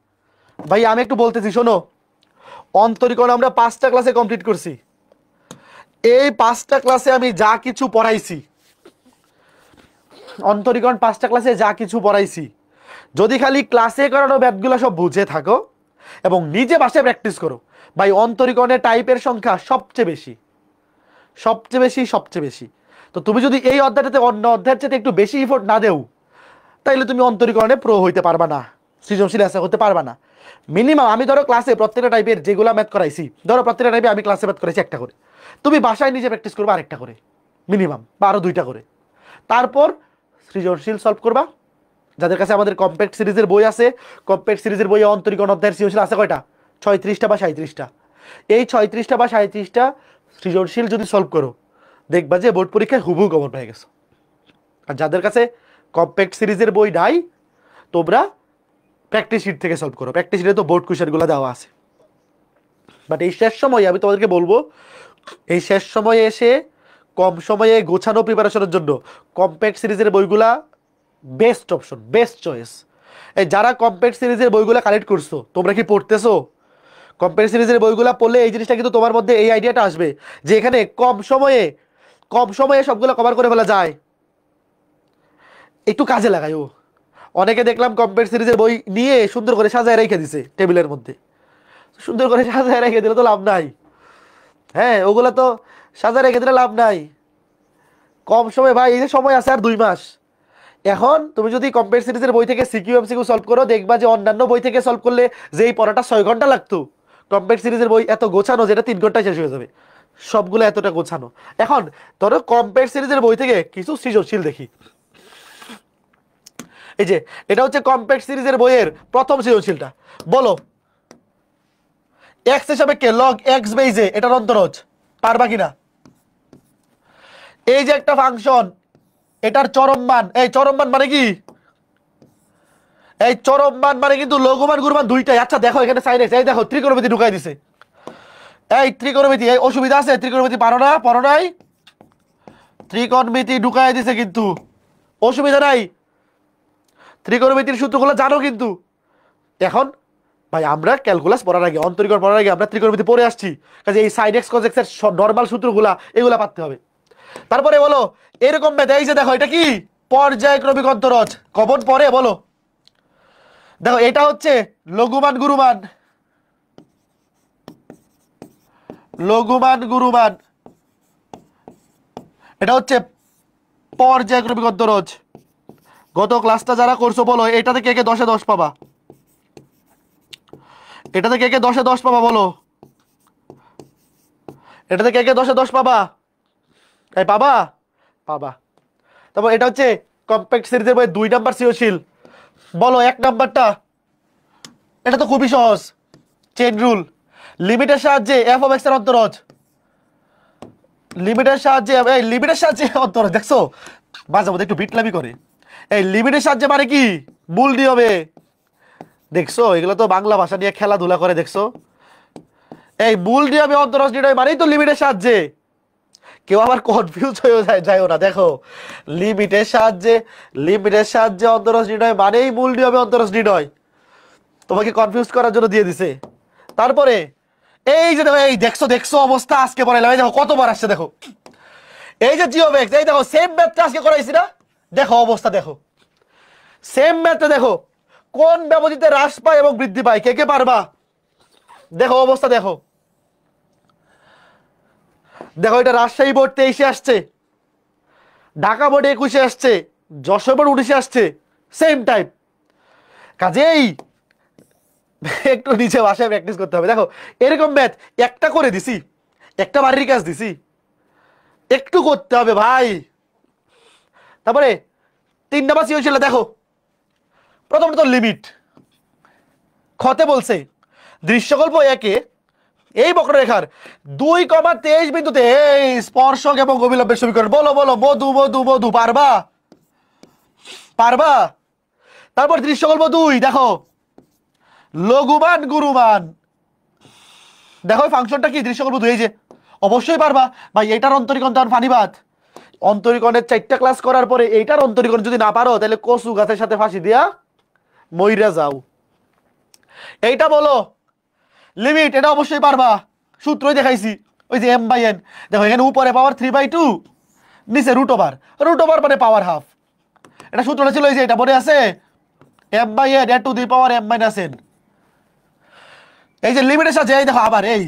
ভাই আমি একটু বলতেছি শোনো, অন্তরীকরণ আমরা 5টা ক্লাসে কমপ্লিট করছি। এই 5টা ক্লাসে আমি যা কিছু পড়াইছি, অন্তরীকরণ 5টা ক্লাসে যা কিছু পড়াইছি, যদি খালি ক্লাসে করানো ম্যাথগুলো সব বুঝে থাকো এবং নিজে বাসায় প্র্যাকটিস করো, ভাই অন্তরীকরণের টাইপের সংখ্যা সবচেয়ে বেশি, সবচেয়ে বেশি, সবচেয়ে বেশি। তো তুমি যদি এই অধ্যায়টাতে অন্য অধ্যায়ের চেয়ে একটু বেশি এফোর্ট না দেও, তাইলে তুমি অন্তরীকরণে প্রো হইতে পারবা না, সৃজনশীল অ্যান্সার হতে পারবা না। মিনিমাম আমি ধরো ক্লাসে প্রত্যেকটা টাইপের যেগুলো ম্যাথ করাইছি, ধরো প্রত্যেকটা টাইপে আমি ক্লাসে ম্যাথ করাইছি একটা করে, তুমি বাসায় নিজে প্র্যাকটিস করবা আরেকটা করে মিনিমাম, বা আরও 2টা করে। তারপর সৃজনশীল সলভ করবা। যাদের কাছে আমাদের কম্প্যাক্ট সিরিজের বই আছে, কম্প্যাক্ট সিরিজের বইয়ে অন্তরীকরণ অধ্যায়ের সৃজনশীল আছে কয়টা? 36টা বা 37টা। এই 36টা বা 37টা সৃজনশীল যদি সলভ করো, দেখবা যে বোর্ড পরীক্ষায় হুবহু কমন পেয়ে গেছো। আর যাদের কাছে কম্প্যাক্ট সিরিজের বই নাই, তোমরা প্র্যাকটিস শিট থেকে সলভ করো, প্র্যাকটিস শিটে তো বোর্ড কোয়েশ্চেনগুলো দেওয়া আছে। বাট এই শেষ সময়ে আমি তোমাদেরকে বলবো, এই শেষ সময়ে এসে কম সময়ে গোছানো প্রিপারেশনের জন্য কম্প্যাক্ট সিরিজের বইগুলা বেস্ট অপশন, বেস্ট চয়েস। এই যারা কম্প্যাক্ট সিরিজের বইগুলো কালেক্ট করছো, তোমরা কি পড়তেছো? কম্প্যাক্ট সিরিজের বইগুলো পড়লে এই জিনিসটা কিন্তু তোমার মধ্যে এই আইডিয়াটা আসবে যে এখানে কম সময়ে সবগুলো কভার করে ফেলা যায়, একটু কাজে লাগাই। ও অনেকে দেখলাম কম্প্যাক্ট সিরিজের বই নিয়ে সুন্দর করে সাজায় রেখে দিছে টেবিলের মধ্যে, সুন্দর করে সাজায় রেখে দিলে তো লাভ নাই। হ্যাঁ, ওগুলো তো সাজায় রেখে দিলে লাভ নাই। কম সময় ভাই, এই যে সময় আছে আর 2 মাস, এখন তুমি যদি কম্প্যাক্ট সিরিজের বই থেকে সিকিউ এমসিকিউ সলভ করো, দেখবা যে অন্যান্য বই থেকে সলভ করলে যেই পড়াটা 6 ঘন্টা লাগতো, কম্প্যাক্ট সিরিজের বই এত গোছানো যেটা 3 ঘন্টায় শেষ হয়ে যাবে, সবগুলো এতটা গোছানো। এখন ধরো কম্প্যাক্ট সিরিজের বই থেকে কিছু সৃজনশীল দেখি। এই যে এটা হচ্ছে কম্প্যাক্ট সিরিজের বইয়ের প্রথম সৃজনশীলটা, বলো এক্স এর সাপেক্ষে লগ এক্স বেইজে এটার অন্তরজ, পারবা কিনা? এই যে একটা ফাংশন, এটার চরম মান, এই চরম মান মানে কি? এই চরম মান মানে কিন্তু লঘুমান গুরুমান দুইটাই। আচ্ছা দেখো এখানে সাইন এক্স, এই দেখো ত্রিকোণমিতি ঢুকাই দিছে। এই ত্রিকোণমিতি, এই অসুবিধা আছে? ত্রিকোণমিতি পারো না, পড়ো নাই? ত্রিকোণমিতি ঢুকাই দিছে কিন্তু অসুবিধা নাই, ত্রিকোণমিতির সূত্রগুলো জানো কিন্তু। এখন ভাই আমরা ক্যালকুলাস পড়ার আগে, অন্তরীকরণ পড়ার আগে আমরা ত্রিকোণমিতি পড়ে আসছি, কাজে এই সাইন এক্স কজ এক্স এর নরমাল সূত্রগুলা এগুলা পারতে হবে। তারপরে বলো এরকম ম্যাথ, এই যে দেখো এটা কি? পর্যায়ক্রমিক অন্তরজ। কমন পড়ে বলো? দেখো এটা হচ্ছে লঘুমান গুরুমান, লঘুমান গুরুমান, এটা হচ্ছে পর্যায়ক্রমিক অন্তরজ। গত ক্লাসটা যারা করছো বলো এটাতে কে কে 10-এ 10 পাবা? এটাতে কে কে 10-এ 10 পাবা বলো? এটাতে কে কে 10-এ 10 পাবা? তাই পাবা, পাবা। তারপর এটা হচ্ছে কম্প্যাক্ট সিরিজের বই 2 নাম্বার সৃজনশীল, বলো 1 নাম্বারটা। এটা তো খুবই সহজ, চেইন রুল, লিমিটের সাহায্যে এফ অফ এক্স এর অন্তরজ, লিমিটের সাহায্যে, এই লিমিটের সাহায্যে অন্তরজ। দেখছো মাঝে মধ্যে একটু বিটলামি করে। এই লিমিটের সাহায্যে মানে কি? মূল নিয়মে। দেখছো এগুলো তো বাংলা ভাষা নিয়ে খেলাধুলা করে, দেখছো? এই মূল নিয়মে অন্তরজ নির্ণয় মানেই তো লিমিটের সাহায্যে। কেউ আবার কনফিউজ হয়ে যায়ও না, দেখো লিমিটের সাহায্যে অন্তরজ নির্ণয় মানেই মূল নিয়মে অন্তরজ নির্ণয়, তোমাকে কনফিউজ করার জন্য দিয়ে দিছে। তারপরে এই যে দেখো, এই দেখছো দেখছো অবস্থা আজকে পড়াইলাম, এই দেখো কতবার আসছে দেখো। এই যে জিও ম্যাক্স, এই দেখো সেম ম্যাথটা আজকে করাইছি না, দেখো অবস্থা দেখো, সেম ম্যাথটা দেখো কোন ব্যবধিতে হ্রাস পায় এবং বৃদ্ধি পায়, কে কে পারবা? দেখো অবস্থা দেখো, দেখো এটা রাজশাহী বোর্ড 23-এ আসছে, ঢাকা বোর্ড 21-এ আসছে, যশোর বোর্ড 19-এ আসছে, সেম টাইপ। কাজেই একটু নিচে বাসায় প্র্যাকটিস করতে হবে। দেখো এরকম ম্যাথ একটা করে দিছি, একটা বাড়ির কাজ দিছি, একটু করতে হবে ভাই। তারপরে 3 নাম্বার সৃজনশীল দেখো, প্রথমত লিমিট। খতে বলছে দৃশ্যকল্প একে এই বক্ররেখার 2,23 বিন্দুতে এই স্পর্শক এবং অভিলম্বের সমীকরণ বলো বলো মধু মধু মধু পারবা পারবা তারপর দৃশ্যকল্প 2 দেখো লঘুমান গুরুমান দেখো ফাংশনটা কি দৃশ্যকল্প 2 এই যে অবশ্যই পারবা ভাই এটার অন্তরীকরণ তখন ফানিবাদ অন্তরীকরণের 4টা ক্লাস করার পরে এইটার অন্তরীকরণ যদি না পারো তাহলে কচু গাছের সাথে ফাঁসি দিয়া মইরা যাও এইটা বলো লিমিট এটা অবশ্যই পারবা সূত্রই দেখাইছি ওই যে m/n দেখো এখানে উপরে পাওয়ার 3/2 নিচে রুট ওভার মানে পাওয়ার হাফ এটা সূত্রটা ছিল এই যে এটা মনে আছে m/n A two the power m - n এই যে লিমিটের সাথে এই দেখো আবার এই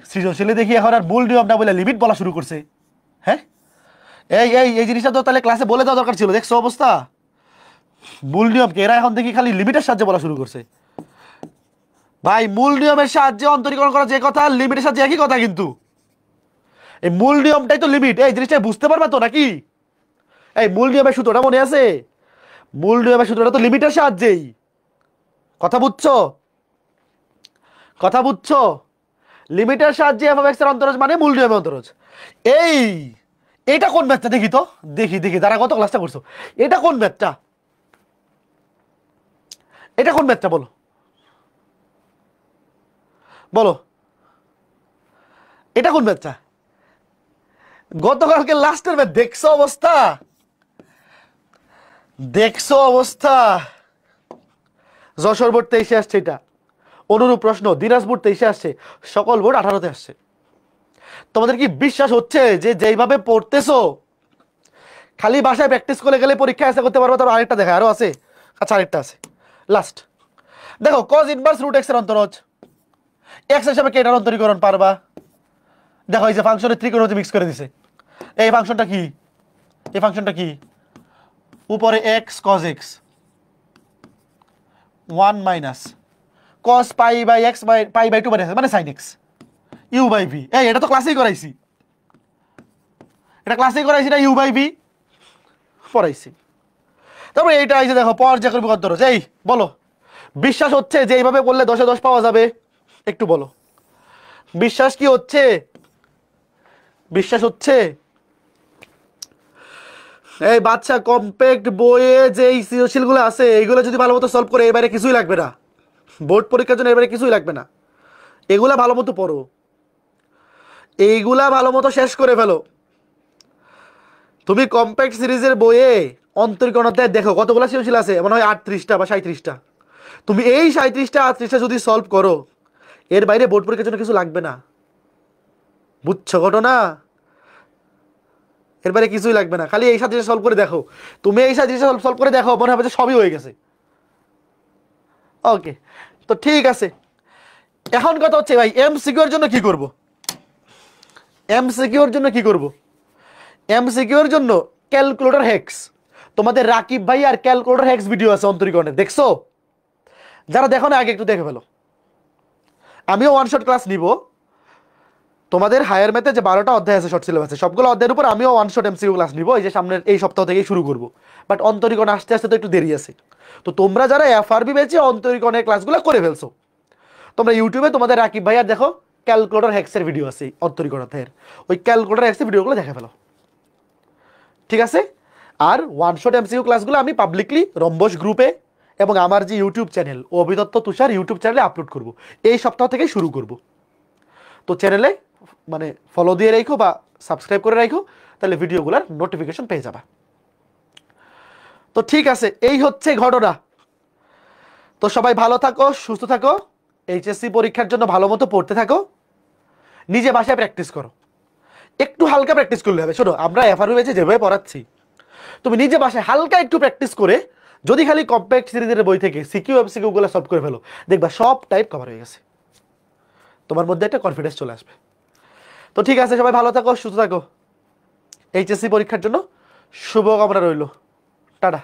সৃজনশীলে দেখি এখন আর মূল নিয়ম না বলে লিমিট বলা শুরু করছে হ্যাঁ এই এই এই জিনিসটা তো তাহলে ক্লাসে বলে দেওয়া দরকার ছিল দেখছো অবস্থা মূল নিয়মকে এরা এখন দেখি খালি লিমিটের সাহায্যে বলা শুরু করছে ভাই মূল নিয়মের সাহায্যে অন্তরীকরণ করা যে কথা লিমিটের সাহায্যে একই কথা কিন্তু এই মূল নিয়মটাই তো লিমিট এই জিনিসটা বুঝতে পারবা তো নাকি এই মূল নিয়মের সূত্রটা মনে আছে মূল নিয়মের সূত্রটা তো লিমিটের সাহায্যেই কথা বুঝছো লিমিটের সাহায্যে f(x) এর অন্তরজ মানে মূল নিয়মের অন্তরজ এই এটা কোন ম্যাথটা দেখি তো দেখি তারা কত ক্লাসটা করছো এটা কোন ম্যাথটা বলো বলো এটা কোন ম্যাথটা গতকালকে লাস্টের ম্যাথ দেখছো অবস্থা যশোর বোর্ড 23-এ আসছে এটা অনুরূপ প্রশ্ন দিনাজপুর 23-এ আসছে সকল বোর্ড 18-তে আসছে তোমাদের কি বিশ্বাস হচ্ছে যে যেইভাবে পড়তেছো খালি বাসায় প্র্যাকটিস করে গেলে পরীক্ষা এসে করতে পারবো তার আরেকটা দেখা আরো আছে আচ্ছা আরেকটা আছে লাস্ট দেখো cos ইনভার্স রুট x এর অন্তরজ x এর সাপেক্ষে এটার অন্তরীকরণ পারবা দেখো এই যে ফাংশনের ত্রিকোণমিতি মিক্স করে দিছে এই ফাংশনটা কি উপরে x cos x 1 minus cos π/x π/2 মানে sin x u/v এই এটা তো ক্লাসেই করাইছি না u/v পড়াইছি তারপরে এইটা এই যে দেখো পর্যায়ক্রমিক অন্তরজ এই বলো বিশ্বাস হচ্ছে যে এইভাবে বললে 10-এ 10 পাওয়া যাবে একটু বলো বিশ্বাস হচ্ছে এই বাচ্চা কম্প্যাক্ট বইয়ে যে সৃজনশীলগুলো আছে এইগুলো যদি ভালো মতো সলভ করে এবারে কিছুই লাগবে না বোর্ড পরীক্ষার জন্য এবারে কিছুই লাগবে না এগুলা ভালো মতো পড়ো এইগুলা ভালো মতো শেষ করে ফেলো তুমি কম্প্যাক্ট সিরিজের বইয়ে অন্তরীকরণতে দেখো কতগুলো সৃজনশীল আছে মনে হয় 38টা বা 37টা তুমি এই 37টা 38টা যদি সলভ করো এর বাইরে বোর্ড পরীক্ষার জন্য কিছু লাগবে না বুঝছো ঘটনা এর বাইরে কিছুই লাগবে না খালি এই 37টা সলভ করে দেখো তুমি এই 37টা সলভ করে দেখো মনে হবে যে সবই হয়ে গেছে ওকে তো ঠিক আছে এখন কথা হচ্ছে ভাই এমসিকিউ এর জন্য কি করব এমসিকিউর জন্য ক্যালকুলেটর হ্যাক্স তোমাদের রাকিব ভাই আর ক্যালকুলেটর হ্যাক্স ভিডিও আছে অন্তরীকরণে দেখছো যারা দেখো না আগে একটু দেখে ফেলো আমিও ওয়ান শট ক্লাস নিব তোমাদের হায়ার ম্যাথে যে 12টা অধ্যায় আছে শর্ট সিলেবাসে সবগুলো অধ্যায়ের উপর আমিও ওয়ান শট এমসিকিউ ক্লাস নিব এই যে সামনের এই সপ্তাহ থেকেই শুরু করব বাট অন্তরীকরণ আস্তে আস্তে তো একটু দেরি আছে তো তোমরা যারা এফআরবি বেচে অন্তরীকরণের ক্লাসগুলো করে ফেলছো তোমরা ইউটিউবে তোমাদের রাকিব ভাই আর দেখো ক্যালকুলেটর হ্যাক্সের ভিডিও আছে অন্তরীকরণ অধ্যায়ের ওই ক্যালকুলেটর হ্যাক্সের ভিডিওগুলো দেখে ফেলো ঠিক আছে আর ওয়ান শট এমসিকিউ ক্লাসগুলো আমি পাবলিকলি রম্বস গ্রুপে এবং আমার যে ইউটিউব চ্যানেল অভিদত্ত তুষার ইউটিউব চ্যানেলে আপলোড করব এই সপ্তাহ থেকেই শুরু করব তো চ্যানেলে মানে ফলো দিয়ে রাখো বা সাবস্ক্রাইব করে রাখো তাহলে ভিডিওগুলোর নোটিফিকেশন পেয়ে যাবা তো ঠিক আছে এই হচ্ছে ঘটনা তো সবাই ভালো থাকো সুস্থ থাকো এইচএসসি পরীক্ষার জন্য ভালো মতো পড়তে থাকো নিজে বাসায় প্র্যাকটিস করো একটু হালকা প্র্যাকটিস করলে হবে শোনো আমরা এফআরবি বেচে যেভাবে পড়াচ্ছি তুমি নিজে বাসায় হালকা একটু প্র্যাকটিস করে যদি খালি কম্প্যাক্ট সিরিজের বই থেকে সিকিউ এমসিকিউগুলো সলভ করে ফেলো দেখবা সব টাইপ কভার হয়ে গেছে তোমার মধ্যে একটা কনফিডেন্স চলে আসবে তো ঠিক আছে সবাই ভালো থাকো সুস্থ থাকো এইচএসসি পরীক্ষার জন্য শুভকামনা রইল টাটা